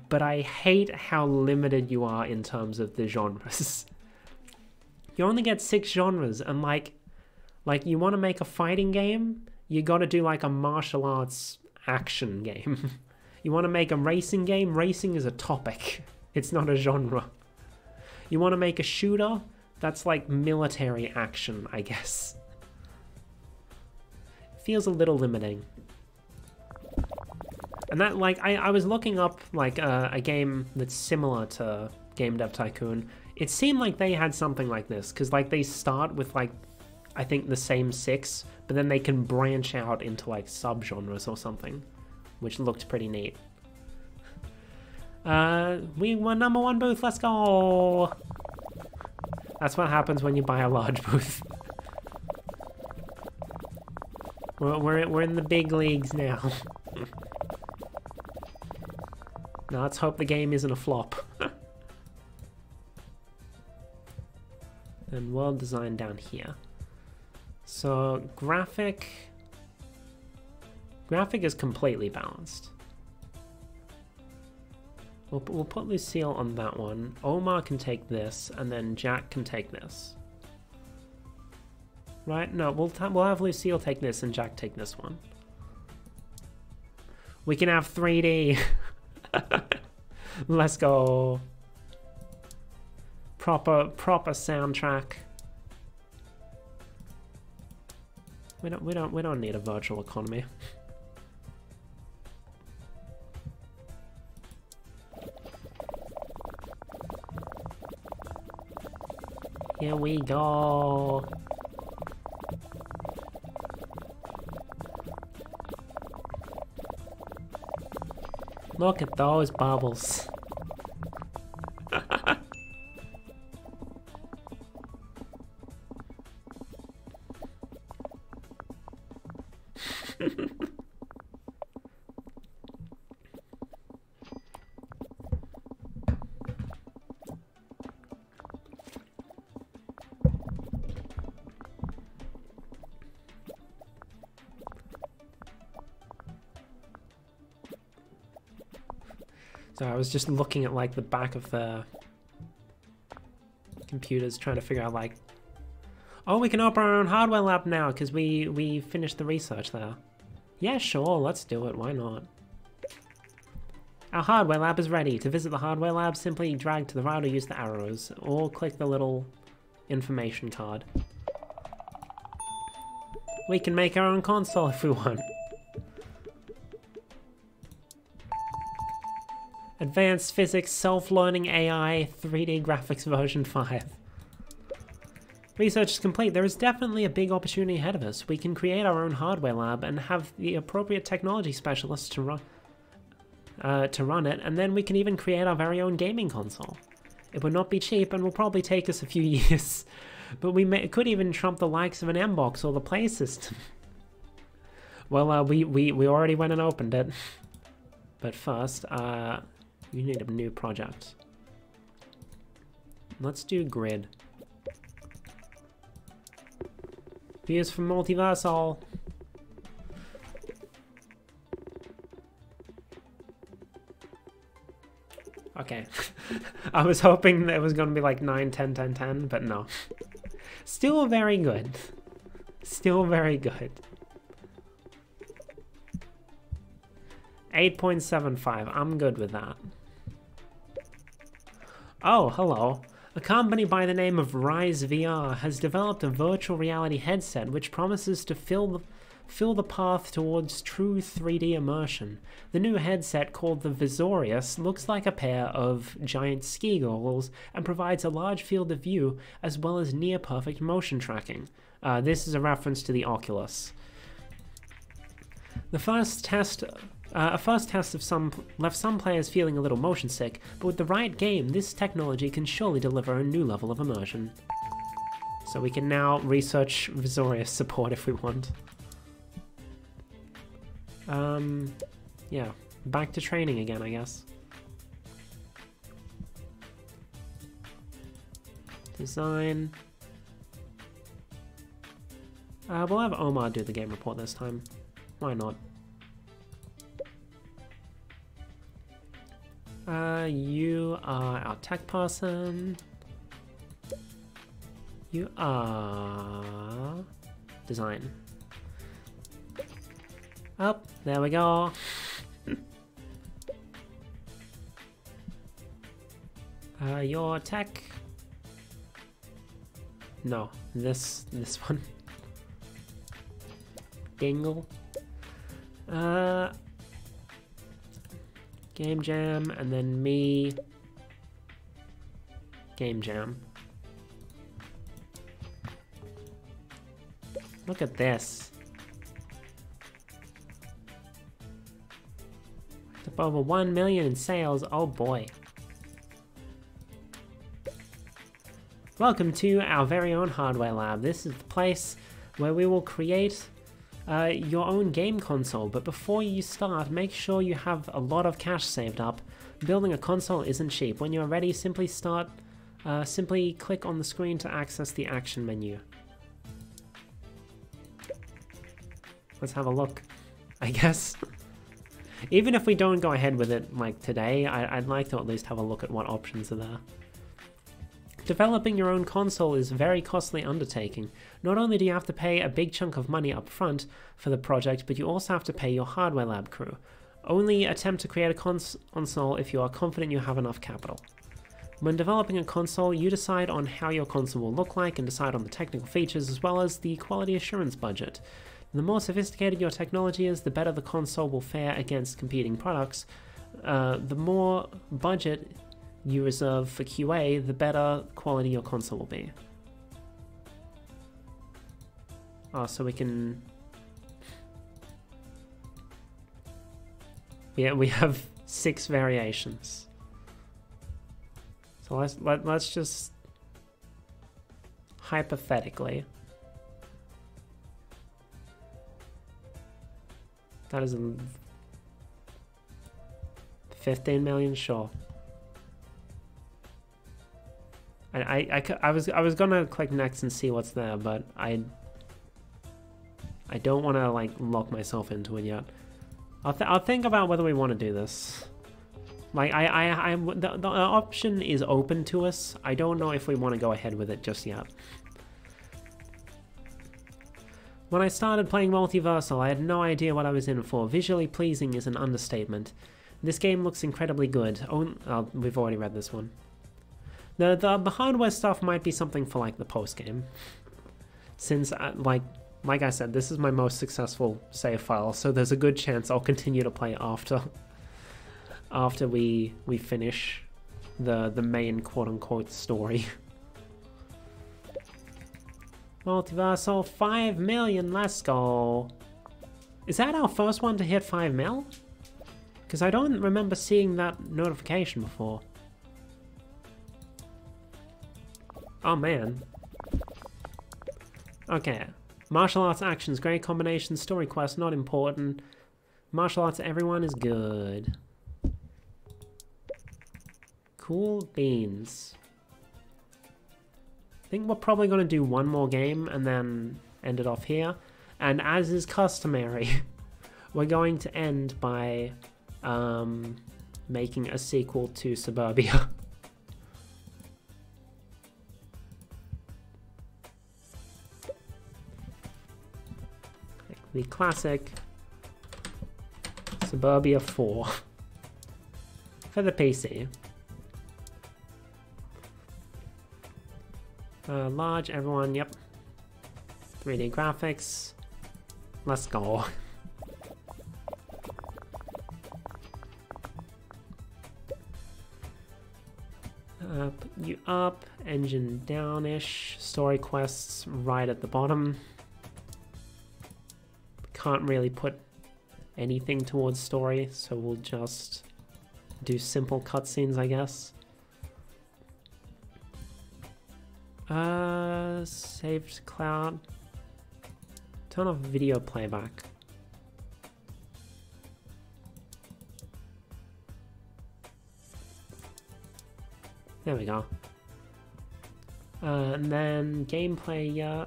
Speaker 1: But I hate how limited you are in terms of the genres. You only get 6 genres, and like you want to make a fighting game, you got to do like a martial arts action game. You want to make a racing game, racing is a topic. It's not a genre. You want to make a shooter, that's like military action, I guess. Feels a little limiting. And that, like, I was looking up like a game that's similar to Game Dev Tycoon. It seemed like they had something like this, because like they start with like, I think the same 6, but then they can branch out into like subgenres or something. which looked pretty neat. We were #1 booth, let's go! That's what happens when you buy a large booth. We're in the big leagues now. Now let's hope the game isn't a flop. And world design down here. So graphic is completely balanced. We'll put Lucille on that one. Omar can take this, and then Jack can take this. Right? No, we'll have Lucille take this and Jack take this one. We can have 3D. Let's go. Proper soundtrack. We don't need a virtual economy. Here we go. Look at those bubbles. So I was just looking at like the back of the computers trying to figure out like, oh, we can open our own hardware lab now because we finished the research there. Yeah, sure, let's do it, why not? Our hardware lab is ready. To visit the hardware lab, simply drag to the right or use the arrows, or click the little information card. We can make our own console if we want. Advanced Physics Self-Learning AI 3D Graphics version 5. Research is complete. There is definitely a big opportunity ahead of us. We can create our own hardware lab and have the appropriate technology specialists to run it, and then we can even create our very own gaming console. It would not be cheap and will probably take us a few years, but it could even trump the likes of an Mbox or the Play System. Well, we already went and opened it, but first, you need a new project. Let's do grid. Views from Multiversal. Okay. I was hoping that it was going to be like 9, 10, 10, 10, but no. Still very good. Still very good. 8.75. I'm good with that. Oh, hello. A company by the name of Rise VR has developed a virtual reality headset which promises to fill the path towards true 3D immersion. The new headset, called the Visorius, looks like a pair of giant ski goggles and provides a large field of view as well as near-perfect motion tracking. This is a reference to the Oculus. A first test left some players feeling a little motion sick, but with the right game, this technology can surely deliver a new level of immersion. So we can now research Visorius support if we want. Yeah, back to training again, I guess. Design. We'll have Omar do the game report this time. Why not? You are our tech person. You are design. Oh, there we go. Your tech. No, this one. Dingle. Game Jam, and then me. Game Jam. Look at this. whip over 1 million in sales. Oh boy. Welcome to our very own hardware lab. This is the place where we will create your own game console, but before you start, make sure you have a lot of cash saved up. Building a console isn't cheap. When you're ready, simply click on the screen to access the action menu. Let's have a look, I guess. Even if we don't go ahead with it like today, I'd like to at least have a look at what options are there. Developing your own console is a very costly undertaking. Not only do you have to pay a big chunk of money up front for the project, but you also have to pay your hardware lab crew. Only attempt to create a console if you are confident you have enough capital. When developing a console, you decide on how your console will look like and decide on the technical features as well as the quality assurance budget. The more sophisticated your technology is, the better the console will fare against competing products. The more budget you reserve for QA, the better quality your console will be. Oh, so we can... Yeah, we have 6 variations. So let's just hypothetically. That is 15 million, sure. I was gonna click next and see what's there, but I don't want to like lock myself into it yet. I'll think about whether we want to do this. Like the option is open to us. I don't know if we want to go ahead with it just yet. When I started playing Multiversal, I had no idea what I was in for. Visually pleasing is an understatement. This game looks incredibly good. Oh, we've already read this one. The hardware stuff might be something for like the post game, since like I said, this is my most successful save file, so there's a good chance I'll continue to play after we finish the main quote-unquote story. Multiversal, 5 million, let's go. Is that our first one to hit 5 mil? Because I don't remember seeing that notification before. Oh man. Okay. Martial arts actions, great combination. Story quest, not important. Martial arts, everyone is good. Cool beans. I think we're probably going to do one more game and then end it off here. And as is customary, we're going to end by making a sequel to Suburbia. The classic Suburbia 4 for the PC. Large, everyone, yep. 3D graphics. Let's go. Put you up, engine down-ish, story quests right at the bottom. Can't really put anything towards story, so we'll just do simple cutscenes, I guess. Saved cloud. Turn off video playback. There we go. And then gameplay, yeah.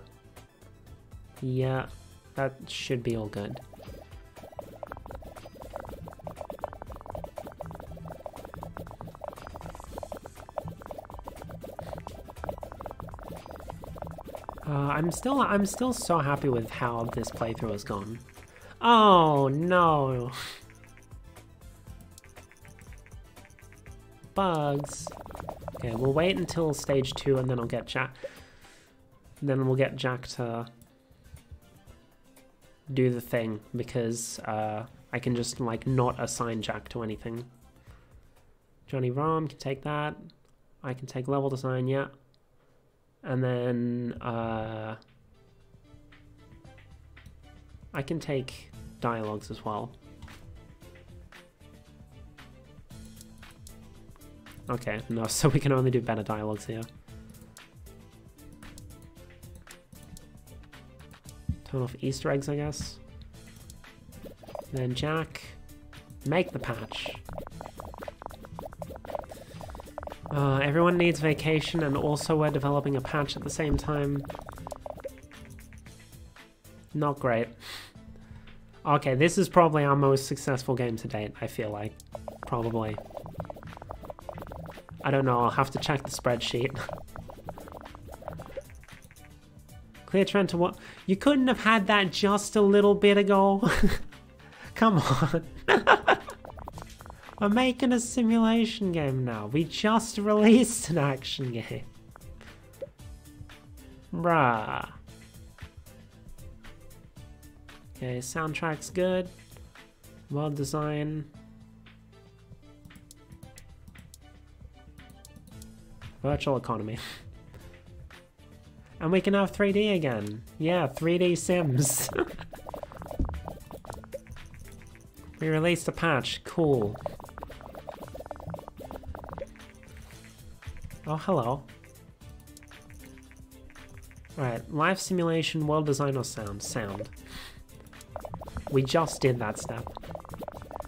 Speaker 1: Yeah, that should be all good. I'm still so happy with how this playthrough has gone. Oh no. Bugs. Okay, we'll wait until stage 2 and then I'll get Jack. Then we'll get Jack to do the thing because I can just like not assign Jack to anything. Johnny Rom can take that. I can take level design, yeah. And then I can take dialogues as well. Okay, no, so we can only do better dialogues here. Turn off Easter eggs, I guess. Then Jack, make the patch. Everyone needs vacation, and also we're developing a patch at the same time. Not great. Okay, this is probably our most successful game to date, I feel like. Probably. I don't know, I'll have to check the spreadsheet. Clear trend to what? You couldn't have had that just a little bit ago? Come on. We're making a simulation game now. We just released an action game. Bruh. Okay, soundtrack's good. World design. Virtual economy. And we can have 3D again. Yeah, 3D Sims. We released a patch. Cool. Oh, hello. Alright, live simulation, world design, or sound? Sound. We just did that step.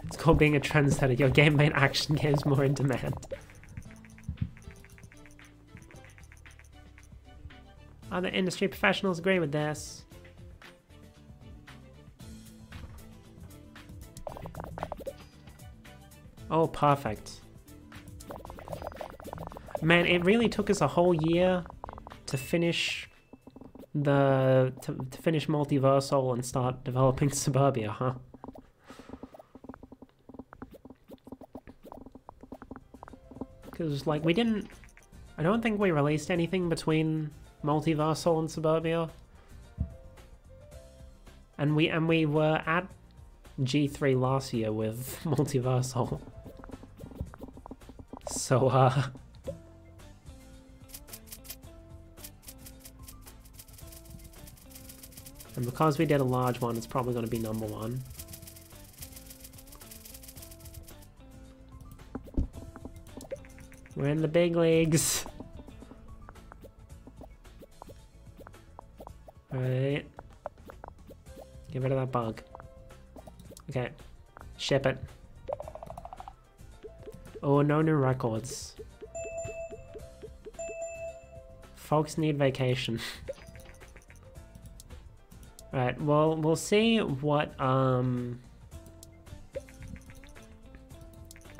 Speaker 1: It's called being a trendsetter. Your game made action games more in demand. Other industry professionals agree with this. Oh, perfect. Man, it really took us a whole year to finish to finish Multiversal and start developing Suburbia, huh? Because, like, I don't think we released anything between Multiversal and Suburbia. And we were at G3 last year with Multiversal. So, and because we did a large one, it's probably going to be #1. We're in the big leagues. Alright. Get rid of that bug. Okay. Ship it. Oh, no new records. Folks need vacation. Alright, well, we'll see what,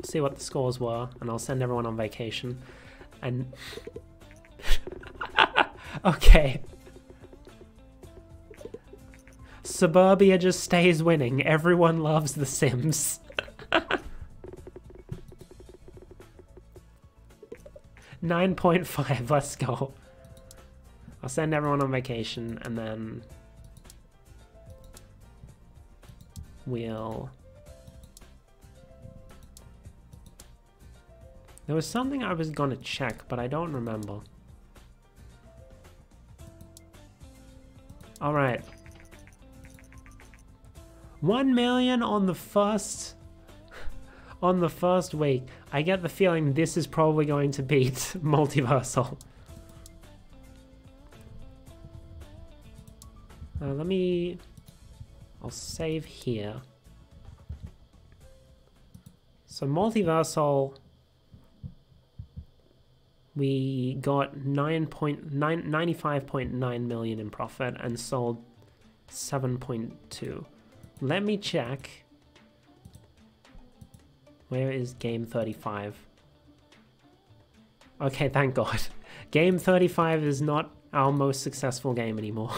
Speaker 1: see what the scores were, and I'll send everyone on vacation. And... okay. Suburbia just stays winning. Everyone loves The Sims. 9.5, let's go. I'll send everyone on vacation, and then we'll... There was something I was gonna check, but I don't remember. Alright. 1 million on the first week. I get the feeling this is probably going to beat Multiversal. I'll save here. So Multiversal, we got 95.9 million in profit and sold 7.2. Let me check. Where is Game 35? Okay, thank God. Game 35 is not our most successful game anymore.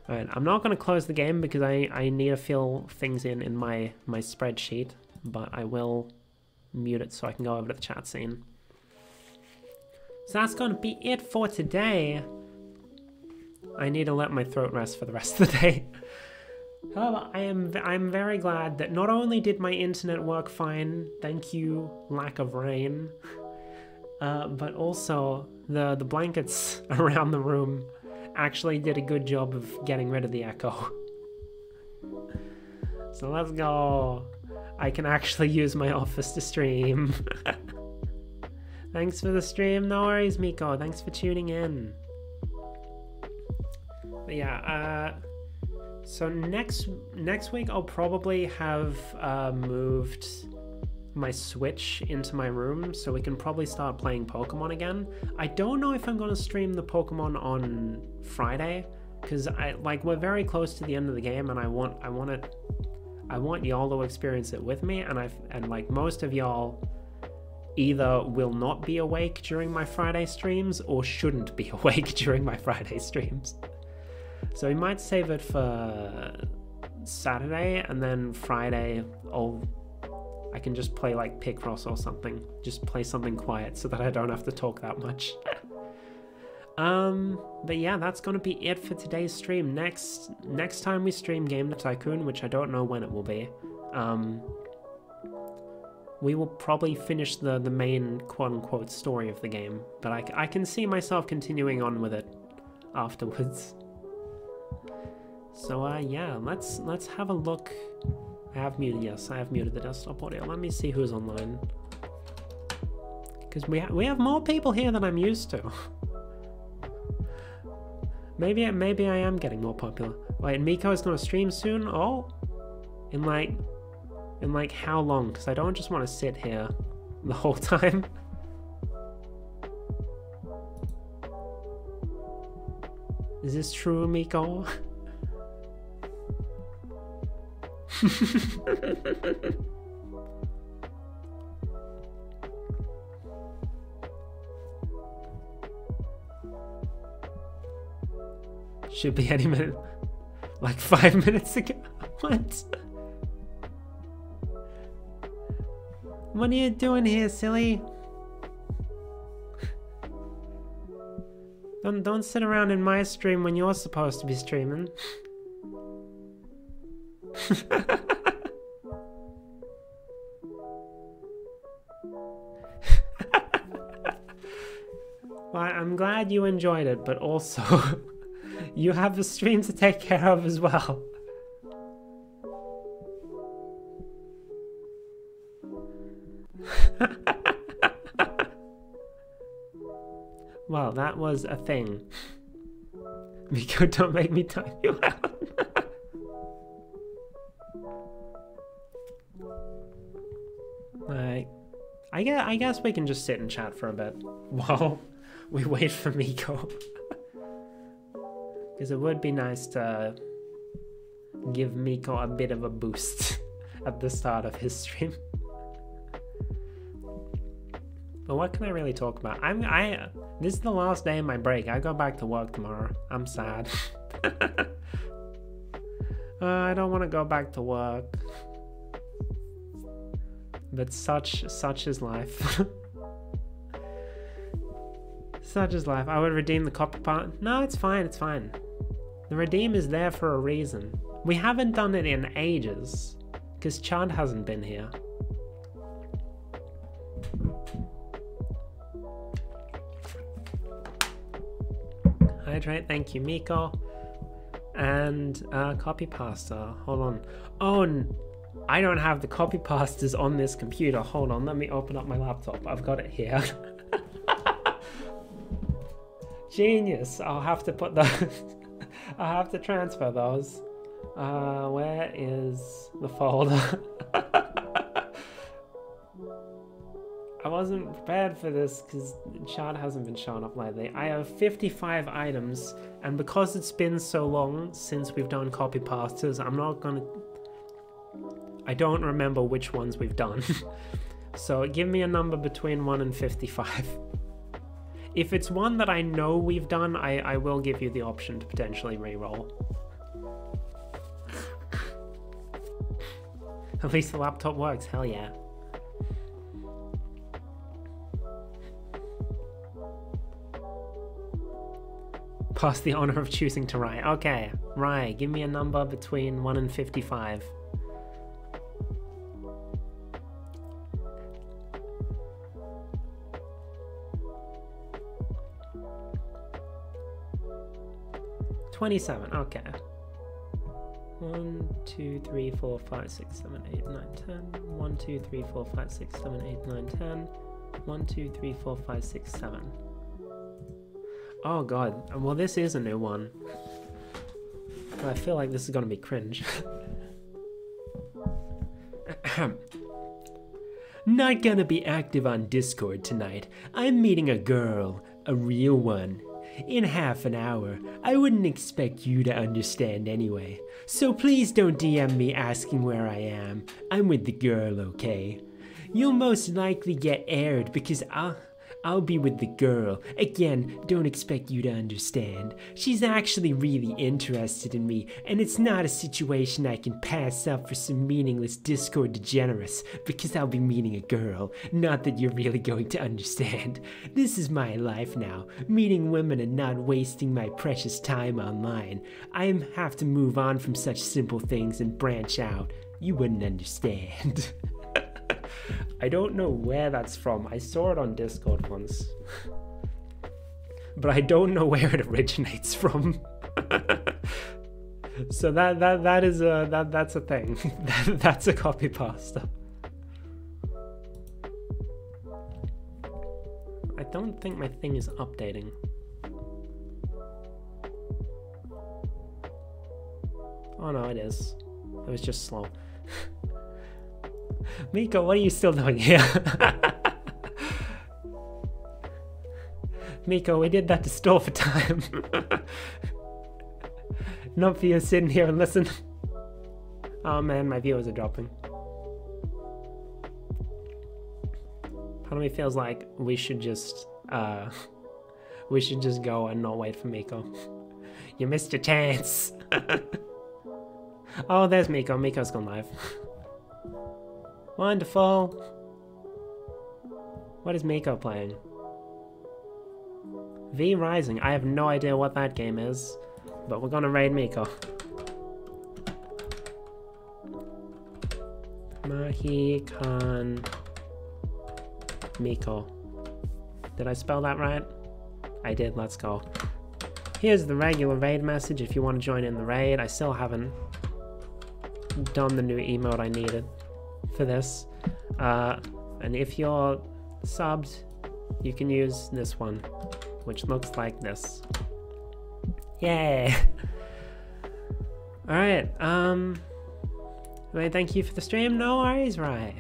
Speaker 1: Alright, I'm not going to close the game because I need to fill things in my spreadsheet, but I will mute it so I can go over to the chat scene. So that's going to be it for today. I need to let my throat rest for the rest of the day. However, I'm very glad that not only did my internet work fine, thank you, lack of rain, but also the blankets around the room actually did a good job of getting rid of the echo. So let's go. I can actually use my office to stream. Thanks for the stream. No worries, Miko. Thanks for tuning in. But yeah, so next week I'll probably have moved my Switch into my room, so we can probably start playing Pokemon again. I don't know if I'm going to stream the Pokemon on Friday, because we're very close to the end of the game, and I want y'all to experience it with me, and like most of y'all either will not be awake during my Friday streams or shouldn't be awake during my Friday streams. So we might save it for Saturday, and then Friday I can just play like Picross or something. Just play something quiet so that I don't have to talk that much. But yeah, that's gonna be it for today's stream. Next time we stream Game the Tycoon, which I don't know when it will be, we will probably finish the main quote-unquote story of the game, but I can see myself continuing on with it afterwards. So yeah, let's have a look. I have muted the desktop audio. Let me see who's online, because we have more people here than I'm used to. Maybe I am getting more popular. Wait, Miko is gonna stream soon. Oh, in like how long? Because I don't just want to sit here the whole time. Is this true, Miko? Should be any minute. Like 5 minutes ago. What? What are you doing here, silly? Don't sit around in my stream when you're supposed to be streaming. Well, I'm glad you enjoyed it, but also you have a stream to take care of as well. Well, that was a thing. Miko, don't make me time you out. I guess we can just sit and chat for a bit while we wait for Miko. Because it would be nice to give Miko a bit of a boost at the start of his stream. But what can I really talk about? This is the last day of my break. I go back to work tomorrow. I'm sad. I don't want to go back to work. But such is life. Such is life. I would redeem the copy part. No, it's fine, it's fine. The redeem is there for a reason. We haven't done it in ages, because Chad hasn't been here. Hydrate, thank you, Miko. And copy pasta. Hold on. Oh, I don't have the copy pastas on this computer. Hold on, let me open up my laptop. I've got it here. Genius. I'll have to put those. I'll have to transfer those. Where is the folder? I wasn't prepared for this because Chad hasn't been showing up lately. I have 55 items, and because it's been so long since we've done copy pastas, I don't remember which ones we've done. So give me a number between 1 and 55. If it's one that I know we've done, I will give you the option to potentially re-roll. At least the laptop works, hell yeah. Pass the honor of choosing to Rai. Okay, Rai, give me a number between 1 and 55. $27, okay. 1, 2, 3, 4, 5, 6, 7, 8, 9, 10. 1, 2, 3, 4, 5, 6, 7, 8, 9, 10. 1, 2, 3, 4, 5, 6, 7. Oh god, well this is a new one. I feel like this is gonna be cringe. Not gonna be active on Discord tonight. I'm meeting a girl, a real one. In half an hour. I wouldn't expect you to understand anyway. So please don't DM me asking where I am. I'm with the girl, okay? You'll most likely get aired because I'll be with the girl. Again, don't expect you to understand. She's actually really interested in me, and it's not a situation I can pass up for some meaningless Discord degenerates, because I'll be meeting a girl. Not that you're really going to understand. This is my life now, meeting women and not wasting my precious time online. I have to move on from such simple things and branch out. You wouldn't understand. I don't know where that's from. I saw it on Discord once. But I don't know where it originates from. So that's a thing. That's a copy pasta. I don't think my thing is updating. Oh no, it is. It was just slow. Miko, what are you still doing here? Miko, we did that to stall for time. Not for you to sit in here and listen. Oh man, my viewers are dropping. Part of me feels like we should just go and not wait for Miko. You missed your chance. Oh, there's Miko. Miko's gone live. Wonderful. What is Miko playing? V Rising. I have no idea what that game is, but we're gonna raid Miko. Mahi-kan Miko. Did I spell that right? I did, let's go. Here's the regular raid message if you want to join in the raid. I still haven't done the new emote I needed for this. And if you're subbed, you can use this one, which looks like this. Yay! Alright, thank you for the stream. No worries, right?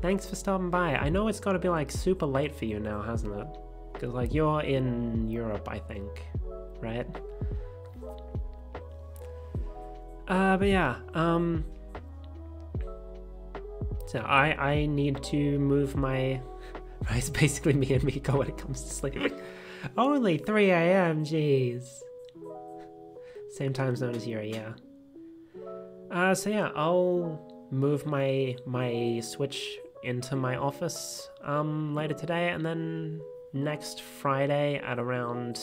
Speaker 1: Thanks for stopping by. I know it's gotta be like super late for you now, hasn't it? Because like you're in Europe, I think, right? But yeah, so I need to move my... It's basically me and Miko when it comes to sleeping. Only 3 AM, jeez. Same time zone as Yuri, yeah. So yeah, I'll move my Switch into my office later today, and then next Friday at around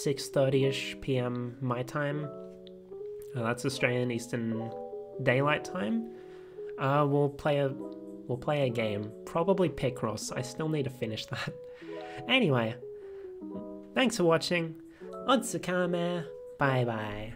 Speaker 1: 6:30ish PM my time. That's Australian Eastern Daylight Time. We'll play a game, probably Picross. I still need to finish that. Anyway, thanks for watching. Otsukame. Bye bye.